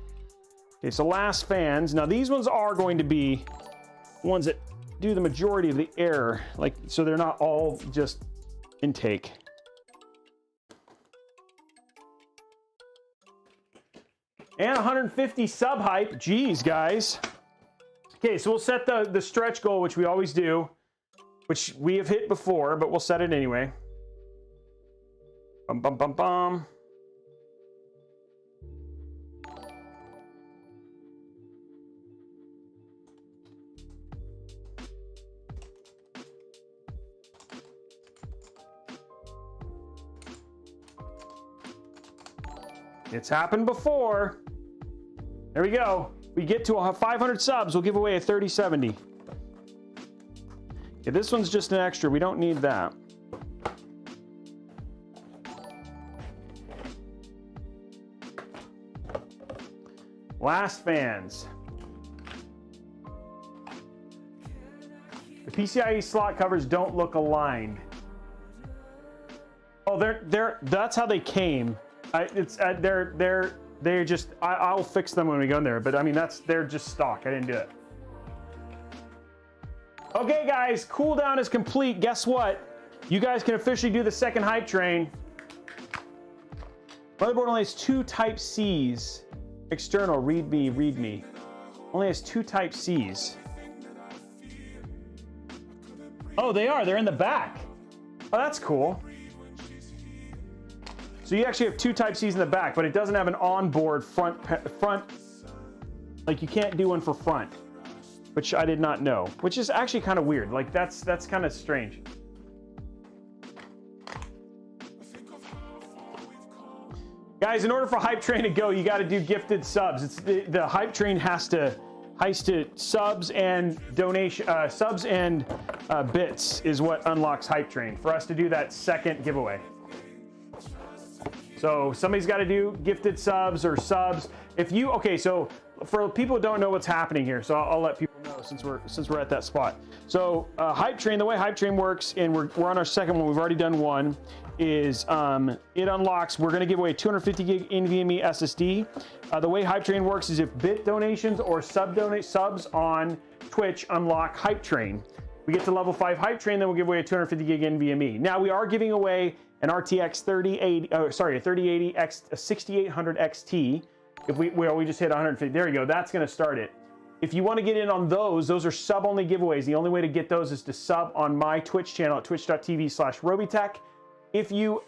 Okay, so last fans. Now these ones are going to be ones that do the majority of the air, like, so they're not all just intake. And 150 sub hype. Geez, guys. Okay, so we'll set the stretch goal, which we always do, which we have hit before, but we'll set it anyway. Bum, bum, bum, bum. It's happened before. There we go. We get to 500 subs, we'll give away a 3070. Okay, this one's just an extra. We don't need that. Last fans. The PCIe slot covers don't look aligned. Oh, that's how they came. They're just, I'll fix them when we go in there, but I mean, they're just stock. I didn't do it. Okay, guys, cooldown is complete. Guess what? You guys can officially do the second hype train. Motherboard only has 2 Type C's. External, read me. Only has 2 Type C's. Oh, they're in the back. Oh, that's cool. So you actually have 2 Type C's in the back, but it doesn't have an onboard front, like you can't do one for front, which I did not know, which is actually kind of weird. Like that's kind of strange. Guys, in order for Hype Train to go, you got to do gifted subs. It's the Hype Train has to subs and donation, subs and bits is what unlocks Hype Train for us to do that second giveaway. So somebody's got to do gifted subs or subs. If you, okay, so for people who don't know what's happening here, so I'll let people know. since we're at that spot. So Hype Train, the way Hype Train works, and we're on our second one, we've already done one, is it unlocks, we're going to give away a 250 gig NVMe SSD. The way Hype Train works is if bit donations or subs on Twitch unlock Hype Train, we get to level 5 Hype Train, then we'll give away a 250 gig NVMe. Now we are giving away an RTX 3080 6800 XT. If we just hit 150, there you go. That's going to start it. If you want to get in on those are sub-only giveaways. The only way to get those is to sub on my Twitch channel at twitch.tv/Robeytech. If you're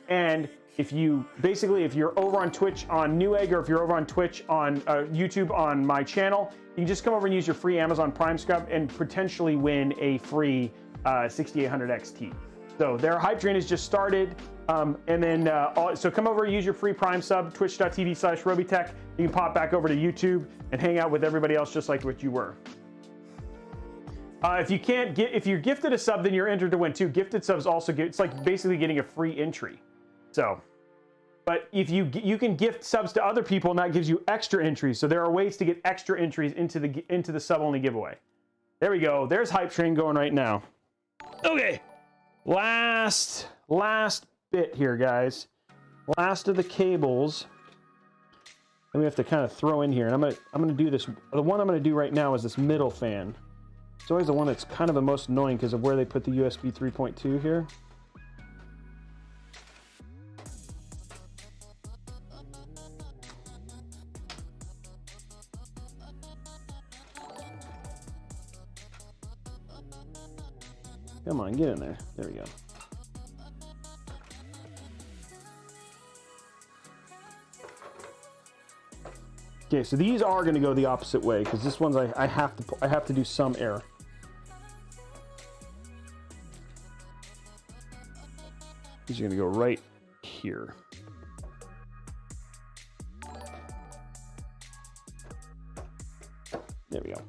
over on Twitch on Newegg, or if you're over on Twitch on YouTube on my channel, you can just come over and use your free Amazon Prime Scrub and potentially win a free 6800 XT. So their Hype Train has just started. So come over, use your free Prime sub, twitch.tv/Robeytech. You can pop back over to YouTube and hang out with everybody else just like what you were. If you're gifted a sub, then you're entered to win too. Gifted subs also it's like basically getting a free entry. So, but if you can gift subs to other people, and that gives you extra entries. So there are ways to get extra entries into the sub-only giveaway. There we go. There's Hype Train going right now. Okay, last bit here, guys. Last of the cables. And we have to kind of throw in here, and I'm gonna do this. The one I'm gonna do right now is this middle fan. It's always the one that's kind of the most annoying because of where they put the USB 3.2 here. Come on, get in there. There we go. Okay, so these are going to go the opposite way because this one's I have to do some air. These are going to go right here. There we go.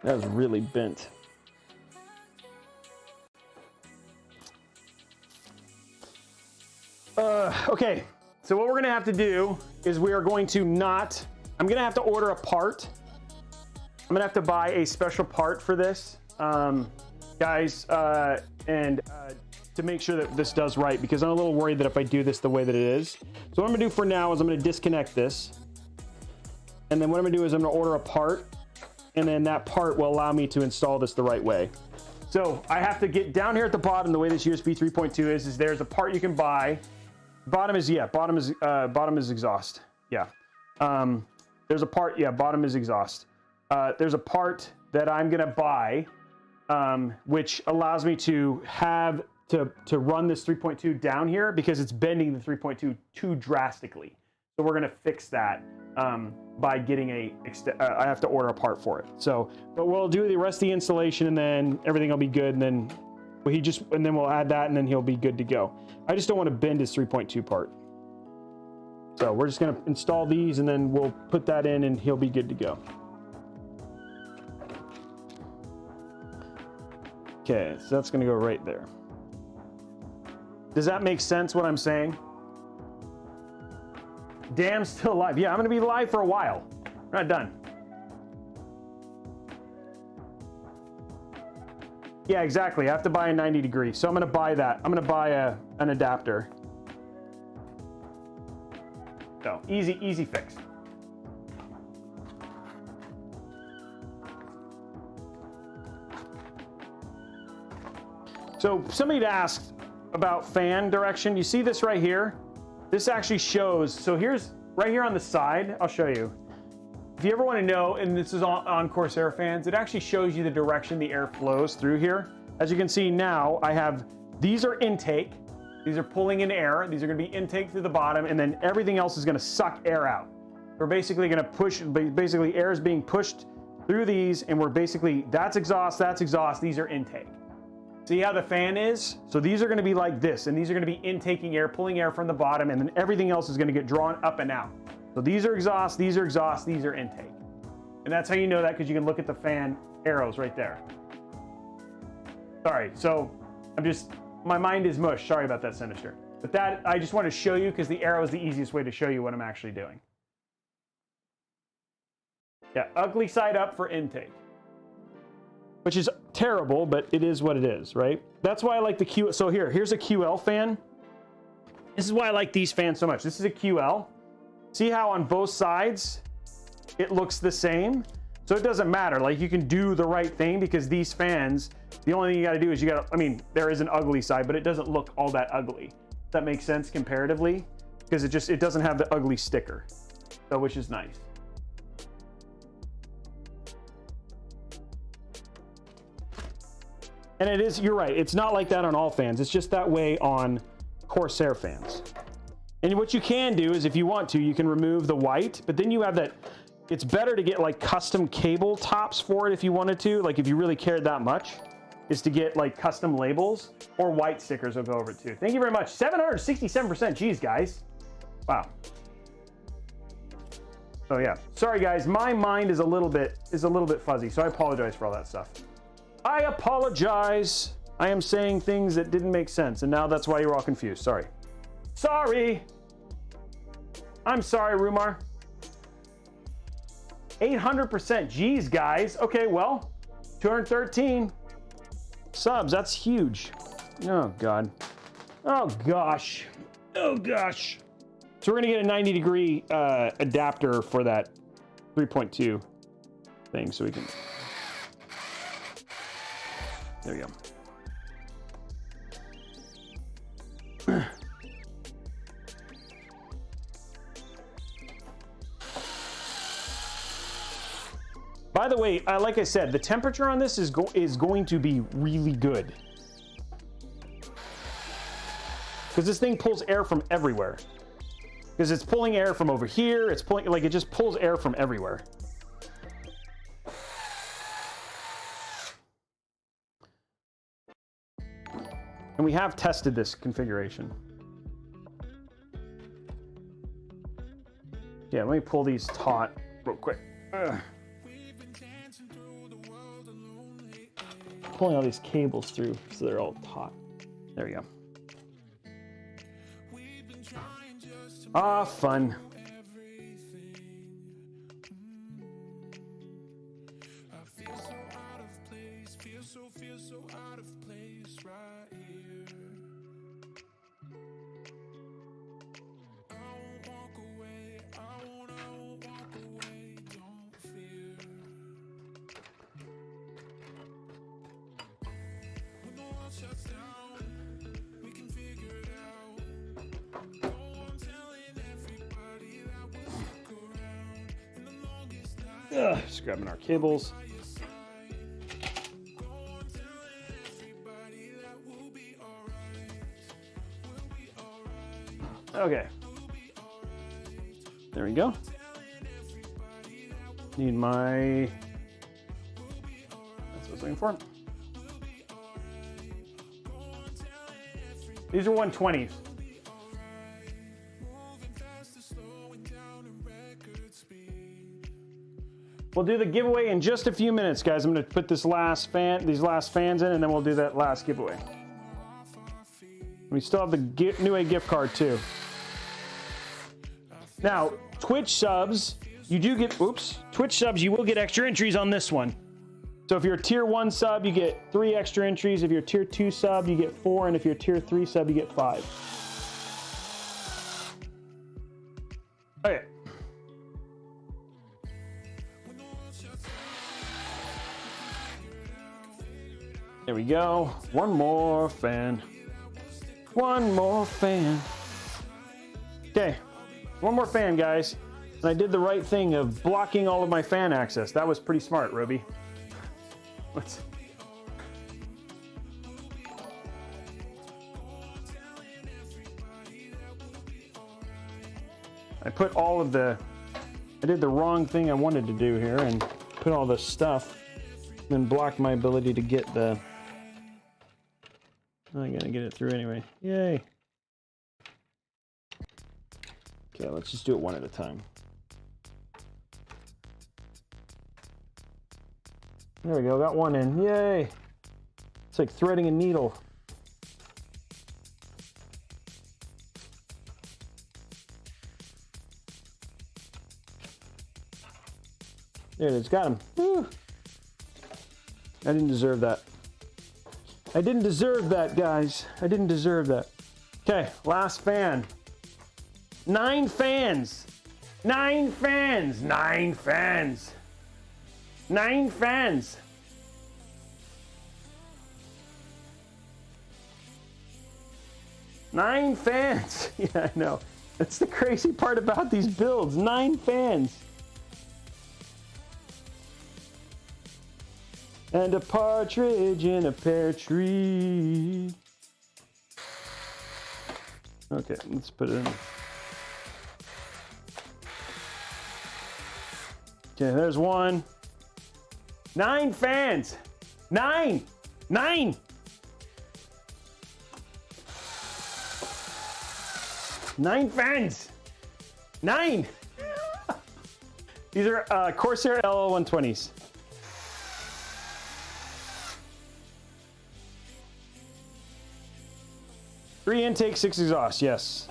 That was really bent. Okay, so what we're gonna have to do is we are going to I'm gonna have to order a part. I'm gonna have to buy a special part for this, guys, to make sure that this does right, because I'm a little worried that if I do this the way that it is. So what I'm gonna do for now is I'm gonna disconnect this. And then what I'm gonna do is I'm gonna order a part, and then that part will allow me to install this the right way. So I have to get down here at the bottom. The way this USB 3.2 is there's a part you can buy. Bottom is exhaust. Yeah. There's a part. Yeah. Bottom is exhaust. There's a part that I'm gonna buy, which allows me to run this 3.2 down here because it's bending the 3.2 too drastically. So we're gonna fix that by getting I have to order a part for it. So, but we'll do the rest of the installation, and then everything will be good, and then we'll add that, and then he'll be good to go. I just don't want to bend his 3.2 part. So we're just gonna install these, and then we'll put that in, and he'll be good to go. Okay, so that's gonna go right there. Does that make sense what I'm saying? Dam's still live. Yeah, I'm gonna be live for a while. We're not done. Yeah, exactly. I have to buy a 90 degree. So I'm gonna buy that. I'm gonna buy an adapter. So easy fix. So somebody asked about fan direction. You see this right here? This actually shows, so here's, right here on the side, I'll show you. If you ever want to know, and this is on Corsair fans, it actually shows you the direction the air flows through here. As you can see now, these are intake. These are pulling in air. These are going to be intake through the bottom, and then everything else is going to suck air out. We're basically going to push, basically air is being pushed through these, and that's exhaust, these are intake. See how the fan is? So these are going to be like this, and these are going to be intaking air, pulling air from the bottom, and then everything else is going to get drawn up and out. So these are exhaust, these are intake. And that's how you know that, because you can look at the fan arrows right there. Sorry, so my mind is mush. Sorry about that, Sinister. But that, I just want to show you because the arrow is the easiest way to show you what I'm actually doing. Yeah, ugly side up for intake. Which is terrible, but it is what it is, right? That's why I like the Q. So here's a QL fan. This is why I like these fans so much. This is a QL. See how on both sides it looks the same? So it doesn't matter. Like, you can do the right thing because these fans, the only thing you got to do is I mean, there is an ugly side, but it doesn't look all that ugly. Does that make sense comparatively? Because it doesn't have the ugly sticker, so which is nice. And it is, you're right, it's not like that on all fans. It's just that way on Corsair fans. And what you can do is, if you want to, you can remove the white, but then you have that, it's better to get like custom cable tops for it if you wanted to, like if you really cared that much, is to get like custom labels, or white stickers will go over it too. Thank you very much. 767%, geez guys. Wow. So yeah, sorry guys, my mind is a little bit fuzzy, so I apologize for all that stuff. I apologize. I am saying things that didn't make sense, and now that's why you're all confused. Sorry. Sorry. I'm sorry, Rumar. 800%. Geez, guys. Okay, well, 213 subs. That's huge. Oh, God. Oh, gosh. Oh, gosh. So we're going to get a 90-degree adapter for that 3.2 thing so we can... There you go. By the way, like I said, the temperature on this is going to be really good. Because this thing pulls air from everywhere. Because it's pulling air from over here, it's pulling, like, it just pulls air from everywhere. And we have tested this configuration. Yeah, let me pull these taut real quick. Pulling all these cables through so they're all taut. There we go. Ah, fun. Just grabbing our cables. Okay. There we go. Need my... That's what I was looking for. These are 120s. We'll do the giveaway in just a few minutes, guys. I'm going to put these last fans in, and then we'll do that last giveaway. We still have the Newegg gift card too. Now, Twitch subs, you do get, Twitch subs, you will get extra entries on this one. So if you're a tier 1 sub, you get 3 extra entries. If you're a tier 2 sub, you get 4. And if you're a tier 3 sub, you get 5. Okay. There we go. One more fan. One more fan. Okay. One more fan, guys. And I did the right thing of blocking all of my fan access. That was pretty smart, Robey. Let's... I put all of the... I did the wrong thing I wanted to do here and put all the stuff, then blocked my ability to get the... I gotta get it through anyway. Yay. Okay, let's just do it one at a time. There we go, got one in. Yay. It's like threading a needle. There it is, got him. Woo. I didn't deserve that. I didn't deserve that, guys. I didn't deserve that. Okay, last fan. 9 fans. 9 fans. 9 fans. 9 fans. Nine fans. Yeah, I know. That's the crazy part about these builds. 9 fans. And a partridge in a pear tree. Okay, let's put it in. Okay, there's one. 9 fans. 9. 9. 9 fans. 9. These are Corsair LL120s. Three intake, 6 exhaust, yes.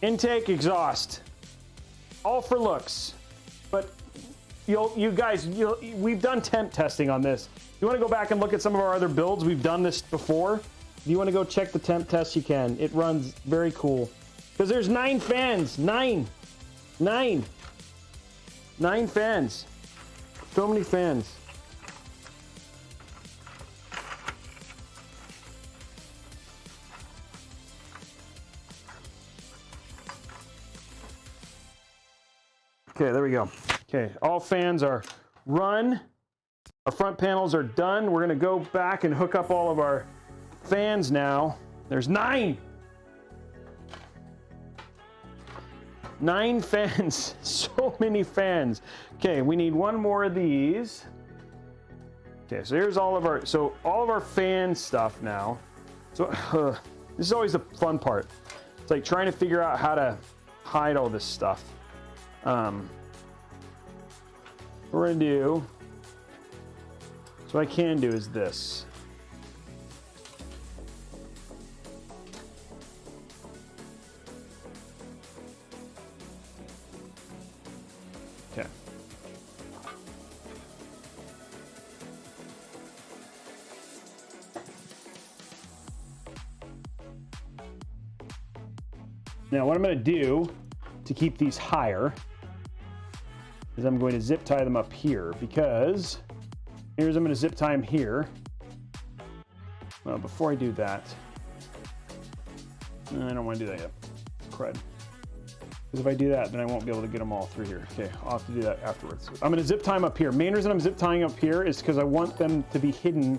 Intake, exhaust, all for looks. But you guys, we've done temp testing on this. You want to go back and look at some of our other builds? We've done this before. If you want to go check the temp test, you can. It runs very cool. Because there's 9 fans. 9. 9. 9 fans. So many fans. Okay, there we go. Okay, all fans are run. Our front panels are done. We're gonna go back and hook up all of our fans now. There's 9. 9 fans. So many fans. Okay, we need one more of these. Okay, so here's all of our fan stuff now. So this is always the fun part. It's like trying to figure out how to hide all this stuff. What we're gonna do, so what I can do is this. Okay. Now what I'm gonna do to keep these higher is I'm going to zip tie them up here, because I'm going to zip tie them here. Well, before I do that, I don't want to do that yet. Crud. Because if I do that, then I won't be able to get them all through here. Okay, I'll have to do that afterwards. I'm going to zip tie them up here. Main reason I'm zip tying up here is because I want them to be hidden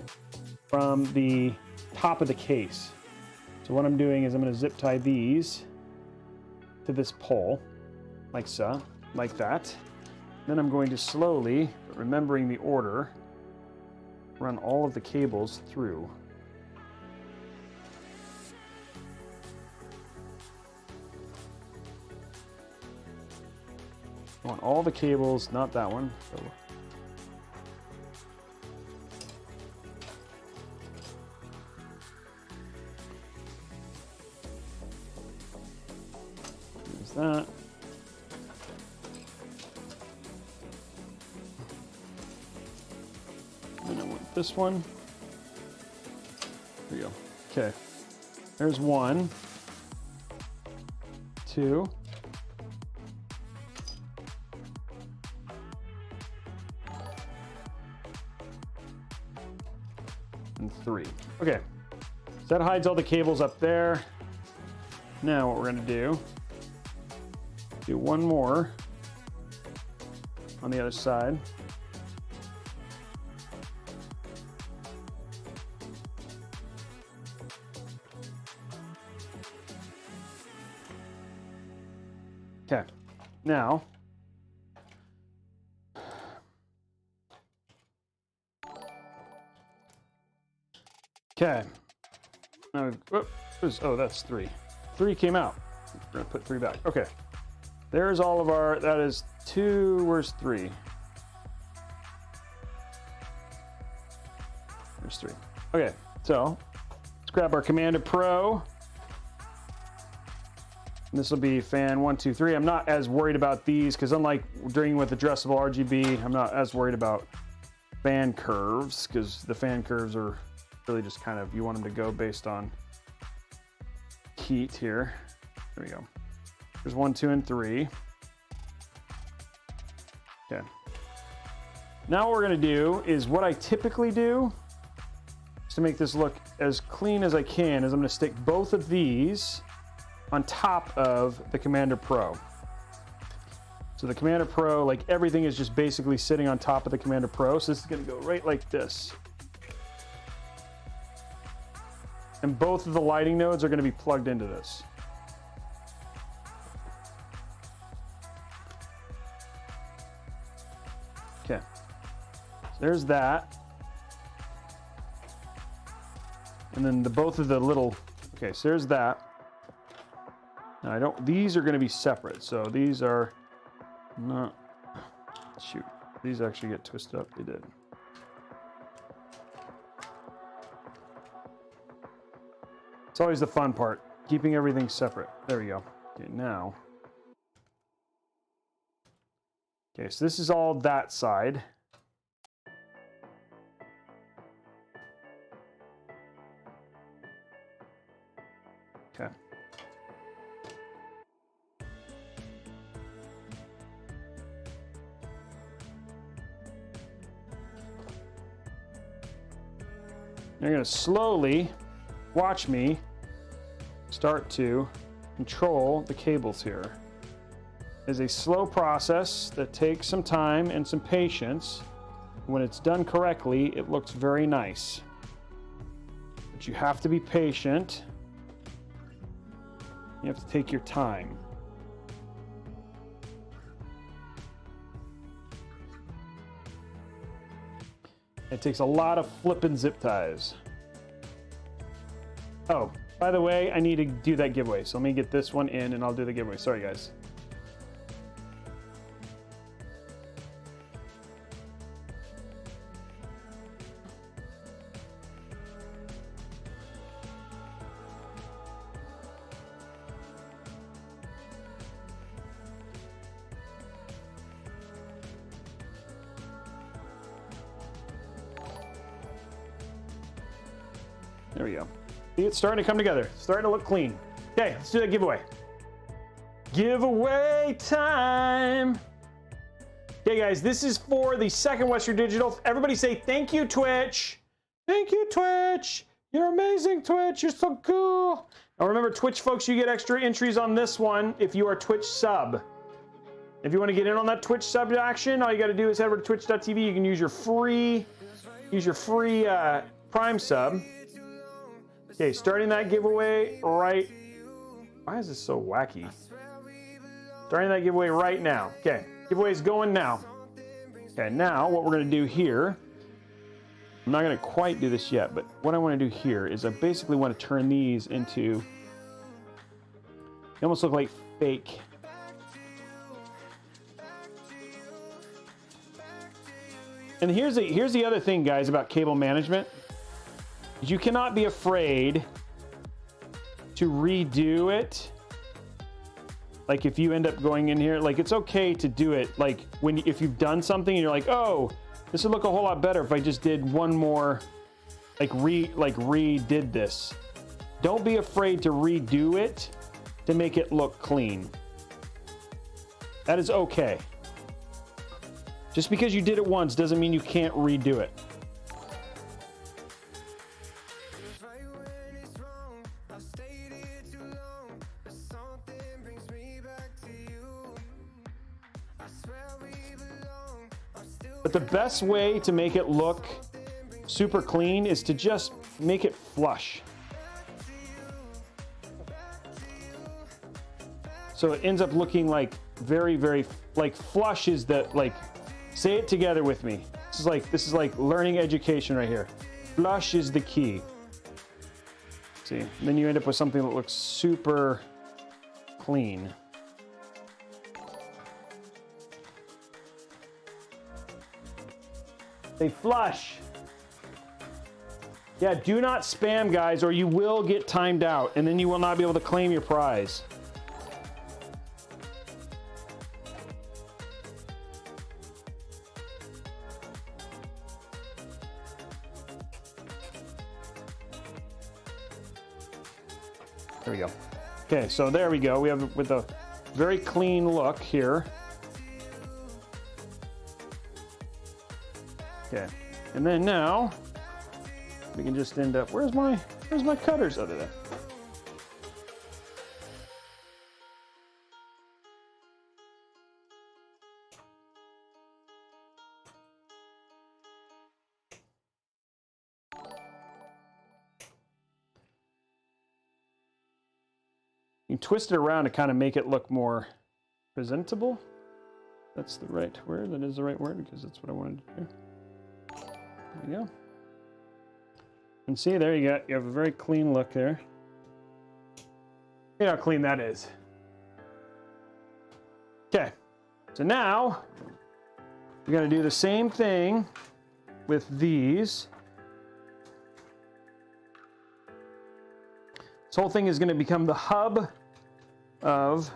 from the top of the case. So what I'm doing is I'm going to zip tie these to this pole, like so, like that. Then I'm going to slowly, but remembering the order, run all of the cables through. I want all the cables, not that one. So there's that. This one. There we go. Okay. There's 1, 2, and 3. Okay. So that hides all the cables up there. Now what we're going to do one more on the other side. Okay, now, okay, now, oh, that's 3. 3 came out. We're gonna put 3 back. Okay, there's all of our, that is 2, where's 3? There's 3. Okay, so let's grab our Commander Pro. This will be fan 1, 2, 3. I'm not as worried about these because unlike doing with addressable RGB, I'm not as worried about fan curves because the fan curves are really just kind of, you want them to go based on heat here. There we go. There's 1, 2, and 3. Okay. Now what we're gonna do is what I typically do to make this look as clean as I can is I'm gonna stick both of these on top of the Commander Pro. So the Commander Pro, like everything is just basically sitting on top of the Commander Pro. So this is gonna go right like this. And both of the lighting nodes are gonna be plugged into this. Okay, so there's that. And then both of the little, okay, so there's that. Now these are gonna be separate. So these are not, shoot, these actually get twisted up, they did. It's always the fun part, keeping everything separate. There we go. Okay, now. Okay, so this is all that side. Okay. You're going to slowly watch me start to control the cables here. It's a slow process that takes some time and some patience. When it's done correctly, it looks very nice. But you have to be patient. You have to take your time. It takes a lot of flippin' zip ties. Oh, by the way, I need to do that giveaway. So let me get this one in and I'll do the giveaway. Sorry, guys. There we go. See, it's starting to come together. It's starting to look clean. Okay, let's do that giveaway. Giveaway time. Okay, guys, this is for the second Western Digital. Everybody say thank you, Twitch. Thank you, Twitch. You're amazing, Twitch. You're so cool. Now remember, Twitch folks, you get extra entries on this one if you are Twitch sub. If you want to get in on that Twitch sub action, all you got to do is head over to twitch.tv. You can use your free Prime sub. Okay, starting that giveaway right. Why is this so wacky? Starting that giveaway right now. Okay, giveaway's going now. Okay, now what we're going to do here, I'm not going to quite do this yet, but what I want to do here is I basically want to turn these into, they almost look like fake. And here's the other thing, guys, about cable management. You cannot be afraid to redo it. Like if you end up going in here, like it's okay to do it. Like if you've done something and you're like, oh, this would look a whole lot better if I just did one more, redid this. Don't be afraid to redo it to make it look clean. That is okay. Just because you did it once doesn't mean you can't redo it. But the best way to make it look super clean is to just make it flush. So it ends up looking like very, very, like flush is the, like, say it together with me. This is like learning education right here. Flush is the key. See, and then you end up with something that looks super clean. They flush. Yeah, do not spam, guys, or you will get timed out, and then you will not be able to claim your prize. There we go. Okay, so there we go. We have it with a very clean look here. Okay, and then now we can just end up. Where's my cutters other than? You can twist it around to kind of make it look more presentable. That's the right word. That is the right word because that's what I wanted to do. There you go. And see, there you go. You have a very clean look there. See how clean that is. Okay. So now we're going to do the same thing with these. This whole thing is going to become the hub of,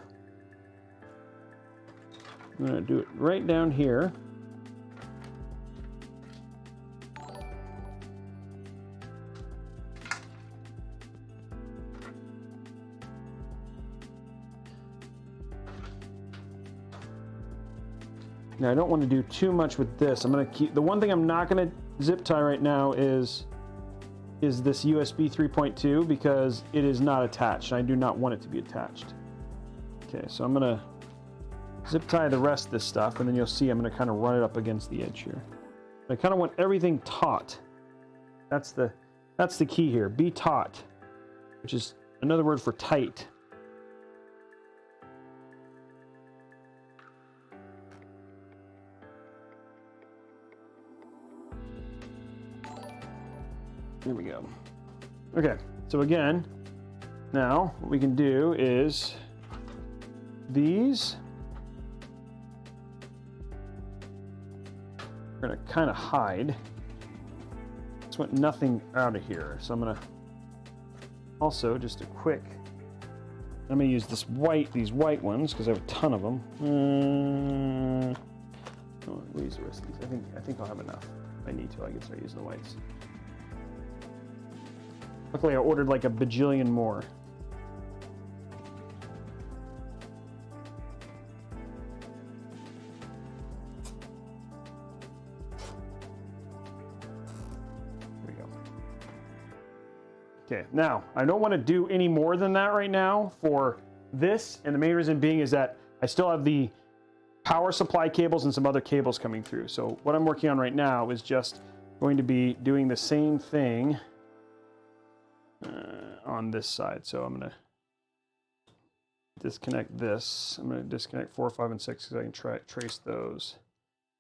I'm going to do it right down here. Now I don't want to do too much with this. I'm going to keep, the one thing I'm not going to zip tie right now is this USB 3.2 because it is not attached. I do not want it to be attached. Okay, so I'm going to zip tie the rest of this stuff, and then you'll see I'm going to kind of run it up against the edge here. I kind of want everything taut. That's the key here. Be taut, which is another word for tight. There we go. Okay, so again, now what we can do is these. We're gonna kind of hide. Just want nothing out of here. So I'm gonna also just a quick. I'm gonna use these white ones because I have a ton of them. Oh, we'll use the rest of these. I think I'll have enough. If I need to, I can start using the whites. Luckily, I ordered like a bajillion more. There we go. Okay, now, I don't want to do any more than that right now for this, and the main reason being is that I still have the power supply cables and some other cables coming through. So what I'm working on right now is just going to be doing the same thing on this side. So I'm going to disconnect this. I'm going to disconnect 4, 5, and 6 because I can trace those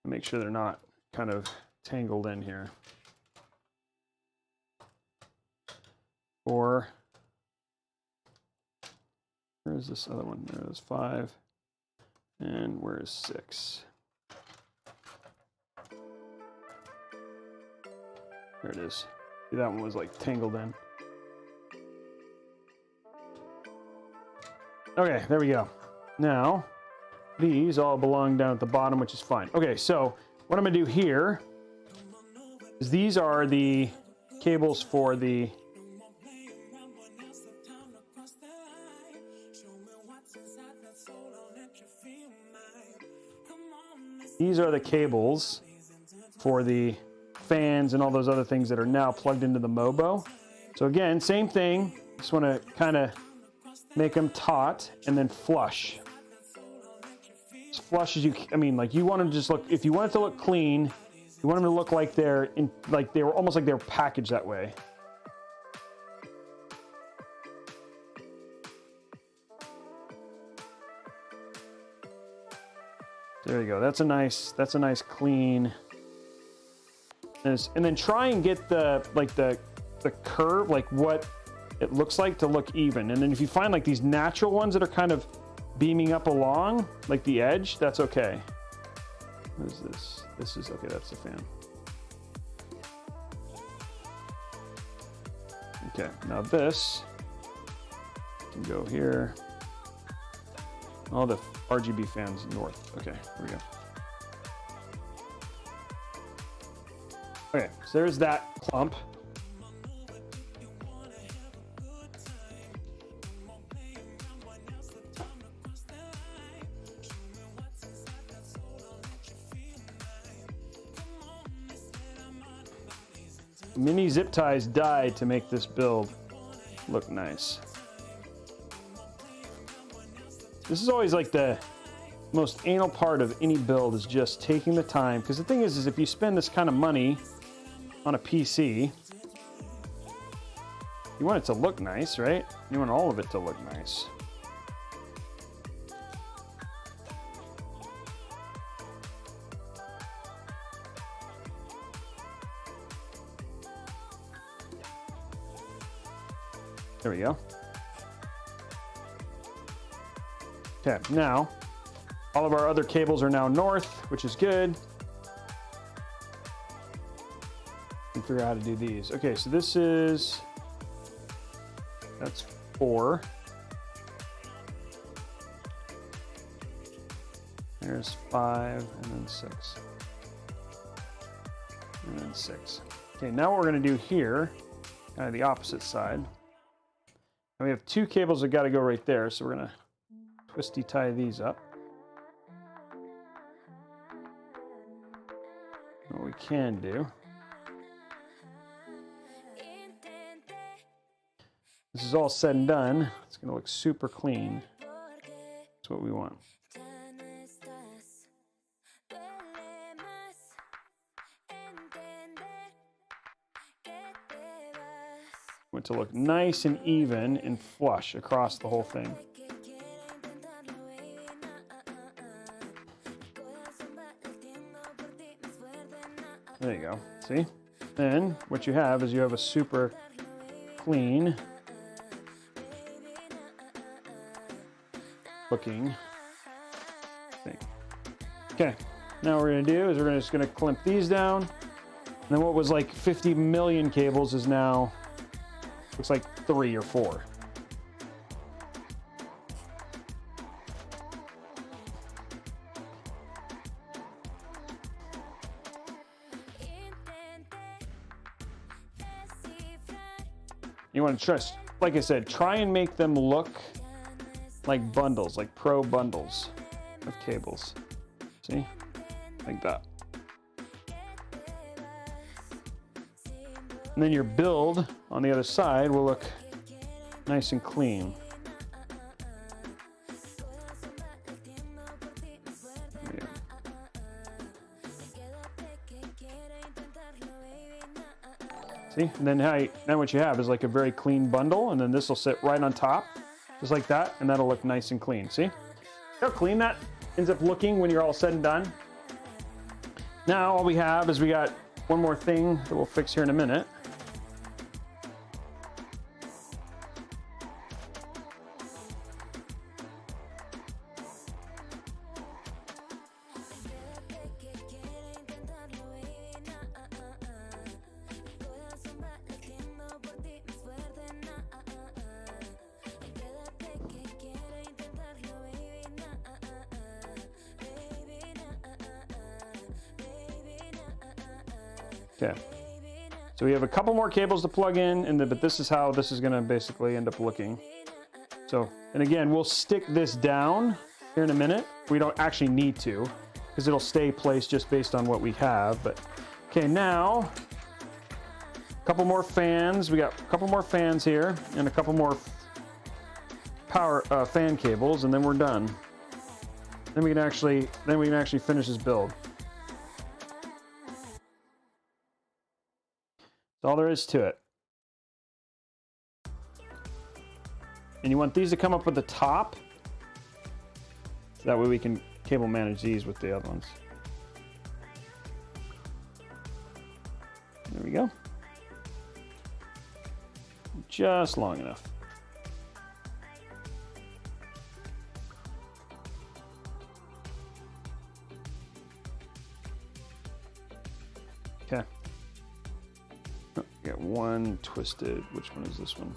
and make sure they're not kind of tangled in here. 4. Where is this other one? There's 5. And where is 6? There it is. See, that one was like tangled in. Okay, there we go. Now, these all belong down at the bottom, which is fine. Okay, so what I'm gonna do here is these are the cables for the fans and all those other things that are now plugged into the Mobo. So again, same thing. Just want to kind of make them taut and then flush. As flush as you, I mean, like you want them to just look, if you want it to look clean, you want them to look like they're in, like they were almost like they were packaged that way. There you go. That's a nice clean. And then try and get the curve, like what it looks like to look even. And then if you find like these natural ones that are kind of beaming up along, like the edge, that's okay. What is this? This is okay, that's the fan. Okay, now this can go here. All the RGB fans north. Okay, here we go. Okay, so there's that clump. Mini zip ties died to make this build look nice. This is always like the most anal part of any build, is just taking the time. Because the thing is if you spend this kind of money on a PC, you want it to look nice, right? You want all of it to look nice. There we go. Okay, now all of our other cables are now north, which is good. And figure out how to do these. Okay, so this is, that's 4. There's 5 and then 6. And then 6. Okay, now what we're gonna do here, kind of the opposite side. And we have 2 cables that gotta go right there, so we're gonna twisty tie these up. What we can do, this is all said and done, it's gonna look super clean. That's what we want. Want it to look nice and even and flush across the whole thing. There you go. See? Then what you have is you have a super clean looking thing. Okay. Now what we're going to do is we're just going to clamp these down. And then what was like 50 million cables is now looks like 3 or 4. You want to trust, like I said, try and make them look like bundles, like pro bundles of cables. See? Like that. And then your build on the other side will look nice and clean. See, and then now what you have is like a very clean bundle, and then this will sit right on top, just like that, and that'll look nice and clean. See how clean that ends up looking when you're all said and done? Now all we have is we got one more thing that we'll fix here in a minute. Okay, so we have a couple more cables to plug in, but this is how this is going to basically end up looking. So, and again, we'll stick this down here in a minute. We don't actually need to, because it'll stay placed just based on what we have. But okay, now a couple more fans. We got a couple more fans here and a couple more power fan cables, and then we're done. Then we can actually finish this build. That's all there is to it. And you want these to come up with the top, so that way we can cable manage these with the other ones. There we go. Just long enough. Okay. Oh, got one twisted. Which one is this one?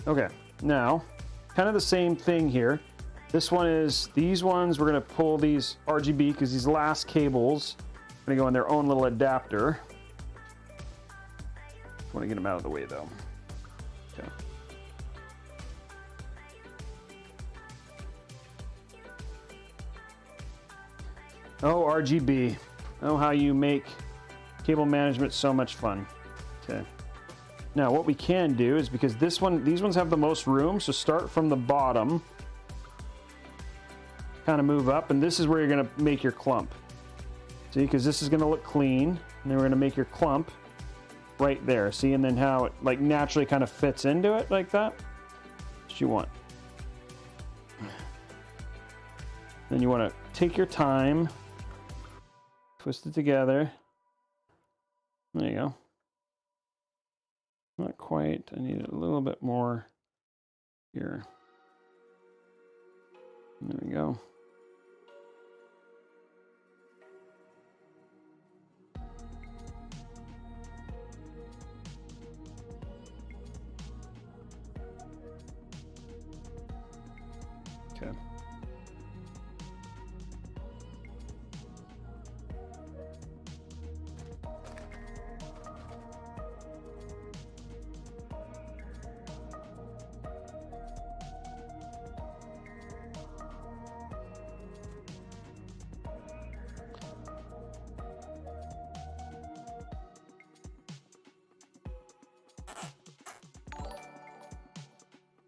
Okay, now, kind of the same thing here. This one is, these ones, we're gonna pull these RGB because these last cables are gonna go in their own little adapter. I wanna get them out of the way though. Okay. Oh, RGB. Oh, how you make cable management so much fun. Okay. Now what we can do is, because these ones have the most room, so start from the bottom, kind of move up, and this is where you're going to make your clump. See, because this is going to look clean, and then we're going to make your clump right there. See, and then how it like naturally kind of fits into it like that. That's what you want. Then you want to take your time, twist it together. There you go. Not quite. I need a little bit more here. There we go. Okay.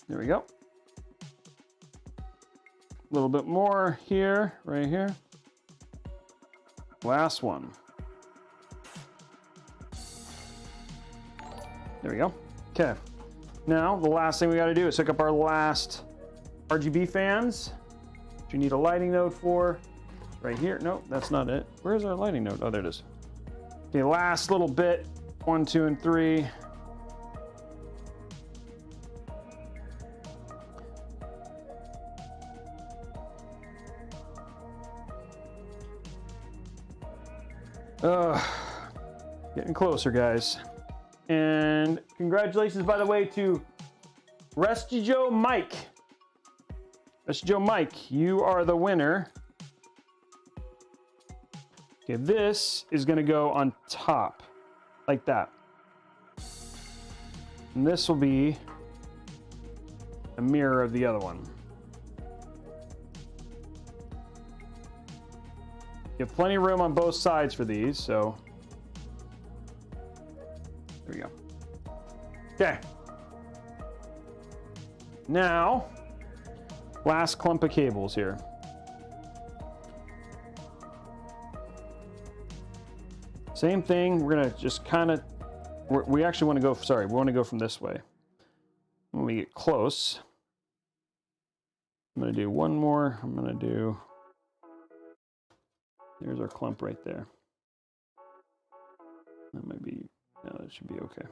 There we go. A little bit more here, right here. Last one. There we go. Okay. Now, the last thing we got to do is hook up our last RGB fans, which you need a lighting node for. Right here. Nope, that's not it. Where's our lighting node? Oh, there it is. Okay, last little bit. 1, 2, and 3. Getting closer, guys. And congratulations, by the way, to Rusty Joe Mike. Rusty Joe Mike, you are the winner. Okay, this is going to go on top, like that. And this will be a mirror of the other one. You have plenty of room on both sides for these, so there we go. Okay. Now, last clump of cables here. Same thing, we're gonna just kind of, we actually want to go, sorry, we want to go from this way. When we get close, I'm gonna do one more, I'm gonna do, there's our clump right there. That might be, no, that should be okay.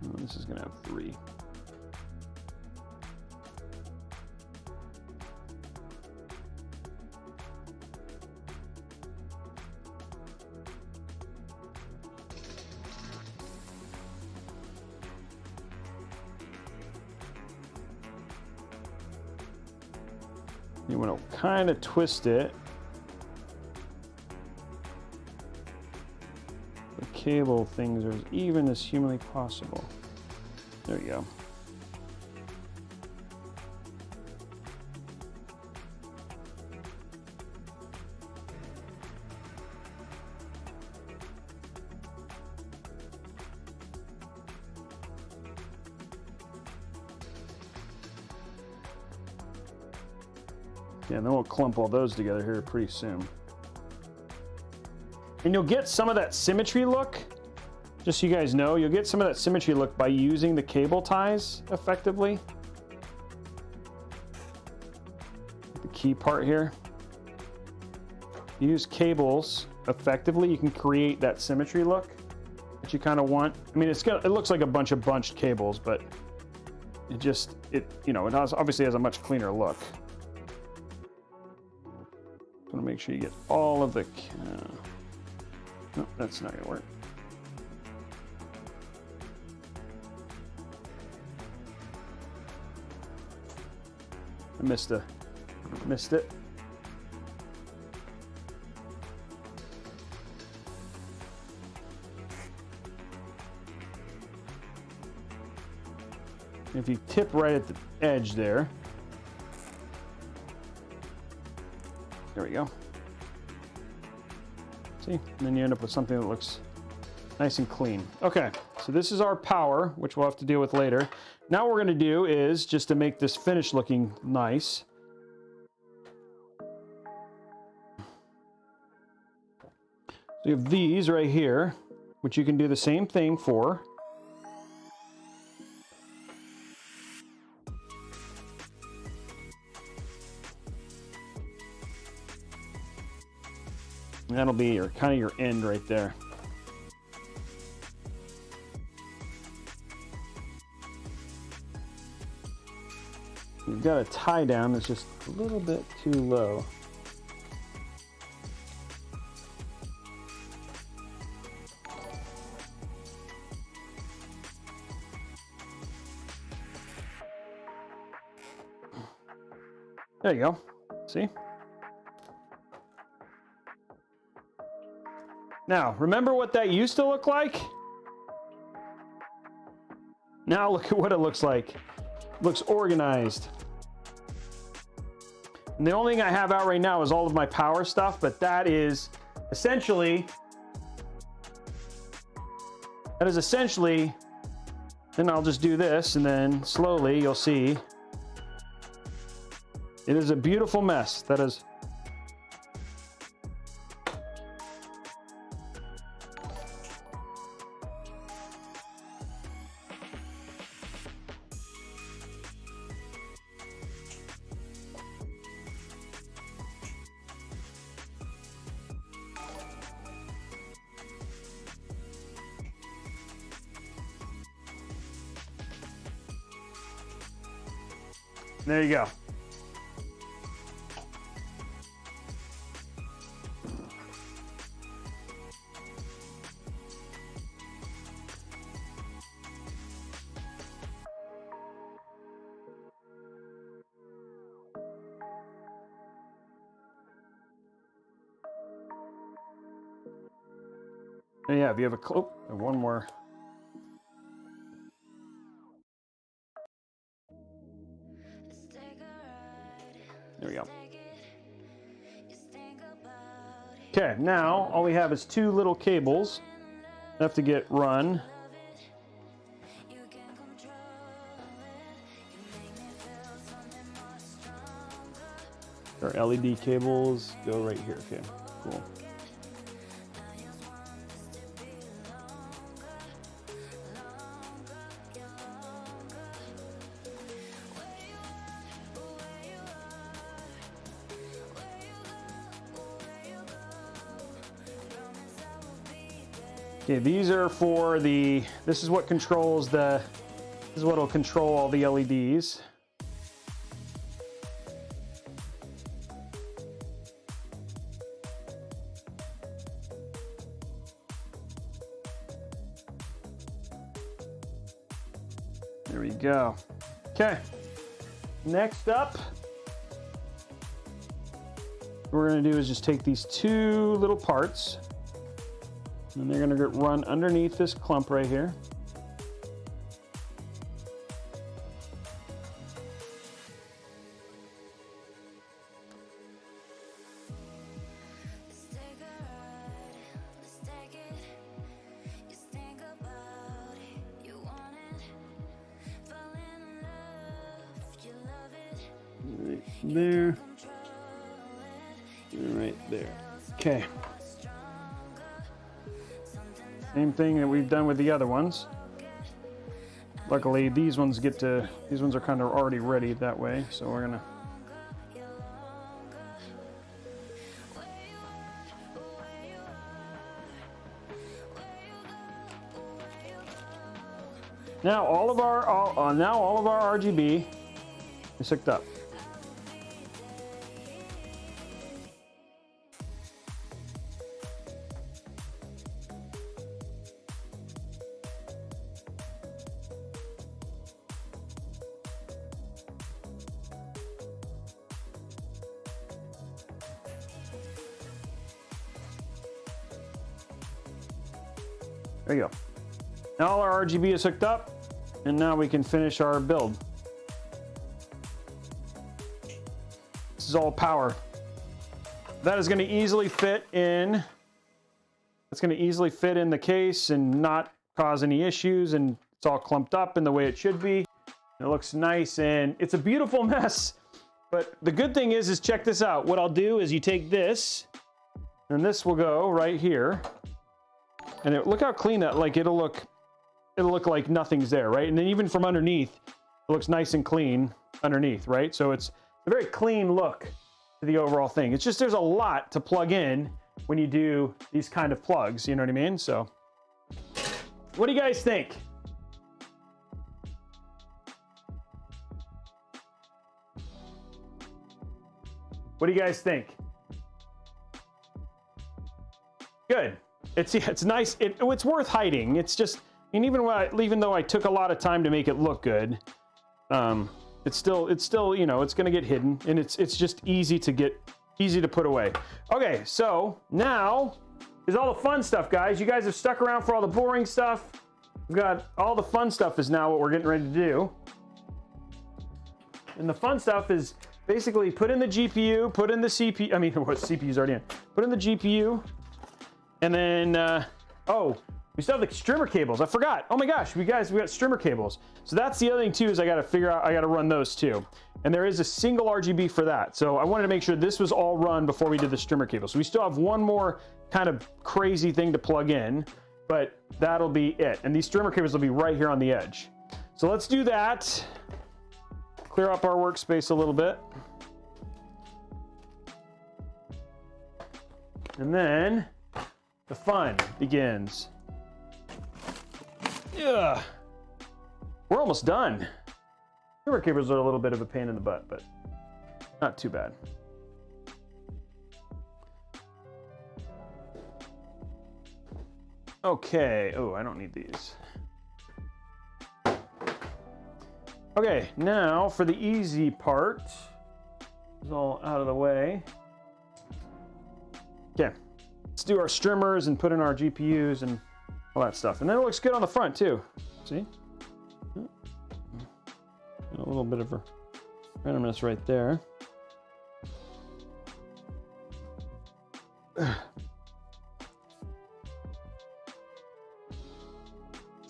Oh, this is gonna have 3. You want to kind of twist it. The cable things are as even as humanly possible. There you go. Yeah, and then we'll clump all those together here pretty soon. And you'll get some of that symmetry look, just so you guys know, you'll get some of that symmetry look by using the cable ties effectively. The key part here. Use cables effectively, you can create that symmetry look. that you kind of want. I mean, it looks like a bunch of bunched cables, but you know, it obviously has a much cleaner look. Want to make sure you get all of the. No, that's not gonna work. I missed it. If you tip right at the edge there. There we go. See? And then you end up with something that looks nice and clean. Okay, so this is our power, which we'll have to deal with later. Now what we're going to do is, just to make this finish looking nice, so you have these right here, which you can do the same thing for. And that'll be kind of your end right there. You've got a tie down that's just a little bit too low. There you go. See? Now, remember what that used to look like? Now look at what it looks like. It looks organized. And the only thing I have out right now is all of my power stuff, but that is essentially, then I'll just do this, and then slowly you'll see it is a beautiful mess. That is. There you go. And yeah, if you have one more. There we go. Okay, now all we have is two little cables that have to get run. Our LED cables go right here. Okay, cool. Okay, these are for this is what controls this is what will control all the LEDs. There we go. Okay, next up, what we're gonna do is just take these two little parts, and they're going to get run underneath this clump right here. Right there. And right there. Okay. Same thing that we've done with the other ones. Luckily, these ones are kind of already ready that way, so we're gonna. Now all of our RGB is hooked up. There you go. Now all our RGB is hooked up, and now we can finish our build. This is all power. That is going to easily fit in. It's going to easily fit in the case and not cause any issues, and it's all clumped up in the way it should be. It looks nice, and it's a beautiful mess. But the good thing is check this out. What I'll do is you take this, and this will go right here. And look how clean that, like it'll look like nothing's there, right? And then even from underneath, it looks nice and clean underneath, right? So it's a very clean look to the overall thing. It's just there's a lot to plug in when you do these kind of plugs, you know what I mean? So what do you guys think? What do you guys think? Good. It's nice. It's worth hiding. It's just, and even though I took a lot of time to make it look good, it's still you know, it's gonna get hidden, and it's just easy to put away. Okay, so now is all the fun stuff, guys. You guys have stuck around for all the boring stuff. We've got all the fun stuff is now what we're getting ready to do, and the fun stuff is basically put in the GPU, put in the CPU. I mean, what CPU's already in? Put in the GPU. And then, oh, we still have the streamer cables. I forgot. Oh my gosh, we got streamer cables. So that's the other thing too, is I got to run those too. And there is a single RGB for that. So I wanted to make sure this was all run before we did the streamer cable. So we still have one more kind of crazy thing to plug in, but that'll be it. And these streamer cables will be right here on the edge. So let's do that. Clear up our workspace a little bit. And then the fun begins. Yeah, we're almost done. Streamer cables are a little bit of a pain in the butt, but not too bad. Okay. Oh, I don't need these. Okay, now for the easy part. It's all out of the way. Okay. Let's do our streamers and put in our GPUs and all that stuff. And then it looks good on the front too. See? A little bit of a randomness right there.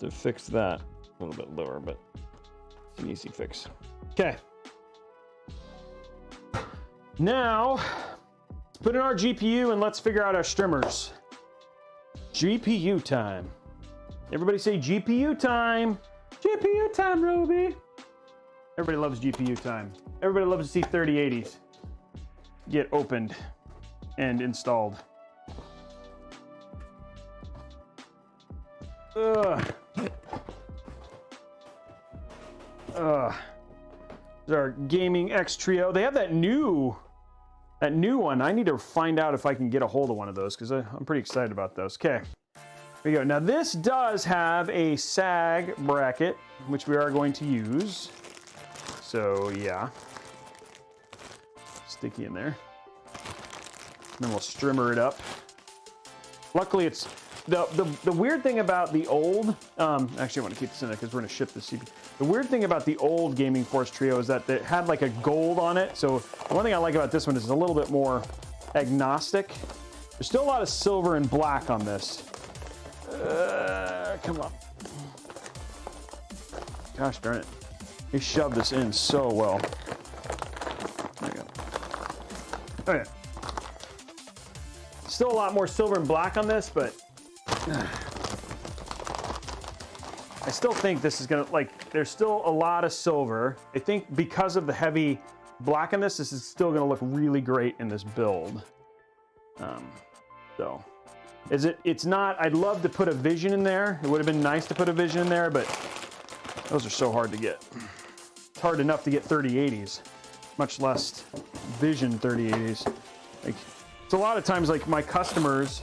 To fix that a little bit lower, but it's an easy fix. Okay. Now, put in our GPU and let's figure out our streamers. GPU time. Everybody say GPU time. GPU time, Robey. Everybody loves GPU time. Everybody loves to see 3080s get opened and installed. There's our Gaming X Trio. They have that new one. I need to find out if I can get a hold of one of those because I'm pretty excited about those. Okay, here we go. Now this does have a sag bracket, which we are going to use. So yeah, sticky in there. And then we'll strimmer it up. Luckily, it's the weird thing about the old. Actually, I want to keep this in there because we're going to ship the CPU. The weird thing about the old Gaming Force Trio is that it had like a gold on it. So one thing I like about this one is it's a little bit more agnostic. There's still a lot of silver and black on this. Come on. Gosh darn it. He shoved this in so well. There you go. Okay. Still a lot more silver and black on this, but I still think this is gonna, like, there's still a lot of silver. I think because of the heavy black in this is still gonna look really great in this build. So it's not, I'd love to put a Vision in there. It would have been nice to put a Vision in there, but Those are so hard to get. It's hard enough to get 3080s, much less Vision 3080s. Like, it's a lot of times like my customers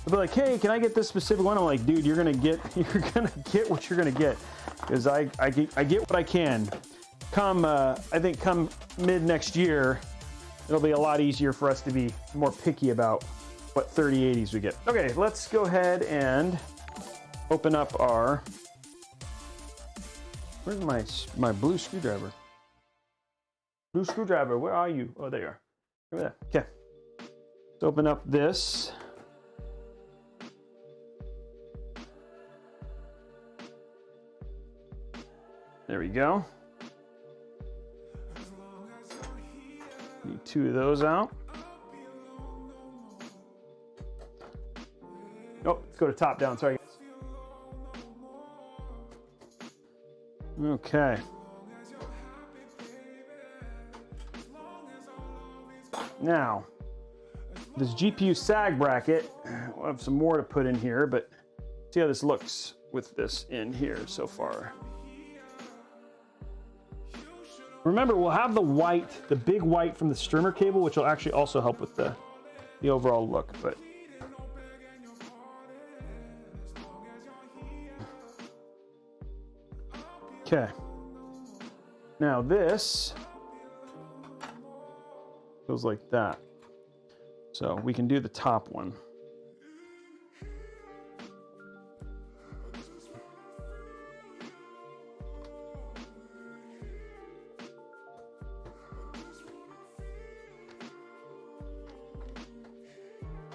will be like, "Hey, can I get this specific one?" I'm like, "Dude, you're gonna get what you're gonna get, because I get what I can." Come, I think come mid next year, it'll be a lot easier for us to be more picky about what 3080s we get. Okay, let's go ahead and open up our. Where's my blue screwdriver? Blue screwdriver, where are you? Oh, there you are. Over there. Okay. Let's open up this. There we go. Need 2 of those out. Oh, let's go to top down. Sorry. Okay. Now, this GPU sag bracket, we'll have some more to put in here, but see how this looks with this in here so far. Remember, we'll have the white, the big white from the streamer cable, which will actually also help with the overall look, but. Okay. Now this goes like that. So we can do the top one.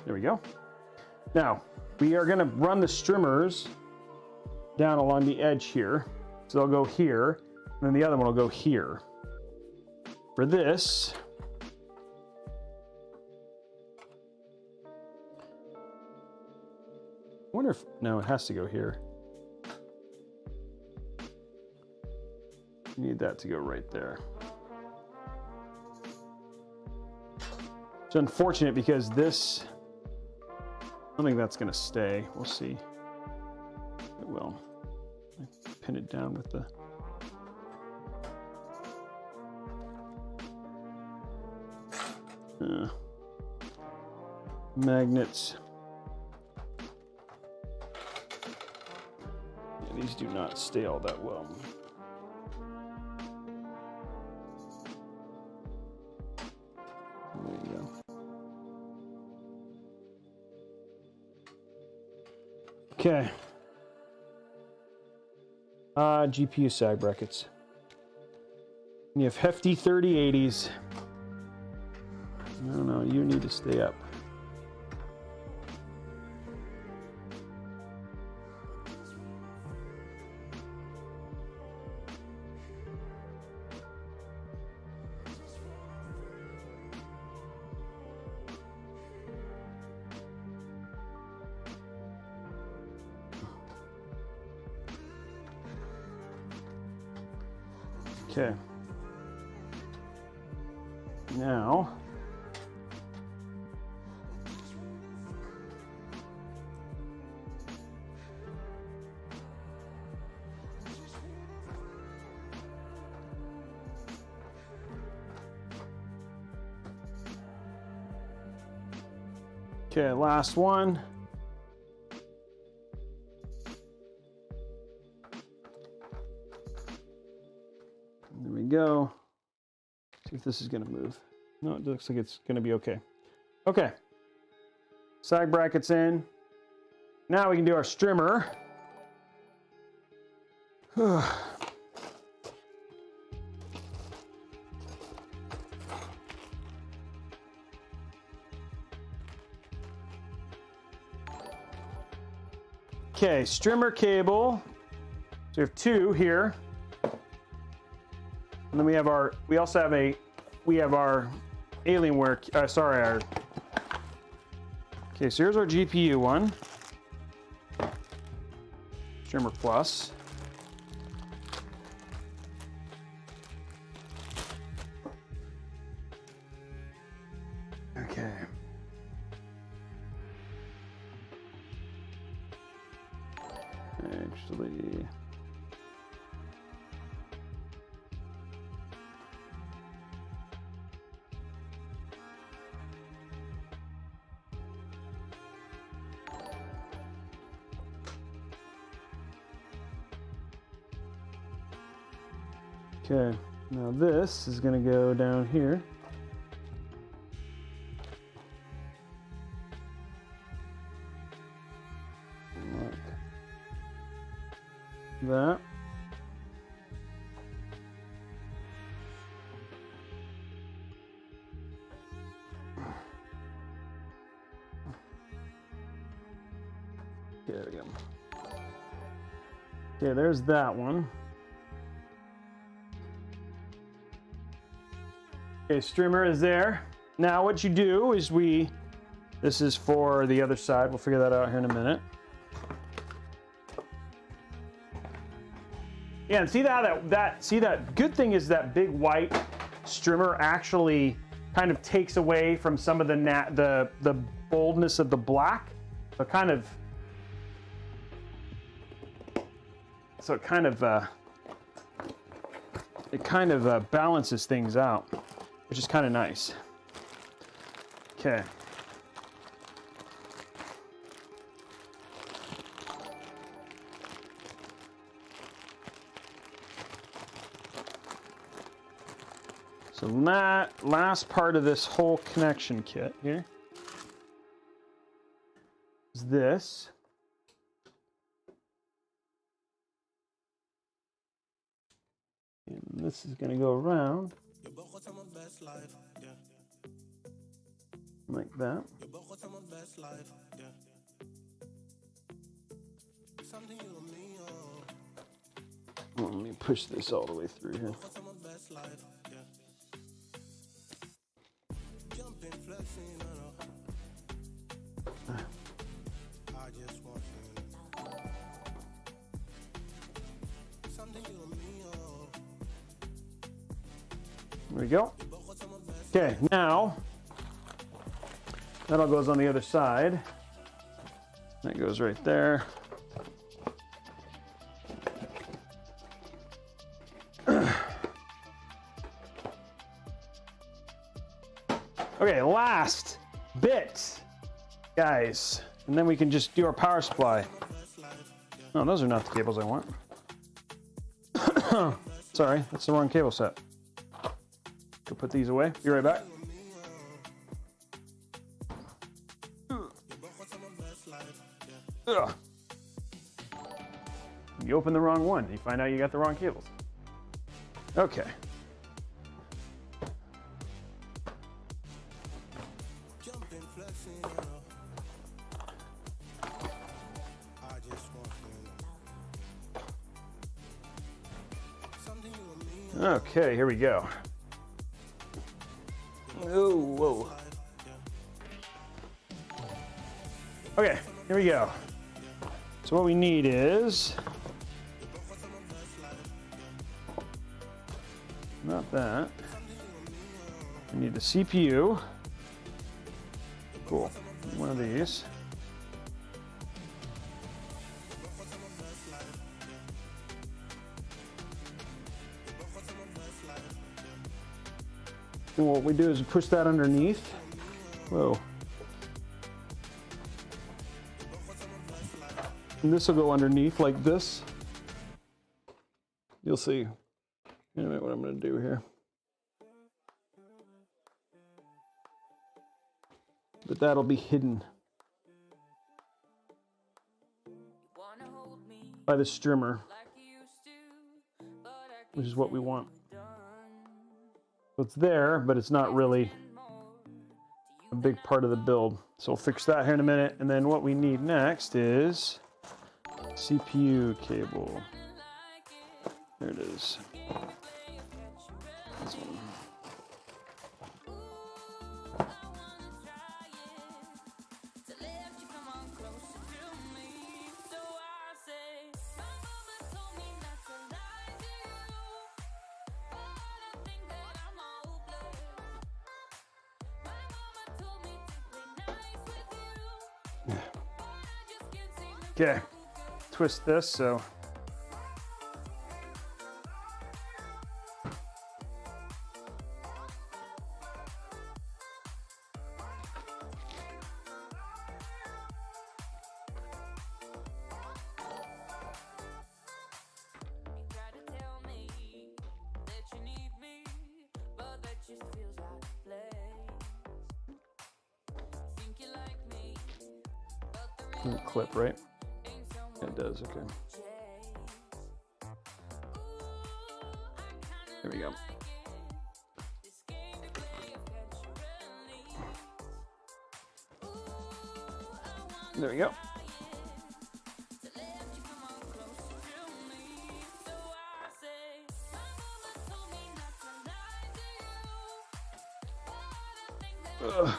There we go. Now, we are going to run the streamers down along the edge here. So they'll go here, and then the other one will go here. For this, I wonder if, no, it has to go here. You need that to go right there. It's unfortunate because this, I don't think that's going to stay. We'll see. It will. Pin it down with the magnets. Yeah, these do not stay all that well. There you go. Okay. GPU sag brackets. You have hefty 3080s. No, you need to stay up. Okay. Now, okay, last one. There we go. See if this is going to move. No, it looks like it's going to be okay. Okay. Sag brackets in. Now we can do our streamer. Okay, streamer cable. So we have 2 here. And then we have our, we also have our Alienware, sorry, our, okay, so here's our GPU one. Streamer Plus. Okay. Actually, Okay, now this is going to go down here. Like that. There we go. Okay, there's that one. Okay, streamer is there. Now what you do is this is for the other side. We'll figure that out here in a minute. Yeah, and see that good thing is that big white streamer actually kind of takes away from some of the boldness of the black. So it kind of balances things out, which is kind of nice. Okay. So that last part of this whole connection kit here is this. And this is going to go around like that. Well, let me push this all the way through here. There we go. Okay, now that all goes on the other side. That goes right there. Okay, last bit, guys, and then we can just do our power supply. No, those are not the cables I want. Sorry, that's the wrong cable set. Go put these away. Be right back. Ugh. You open the wrong one. You find out you got the wrong cables. Okay. Okay, here we go. Oh, whoa. Okay, here we go. So what we need is not that. We need the CPU. Cool. One of these. And what we do is push that underneath. Whoa. And this will go underneath like this. You'll see in a minute what I'm going to do here. But that'll be hidden by the streamer, which is what we want. So it's there, but it's not really a big part of the build. So we'll fix that here in a minute. And then what we need next is CPU cable. There it is. This one. Okay, twist this so Doesn't clip, right? Yeah, it does, okay. There we go. There we go. Ugh.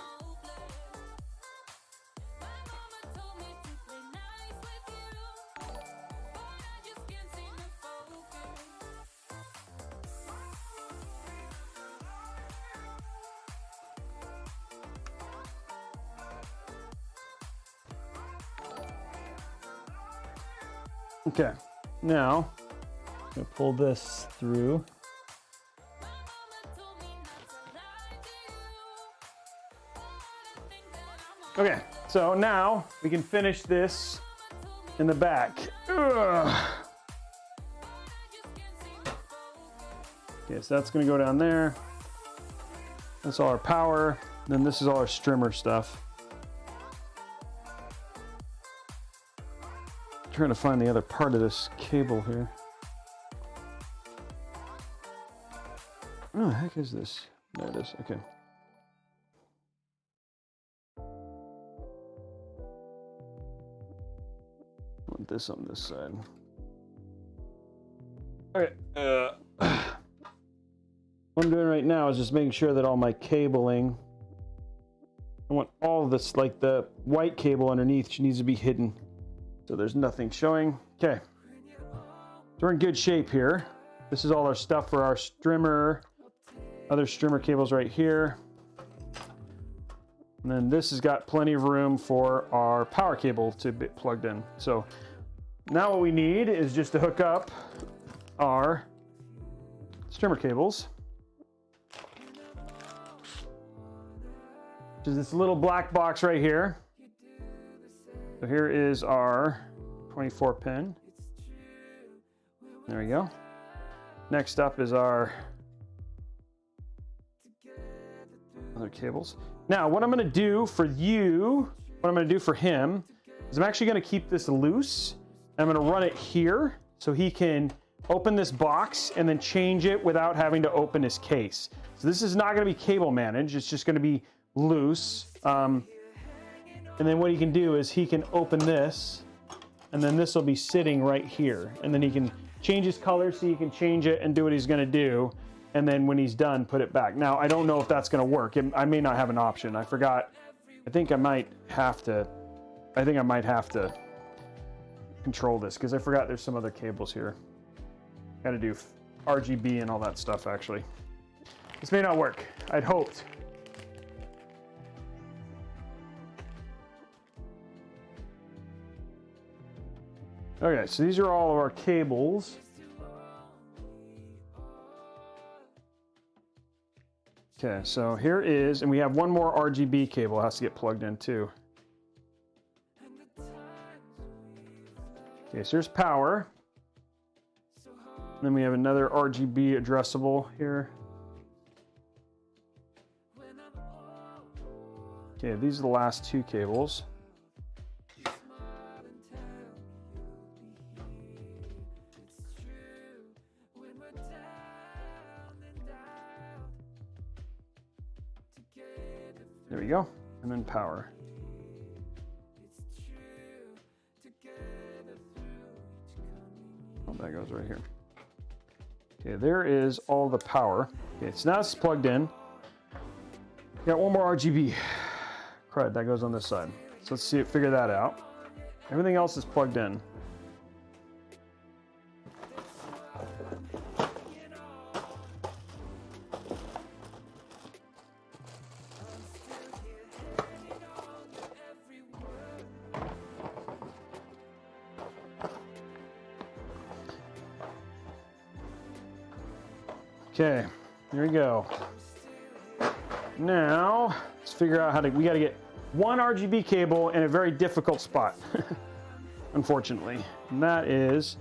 Okay, now I'm gonna pull this through. Okay, so now we can finish this in the back. Ugh. Okay, so that's gonna go down there. That's all our power. Then this is all our strimmer stuff. Trying to find the other part of this cable here. Oh, the heck is this? There it is, okay. Want this on this side. Okay, what I'm doing right now is just making sure that all my cabling, I want all of this, like the white cable underneath needs to be hidden. So there's nothing showing. Okay, so we're in good shape here. This is all our stuff for our strimmer, other strimmer cables right here. And then this has got plenty of room for our power cable to be plugged in. So now what we need is just to hook up our strimmer cables, which is this little black box right here. So here is our 24 pin. There we go. Next up is our other cables. Now, what I'm gonna do for you, what I'm gonna do for him, is I'm actually gonna keep this loose. I'm gonna run it here so he can open this box and then change it without having to open his case. So this is not gonna be cable managed, it's just gonna be loose. And then what he can do is he can open this, and then this will be sitting right here. And then he can change his color so he can change it and do what he's gonna do. And then when he's done, put it back. Now, I don't know if that's gonna work. I may not have an option. I forgot. I think I might have to control this because I forgot there's some other cables here. Gotta do RGB and all that stuff, actually. This may not work. I'd hoped. Okay, so these are all of our cables. Okay, so here is, and we have one more RGB cable that has to get plugged in too. Okay, so here's power. And then we have another RGB addressable here. Okay, these are the last two cables. There we go, and then power. Oh, that goes right here. Okay, there is all the power. Okay, so now it's plugged in. Got one more RGB. Crud, that goes on this side. So let's see, figure that out. Everything else is plugged in. Okay, here we go. Now, let's figure out how to, we gotta get one RGB cable in a very difficult spot, unfortunately. And that is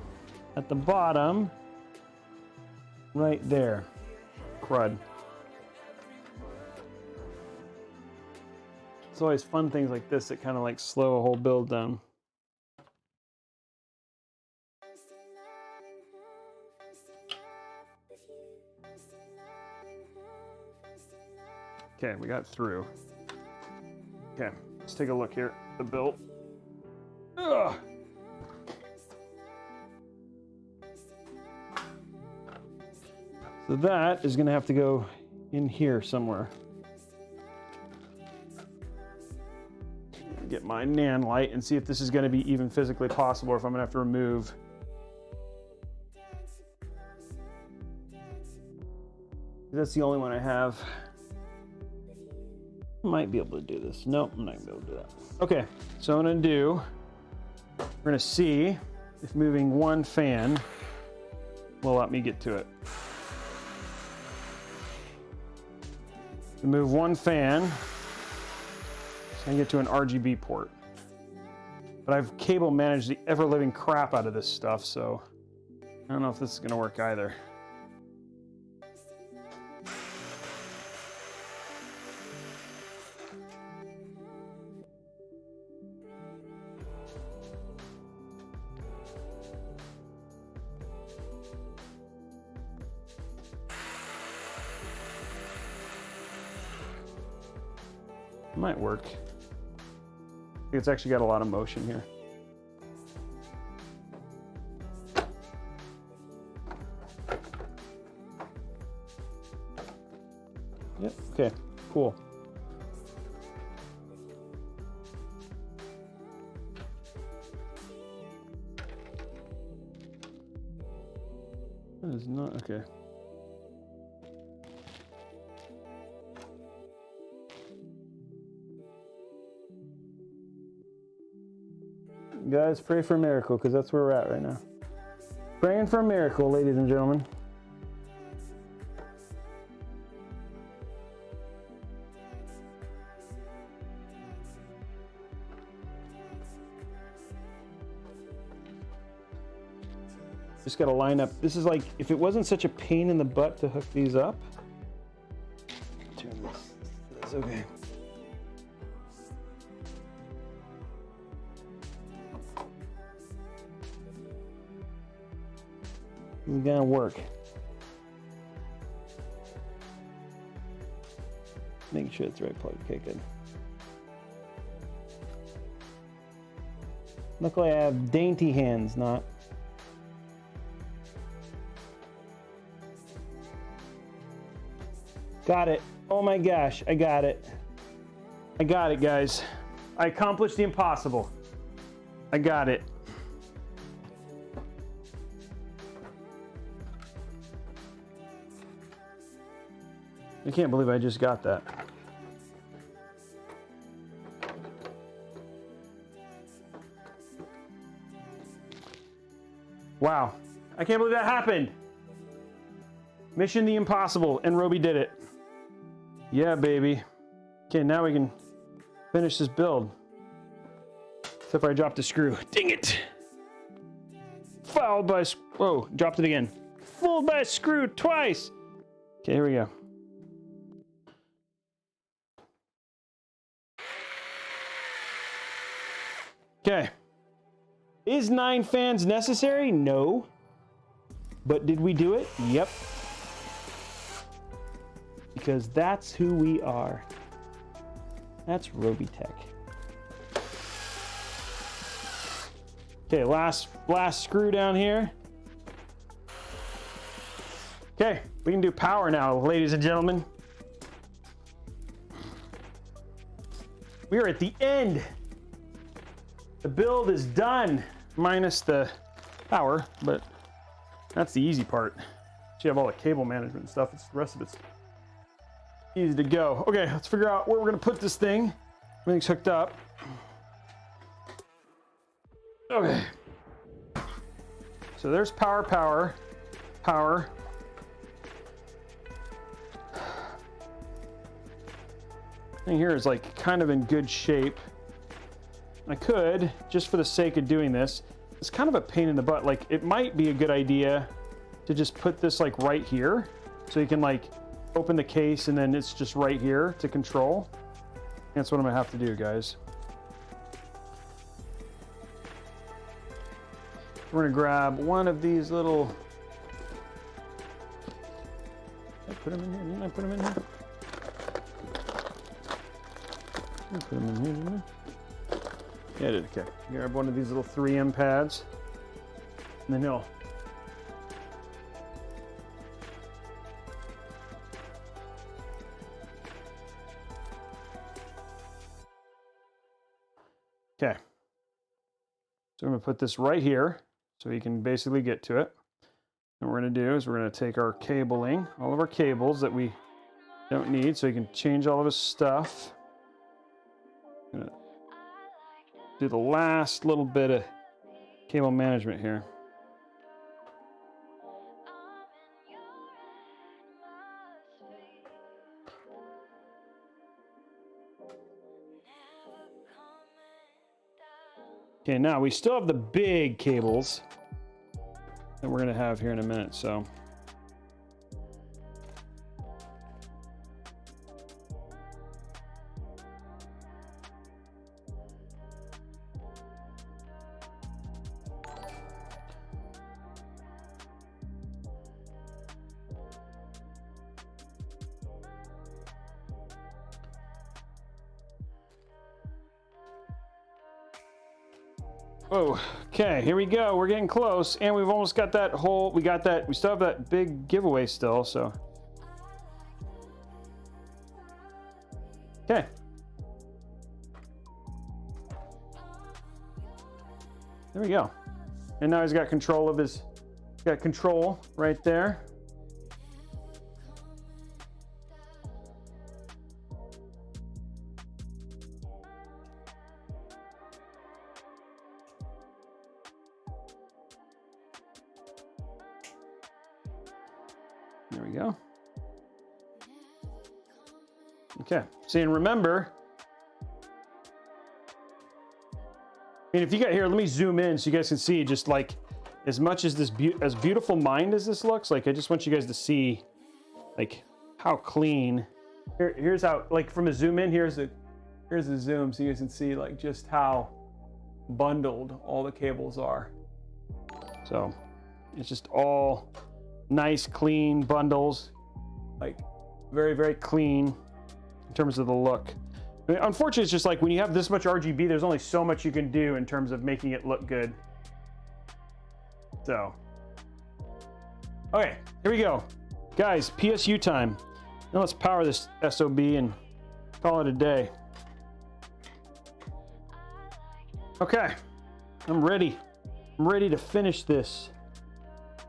at the bottom, right there. Crud. It's always fun things like this that kind of like slow a whole build down. Okay, we got through. Okay, let's take a look here at the build. Ugh. So that is gonna have to go in here somewhere. Get my NAND light and see if this is gonna be even physically possible or if I'm gonna have to remove. That's the only one I have. Might be able to do this. Nope, I'm not gonna be able to do that. Okay, so I'm gonna do, we're gonna see if moving one fan will let me get to it. To move one fan, so I can get to an RGB port. But I've cable managed the ever-living crap out of this stuff, so I don't know if this is gonna work either. Might work. It's actually got a lot of motion here. Yep, okay, cool. That is not, okay. Guys, pray for a miracle, because that's where we're at right now. Praying for a miracle, ladies and gentlemen. Just got to line up. This is like, if it wasn't such a pain in the butt to hook these up. Turn this. That's okay. It's gonna work. Making sure it's the right plug. Okay, good. Luckily I have dainty hands, not. Got it. Oh my gosh, I got it. I got it, guys. I accomplished the impossible. I got it. I can't believe I just got that. Wow. I can't believe that happened. Mission the impossible, and Robey did it. Yeah, baby. Okay, now we can finish this build. Except for I dropped a screw. Dang it. Fouled by, whoa, dropped it again. Fooled by a screw twice. Okay, here we go. Okay. Is 9 fans necessary? No. But did we do it? Yep. Because that's who we are. That's Robeytech. Okay, last screw down here. Okay, we can do power now, ladies and gentlemen. We are at the end. The build is done, minus the power, but that's the easy part. You have all the cable management and stuff. It's the rest of it's easy to go. Okay, let's figure out where we're gonna put this thing. Everything's hooked up. Okay. So there's power, power, power. Thing here is like kind of in good shape. I could, just for the sake of doing this, it's kind of a pain in the butt. Like, it might be a good idea to just put this like right here, so you can like open the case and then it's just right here to control. That's what I'm gonna have to do, guys. We're gonna grab one of these little. Did I put them in here? Didn't I put them in here? Put them in here, didn't I? Yeah, I did. Okay. Grab one of these little 3M pads. And then he'll. Okay. So I'm going to put this right here so you can basically get to it. And what we're going to do is we're going to take our cabling, all of our cables that we don't need, so you can change all of his stuff. I'm going to do the last little bit of cable management here. Okay, now we still have the big cables that we're going to have here in a minute, so. Oh, okay, here we go. We're getting close, and we've almost got that whole, we still have that big giveaway still, so. Okay. There we go. And now he's got control of his, got control right there. There we go. Okay, see, and remember, I mean, if you got here, let me zoom in so you guys can see just like as much as this as beautiful mind as this looks. Like, I just want you guys to see like how clean. Here's how, like from a zoom in, here's a zoom so you guys can see like just how bundled all the cables are. So it's just all nice, clean bundles, like very, very clean in terms of the look. I mean, unfortunately, it's just like when you have this much RGB, there's only so much you can do in terms of making it look good. So, okay, here we go. Guys, PSU time. Now let's power this SOB and call it a day. Okay, I'm ready. I'm ready to finish this.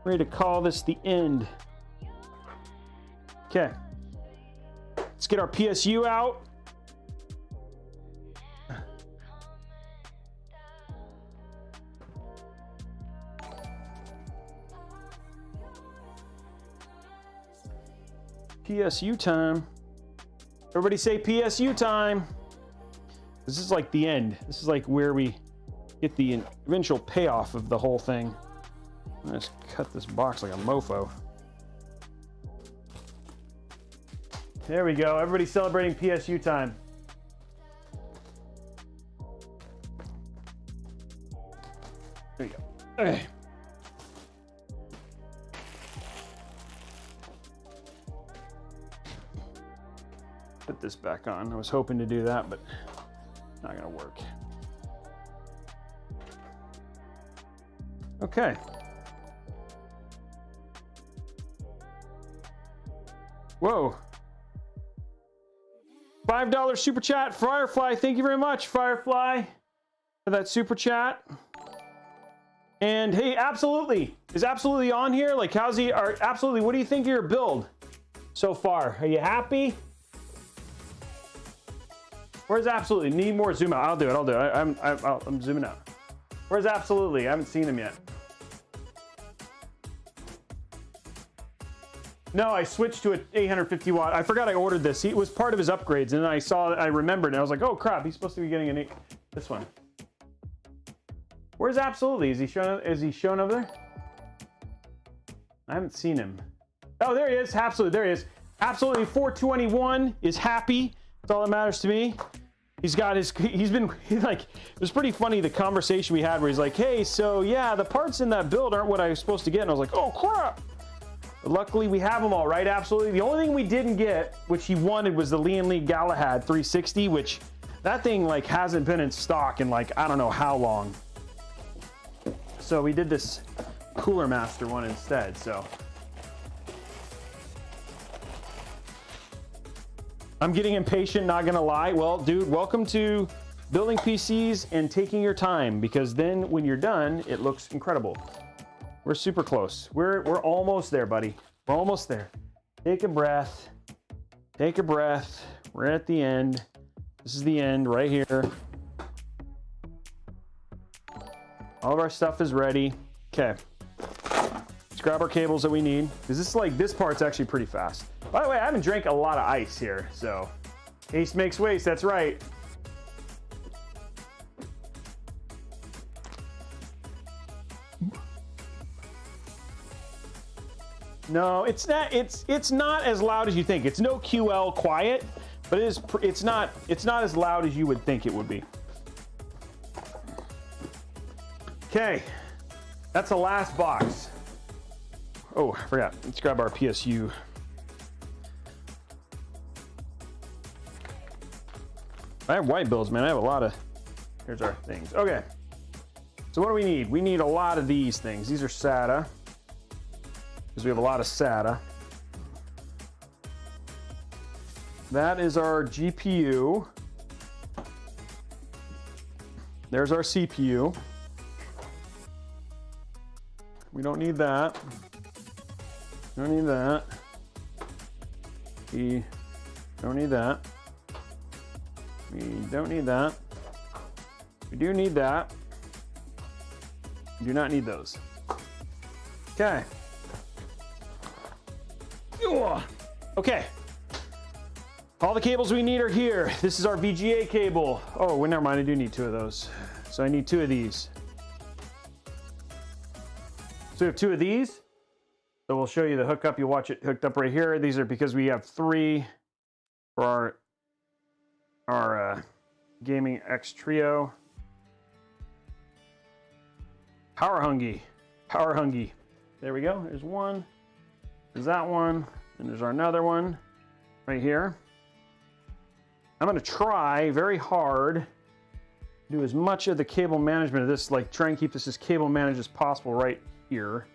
Ready to call this the end. Okay. Let's get our PSU out. PSU time. Everybody say PSU time. This is like the end. This is like where we get the eventual payoff of the whole thing. I'm just cut this box like a mofo. There we go. Everybody celebrating PSU time. There you go. Okay. Put this back on. I was hoping to do that, but not gonna work. Okay. Whoa. $5 super chat, Firefly. Thank you very much, Firefly, for that super chat. And hey, absolutely. Is absolutely on here? Like, how's he? Absolutely. What do you think of your build so far? Are you happy? Where's absolutely? Need more zoom out. I'll do it. I'll do it. I'm zooming out. Where's absolutely? I haven't seen him yet. No, I switched to an 850 watt. I forgot I ordered this. It was part of his upgrades, and then I remembered, and I was like, oh crap, he's supposed to be getting this one. Where's absolutely? Is he shown over there? I haven't seen him. Oh, there he is. Absolutely, there he is. Absolutely 421 is happy. That's all that matters to me. He's been like, it was pretty funny the conversation we had where he's like, hey, so yeah, the parts in that build aren't what I was supposed to get. And I was like, oh crap. But luckily we have them all, right? Absolutely. The only thing we didn't get, which he wanted, was the Lian Li Galahad 360, which that thing like hasn't been in stock in like, I don't know how long. So we did this Coolermaster one instead, so. I'm getting impatient, not gonna lie. Well, dude, welcome to building PCs and taking your time, because then when you're done, it looks incredible. We're super close. We're almost there, buddy. We're almost there. Take a breath. Take a breath. We're at the end. This is the end right here. All of our stuff is ready. Okay. Let's grab our cables that we need, because this is like, this part's actually pretty fast. By the way, I haven't drank a lot of ice here, so haste makes waste, that's right. No, it's not as loud as you think. It's no QL quiet, but it's not as loud as you would think it would be. Okay, that's the last box. Oh, I forgot. Let's grab our PSU. I have white builds, man. I have a lot of, here's our things. Okay, so what do we need? We need a lot of these things. These are SATA, because we have a lot of SATA. That is our GPU. There's our CPU. We don't need that. We don't need that. We don't need that. We don't need that. We do need that. We do not need those. Okay. Okay. All the cables we need are here. This is our VGA cable. Oh, well, never mind. I do need 2 of those. So I need 2 of these. So we have 2 of these. So we'll show you the hookup. You'll watch it hooked up right here. These are because we have 3 for our Gaming X Trio. Power hungry. There we go. There's one. There's that one. And there's our another one right here. I'm going to try very hard to do as much of the cable management of this, like try and keep this as cable managed as possible right here.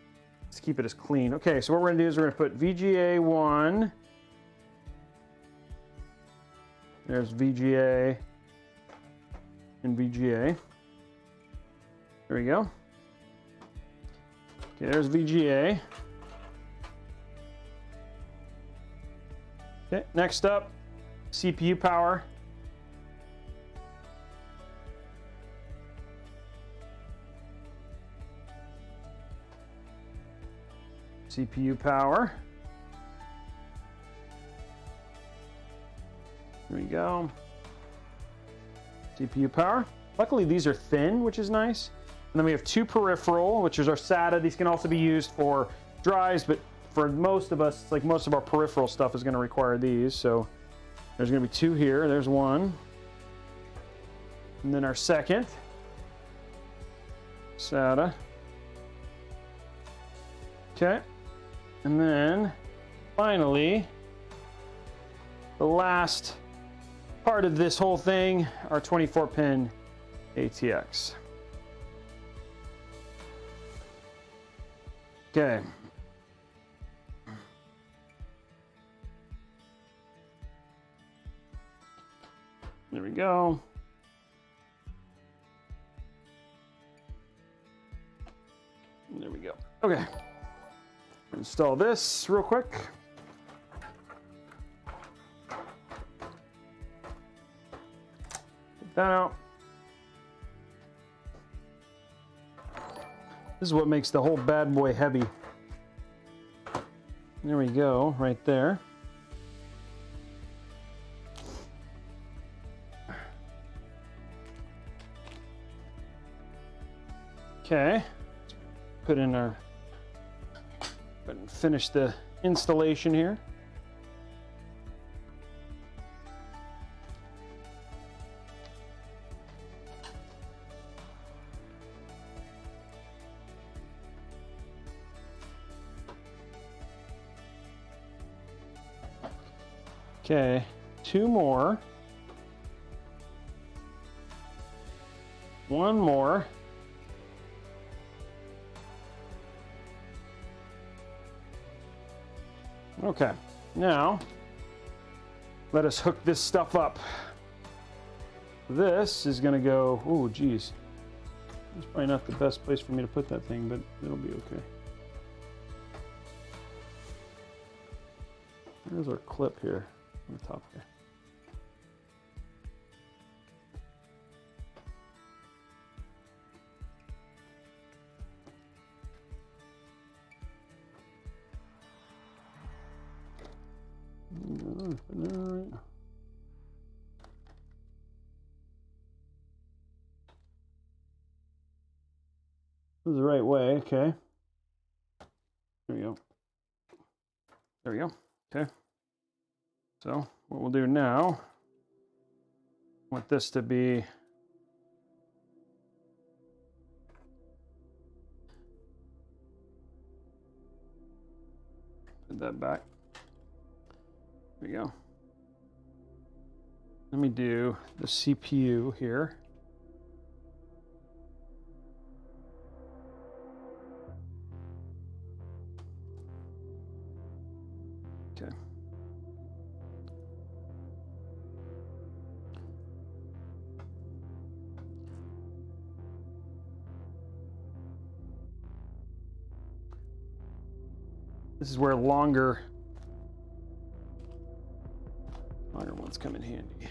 Let's keep it as clean. Okay, so what we're going to do is we're going to put VGA 1. There's VGA and VGA. There we go. Okay, there's VGA. Okay, next up, CPU power. CPU power. There we go. CPU power. Luckily these are thin, which is nice. And then we have 2 peripheral, which is our SATA. These can also be used for drives, but for most of us, like most of our peripheral stuff is going to require these. So there's going to be 2 here. There's 1. And then our second SATA. Okay. And then finally, the last part of this whole thing, our 24-pin ATX. Okay. There we go. There we go. Okay. Install this real quick. Get that out. This is what makes the whole bad boy heavy. There we go, right there. Okay, put in our, finish the installation here. Okay, 2 more. One more. Okay, now let us hook this stuff up. This is gonna go, oh geez. It's probably not the best place for me to put that thing, but it'll be okay. There's our clip here on the top here. This is the right way, okay. There we go. There we go, okay. So what we'll do now, I want this to be put that back. There we go. Let me do the CPU here. Okay. This is where longer ones come in handy.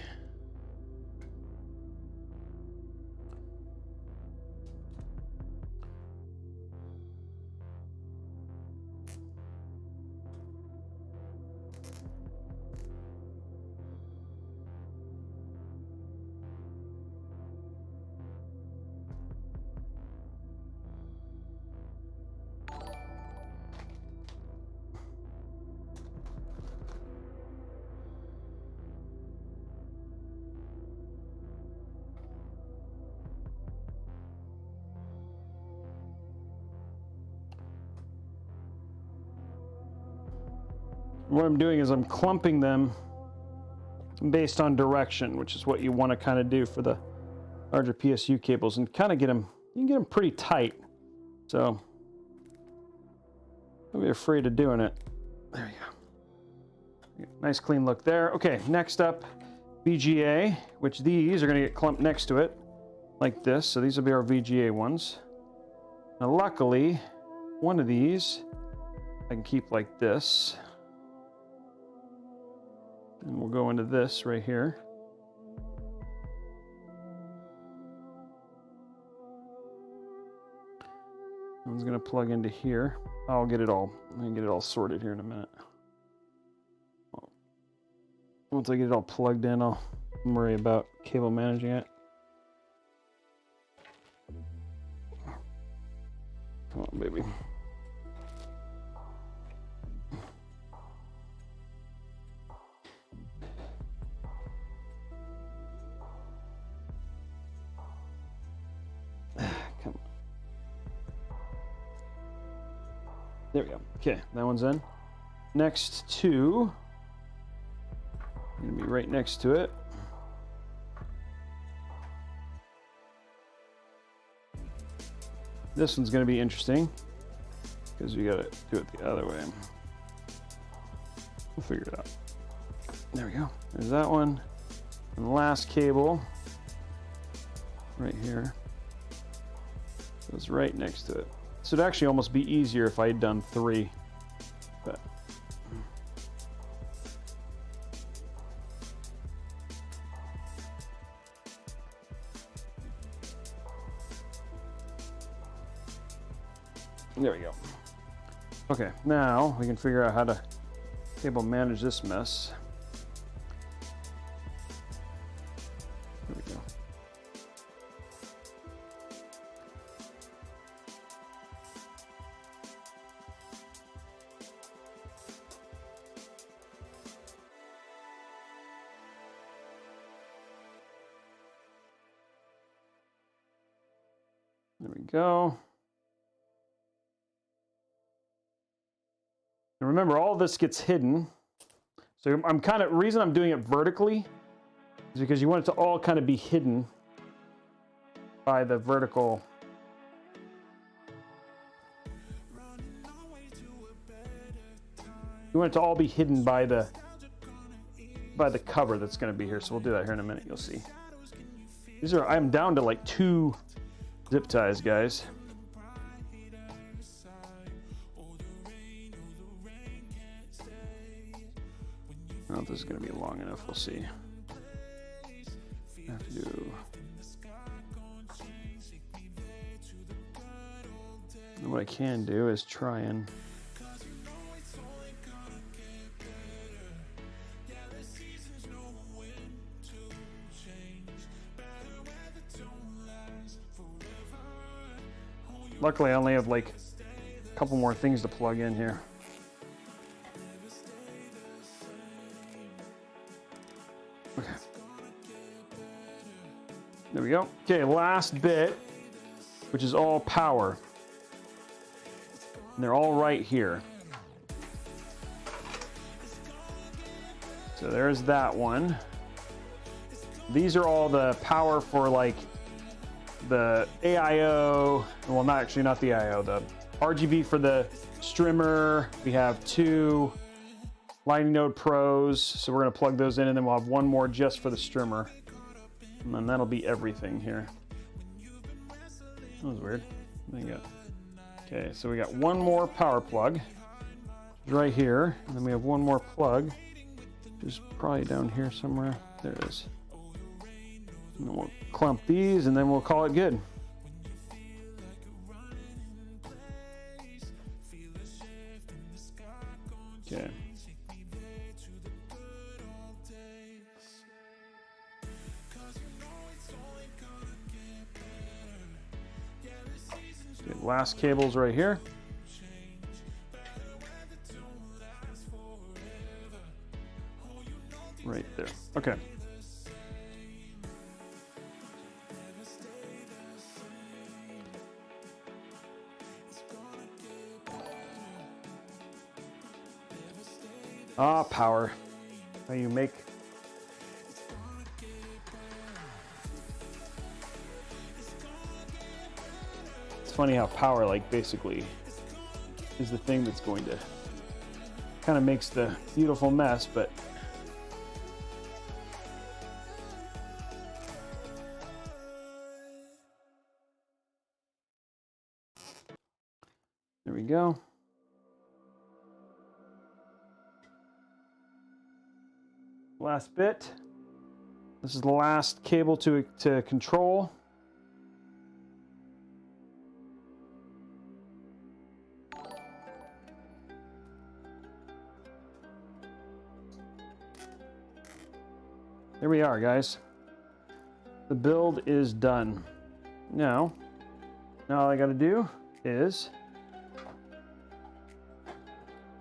What I'm doing is I'm clumping them based on direction, which is what you want to kind of do for the larger PSU cables, and kind of get them, you can get them pretty tight. So don't be afraid of doing it. There you go. Nice clean look there. Okay, next up, VGA, which these are going to get clumped next to it like this. So these will be our VGA ones. Now luckily, one of these I can keep like this. And we'll go into this right here. One's gonna plug into here. I'll get it all sorted here in a minute. Once I get it all plugged in, I'll worry about cable managing it. Come on, baby. There we go. Okay, that one's in. Next two, gonna be right next to it. This one's gonna be interesting because we gotta do it the other way. We'll figure it out. There we go. There's that one. And the last cable, right here, goes right next to it. So it'd actually almost be easier if I had done three, but there we go. Okay, now we can figure out how to cable manage this mess. There we go. There we go. And remember, all this gets hidden. So I'm reason I'm doing it vertically is because you want it to all kind of be hidden. by the vertical. We want it to all be hidden by the cover that's going to be here. So we'll do that here in a minute. You'll see. These are, I'm down to like 2 zip ties, guys. I don't know if this is going to be long enough. We'll see. I have to do. And what I can do is try and. Luckily, I only have like a couple more things to plug in here. Okay. There we go. Okay, last bit, which is all power. And they're all right here. So there's that one. These are all the power for like the AIO, well, not actually, not the AIO, the RGB for the strimmer. We have 2 Lightning Node Pros, so we're going to plug those in, and then we'll have 1 more just for the strimmer. And then that'll be everything here. That was weird. Okay, so we got 1 more power plug right here, and then we have 1 more plug, which is probably down here somewhere. There it is. And then we'll clump these, and then we'll call it good. Okay. Okay, last cable's right here. Right there. Okay. Ah, power. How you make. It's funny how power, like, basically is the thing that's going to kind of makes the beautiful mess, but there we go. Last bit. This is the last cable to control. There we are, guys. The build is done. Now all I got to do is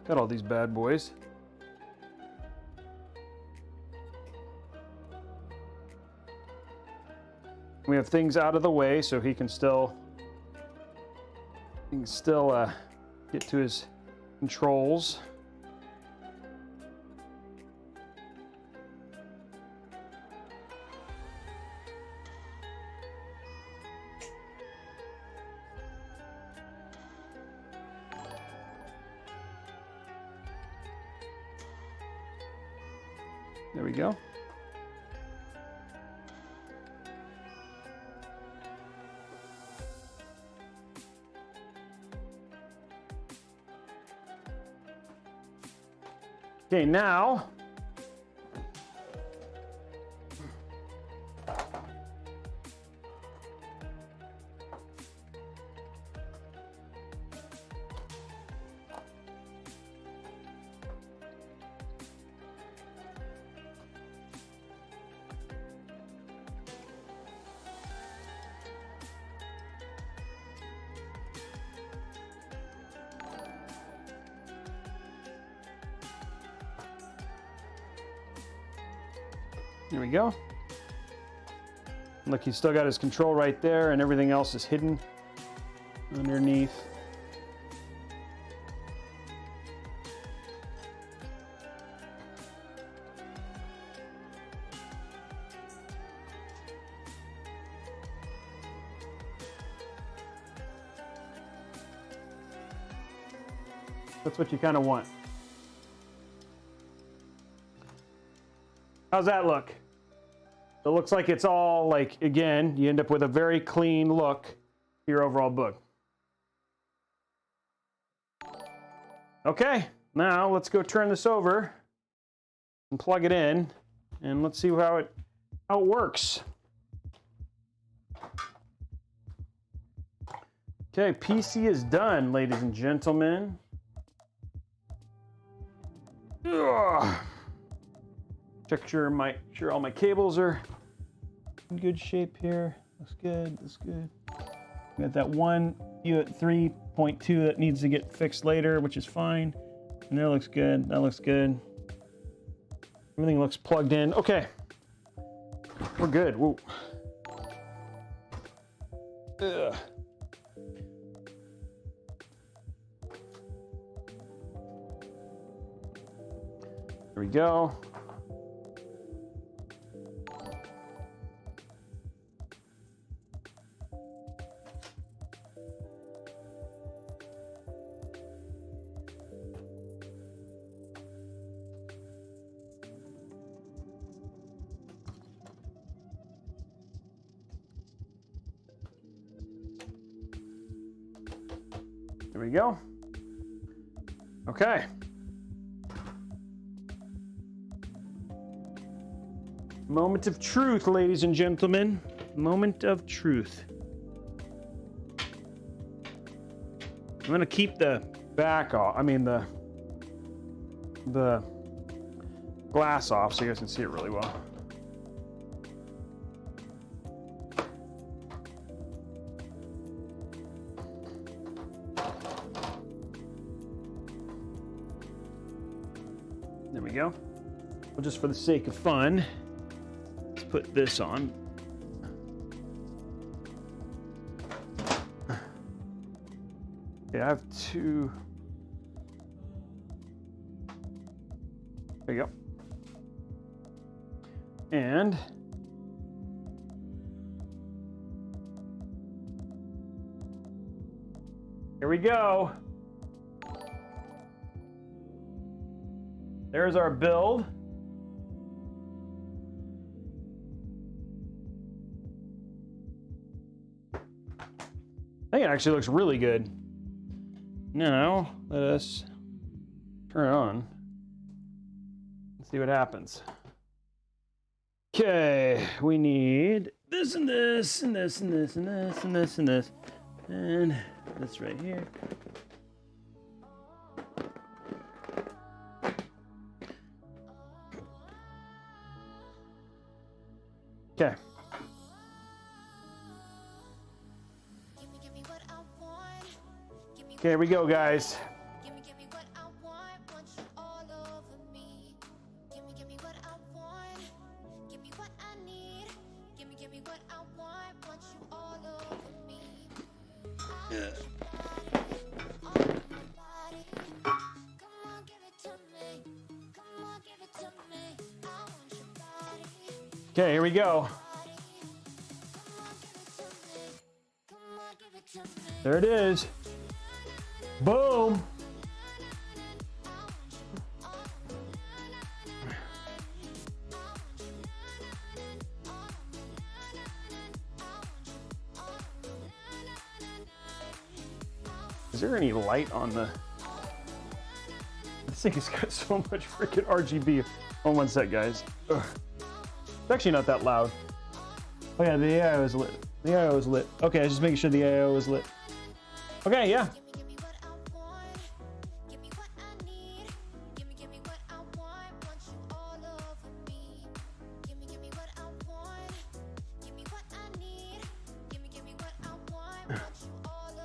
got all these bad boys. We have things out of the way so he can still get to his controls. There we go. Okay, now there we go. Look, he's still got his control right there, and everything else is hidden underneath. That's what you kind of want. How's that look? It looks like it's all like, again, you end up with a very clean look to your overall book. Okay, now let's go turn this over and plug it in, and let's see how it works. Okay, PC is done, ladies and gentlemen. Ugh. Check sure all my cables are in good shape here. Looks good, looks good. We got that one at 3.2 that needs to get fixed later, which is fine. And that looks good, that looks good. Everything looks plugged in. Okay, we're good. Whoa. Ugh. There we go. There we go. Okay. Moment of truth, ladies and gentlemen. Moment of truth. I'm gonna keep the back off. I mean the glass off so you guys can see it really well. There we go. Well, just for the sake of fun, let's put this on. Okay, I have two. There you go. And here we go. There's our build. I think it actually looks really good. Now, let us turn it on and see what happens. Okay, we need this and this and this and this and this and this and this and this right here. Okay. Okay, here we go, guys. Okay, here we go. There it is. Boom. Is there any light on the... This thing has got so much freaking RGB. Hold on one sec, guys. Ugh. It's actually not that loud. Oh yeah, the AIO is lit. The AIO is lit. Okay, I was just making sure the AIO is lit. Okay, yeah.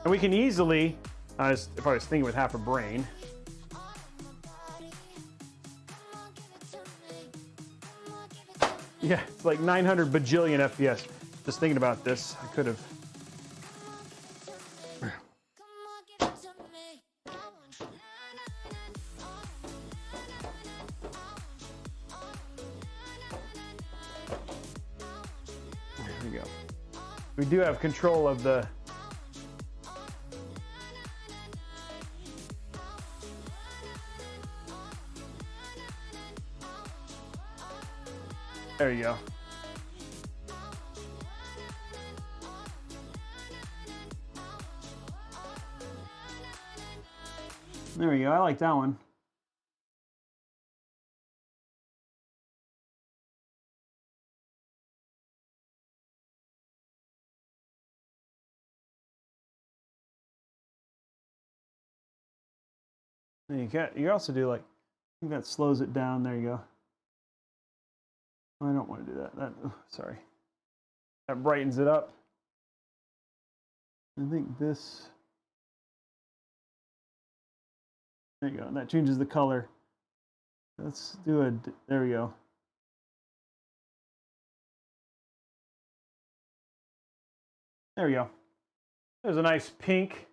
And we can easily, if I was thinking with half a brain, yeah, it's like 900 bajillion FPS. Just thinking about this, I could have. There we go. We do have control of the There you go. There we go. I like that one. You can also do like, I think that slows it down. There you go. I don't want to do that. Sorry. That brightens it up. I think this. There you go. And that changes the color. Let's do a. There we go. There we go. There's a nice pink.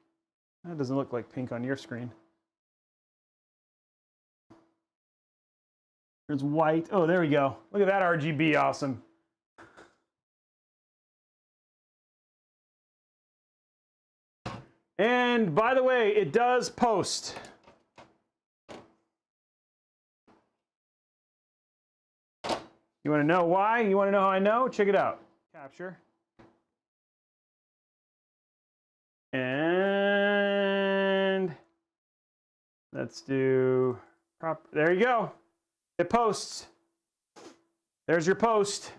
That doesn't look like pink on your screen. There's white. Oh, there we go. Look at that RGB. Awesome. And by the way, it does post. You want to know why? You want to know how I know? Check it out. Capture. And let's do there you go. It posts. There's your post.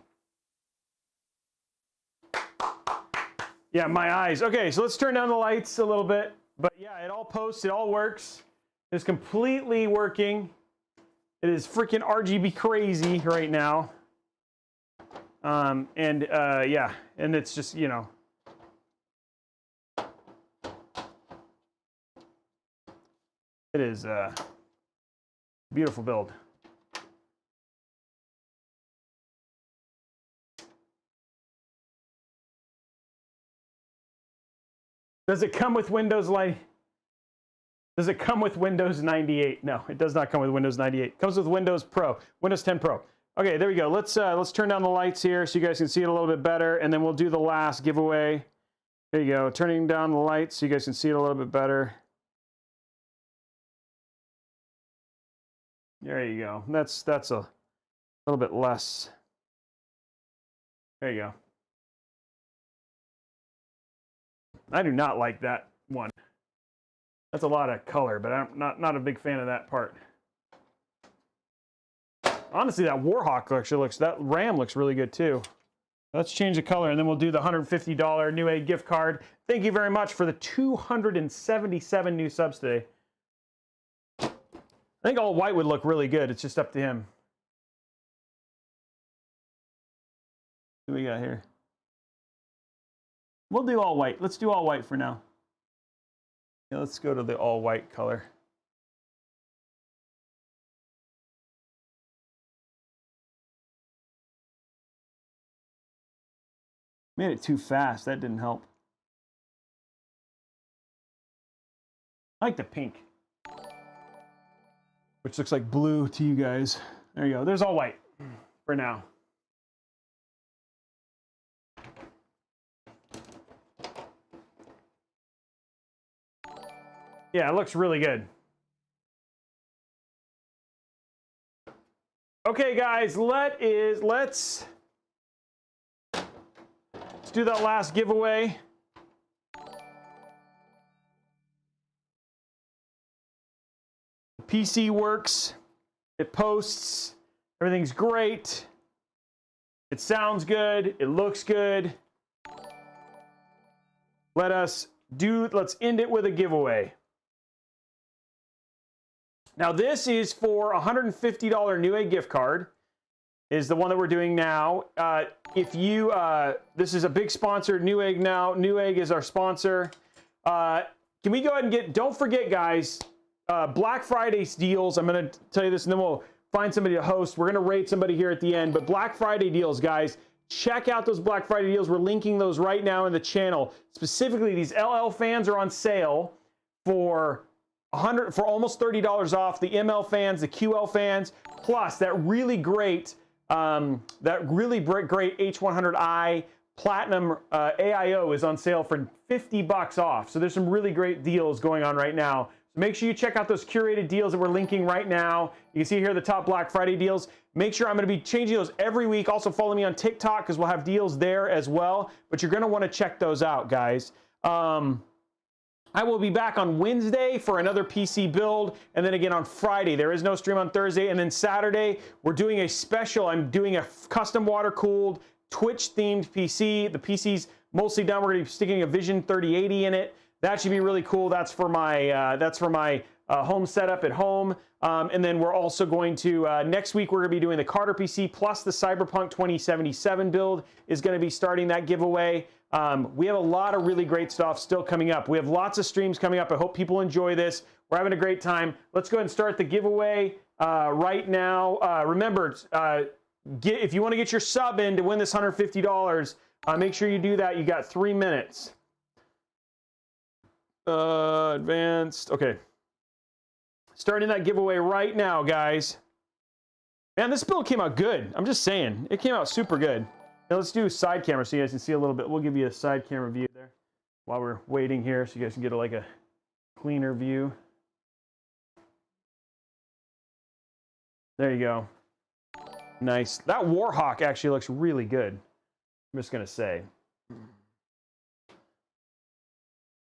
Yeah, my eyes. Okay, so let's turn down the lights a little bit. But yeah, it all posts. It all works. It's completely working. It is freaking RGB crazy right now. Yeah, and it's just, you know. It is a beautiful build. Does it come with Windows Does it come with Windows 98? No, it does not come with Windows 98. It comes with Windows Pro, Windows 10 Pro. Okay, there we go. Let's turn down the lights here so you guys can see it a little bit better, and then we'll do the last giveaway. There you go. Turning down the lights so you guys can see it a little bit better. There you go. That's a little bit less. There you go. I do not like that one. That's a lot of color, but I'm not a big fan of that part. Honestly, that Warhawk actually that RAM looks really good too. Let's change the color, and then we'll do the $150 Newegg gift card. Thank you very much for the 277 new subs today. I think all white would look really good. It's just up to him. What do we got here? We'll do all white. Let's do all white for now. Yeah, let's go to the all white color. Made it too fast. That didn't help. I like the pink, which looks like blue to you guys. There you go. There's all white for now. Yeah, it looks really good. Okay, guys, let's do that last giveaway. The PC works. It posts. Everything's great. It sounds good. It looks good. Let's end it with a giveaway. Now this is for a $150 Newegg gift card, is the one that we're doing now. This is a big sponsor, Newegg now. Newegg is our sponsor. Can we go ahead and don't forget guys, Black Friday's deals, I'm gonna tell you this and then we'll find somebody to host. We're gonna rate somebody here at the end, but Black Friday deals, guys, check out those Black Friday deals. We're linking those right now in the channel. Specifically, these LL fans are on sale for almost $30 off. The ML fans, the QL fans, plus that really great H100i Platinum AIO is on sale for $50 off. So there's some really great deals going on right now. So make sure you check out those curated deals that we're linking right now. You can see here the top Black Friday deals. Make sure I'm going to be changing those every week. Also follow me on TikTok because we'll have deals there as well. But you're going to want to check those out, guys. I will be back on Wednesday for another PC build, and then again on Friday. There is no stream on Thursday, and then Saturday we're doing a special. I'm doing a custom water-cooled Twitch-themed PC. The PC's mostly done. We're going to be sticking a Vision 3080 in it. That should be really cool. That's for my home setup at home. And then we're also going to, next week, we're going to be doing the Carter PC plus the Cyberpunk 2077 build is going to be starting that giveaway. We have a lot of really great stuff still coming up. We have lots of streams coming up. I hope people enjoy this. We're having a great time. Let's go ahead and start the giveaway right now. Remember, if you want to get your sub in to win this $150, make sure you do that. You got 3 minutes. Advanced. Okay. Starting that giveaway right now, guys. Man, this build came out good. I'm just saying. It came out super good. Now let's do a side camera so you guys can see a little bit. We'll give you a side camera view there while we're waiting here so you guys can get like a cleaner view. There you go. Nice. That Warhawk actually looks really good. I'm just going to say.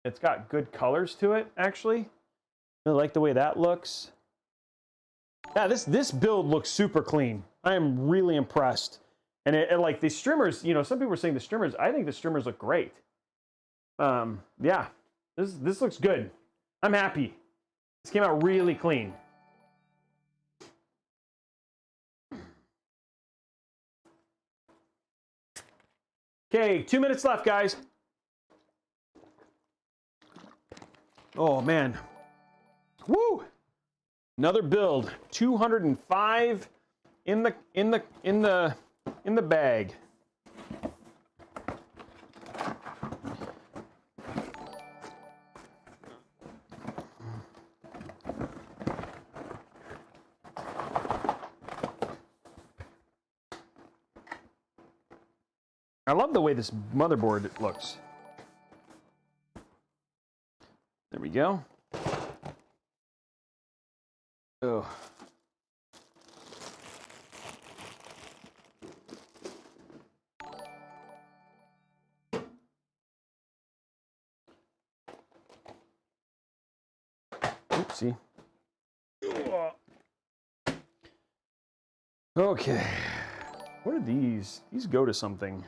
It's got good colors to it, actually. I like the way that looks. Yeah, this build looks super clean. I am really impressed. And like the streamers, you know, some people are saying the streamers, I think the streamers look great. Yeah, this looks good. I'm happy. This came out really clean. Okay, 2 minutes left, guys. Oh man. Woo! Another build. 205 in the bag. I love the way this motherboard looks. There we go. Oh. Oopsie. Okay. What are these? These go to something.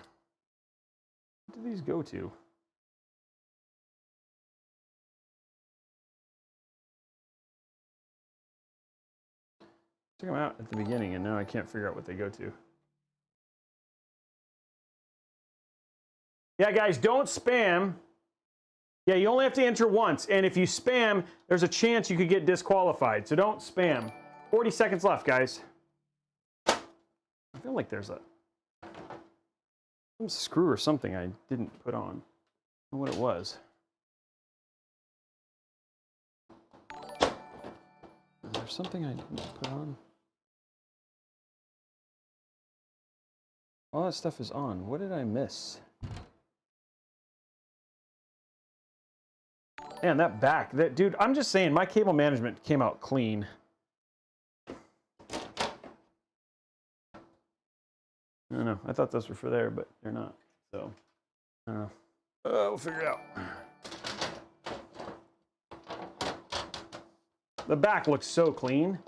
What do these go to? Took them out at the beginning and now I can't figure out what they go to. Yeah, guys, don't spam. Yeah, you only have to enter once. And if you spam, there's a chance you could get disqualified. So don't spam. 40 seconds left, guys. I feel like there's some screw or something I didn't put on. I don't know what it was. Is there something I didn't put on? All that stuff is on. What did I miss? Man, that back, dude, I'm just saying, my cable management came out clean. I don't know. I thought those were for there, but they're not. So, I don't know. We'll figure it out. The back looks so clean.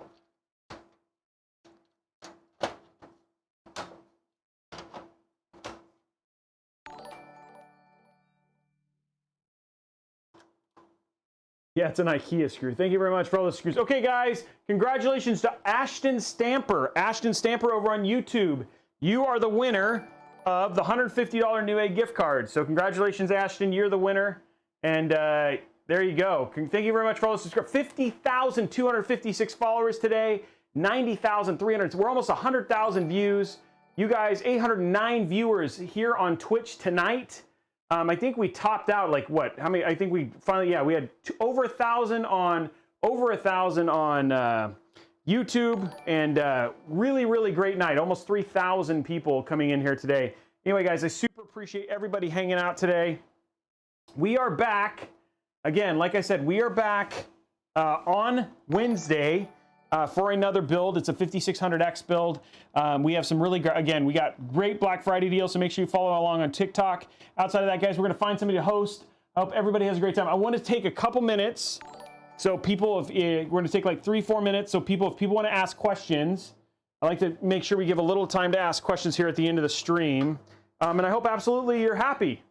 Yeah, it's an IKEA screw. Thank you very much for all the screws. Okay, guys, congratulations to Ashton Stamper. Ashton Stamper over on YouTube. You are the winner of the $150 Newegg gift card. So congratulations, Ashton. You're the winner. And there you go. Thank you very much for all the subscribers. 50,256 followers today. 90,300. We're almost 100,000 views. You guys, 809 viewers here on Twitch tonight. I think we topped out like what? How many? I think we finally, yeah, we had over 1,000 on YouTube, and really, really great night. Almost 3,000 people coming in here today. Anyway, guys, I super appreciate everybody hanging out today. We are back again. Like I said, we are back on Wednesday for another build. It's a 5600X build. We have some really, again, we got great Black Friday deals, so make sure you follow along on TikTok. Outside of that, guys, we're going to find somebody to host. I hope everybody has a great time. I want to take a couple minutes. So people, we're going to take like 3-4 minutes. So if people want to ask questions, I like to make sure we give a little time to ask questions here at the end of the stream. And I hope absolutely you're happy,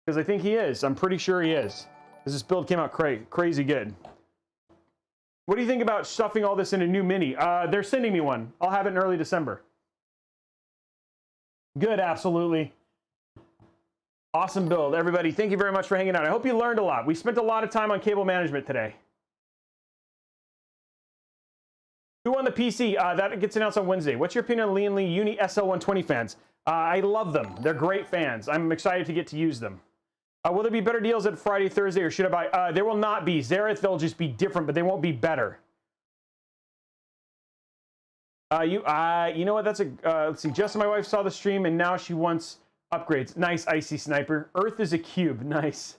because I think he is. I'm pretty sure he is, because this build came out crazy good. What do you think about stuffing all this in a new Mini? They're sending me one. I'll have it in early December. Good, absolutely. Awesome build, everybody. Thank you very much for hanging out. I hope you learned a lot. We spent a lot of time on cable management today. Who won the PC? That gets announced on Wednesday. What's your opinion on Lian Li Uni SL120 fans? I love them. They're great fans. I'm excited to get to use them. Will there be better deals at Friday, Thursday, or should I buy? There will not be. Xerath, they'll just be different, but they won't be better. You know what? That's a, let's see. Jess, my wife, saw the stream, and now she wants upgrades. Nice, Icy Sniper. Earth is a cube. Nice.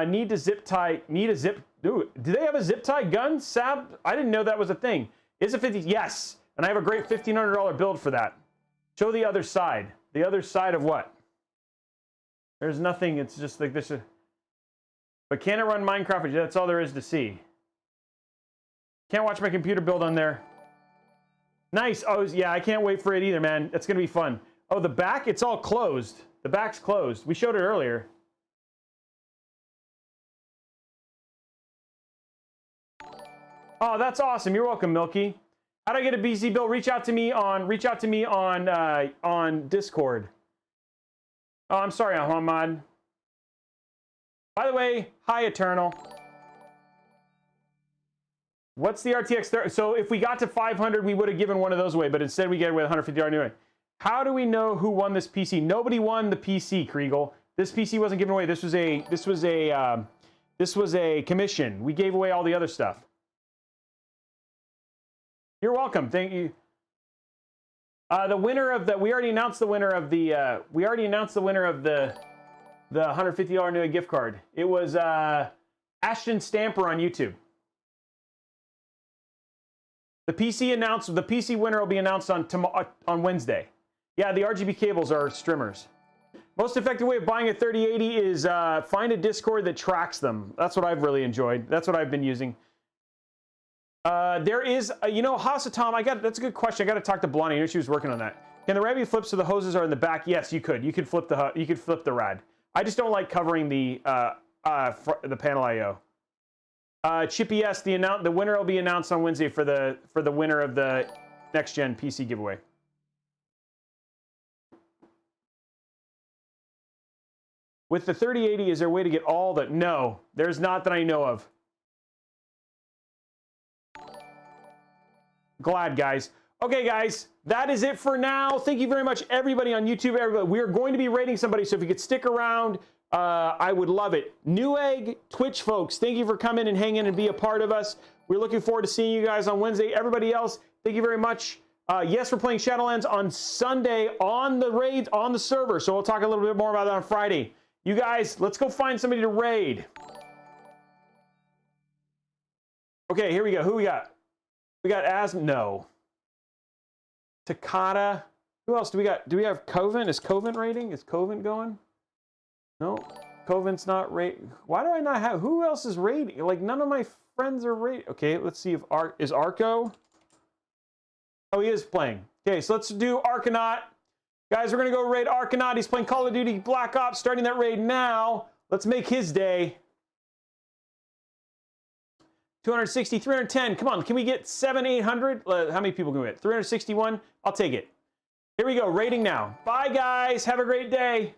Need to zip tie. Need a zip. Dude, do they have a zip tie gun? Sab? I didn't know that was a thing. Is it 50? Yes. And I have a great $1,500 build for that. Show the other side. The other side of what? There's nothing. It's just like this. But can it run Minecraft? That's all there is to see. Can't watch my computer build on there. Nice. Oh, yeah, I can't wait for it either, man. It's going to be fun. Oh, the back, it's all closed. The back's closed. We showed it earlier. Oh, that's awesome. You're welcome, Milky. How do I get a BC build? Reach out to me on Discord. Oh, I'm sorry, Ahmad. By the way, hi, Eternal. What's the RTX? So if we got to 500, we would have given one of those away, but instead we get away with 150R Newegg. How do we know who won this PC? Nobody won the PC, Kriegel. This PC wasn't given away. This was a commission. We gave away all the other stuff. You're welcome. Thank you. The winner of the, we already announced the winner of the the $150 Newegg gift card. It was Ashton Stamper on YouTube. The PC winner will be announced on Wednesday. Yeah, the RGB cables are streamers. Most effective way of buying a 3080 is find a Discord that tracks them. That's what I've really enjoyed. That's what I've been using. There is, you know, Hasatom, that's a good question. I got to talk to Blondie. I knew she was working on that. Can the rad be flipped so the hoses are in the back? Yes, you could. You could flip the rad. I just don't like covering the panel I/O. Chippy S, the winner will be announced on Wednesday for the winner of the next gen PC giveaway. With the 3080, is there a way to get all the? No, there's not that I know of. Glad, guys. Okay, guys, that is it for now. Thank you very much, everybody on YouTube. Everybody, we are going to be rating somebody, so if you could stick around, I would love it. Newegg, Twitch folks, thank you for coming and hanging and be a part of us. We're looking forward to seeing you guys on Wednesday. Everybody else, thank you very much. Yes, we're playing Shadowlands on Sunday on the raid, on the server, so we'll talk a little bit more about that on Friday. You guys, let's go find somebody to raid. Okay, here we go. Who we got? We got no. Takata. Who else do we got? Do we have Coven? Is Coven raiding? Is Coven going? No. Coven's not raiding. Why do I not have? Who else is raiding? Like, none of my friends are raiding. Okay, let's see if is Arco. Oh, he is playing. Okay, so let's do Arcanaut. Guys, we're going to go raid Arcanaut. He's playing Call of Duty Black Ops, starting that raid now. Let's make his day. 260, 310. Come on, can we get 700, 800? How many people can we get? 361? I'll take it. Here we go, raiding now. Bye, guys. Have a great day.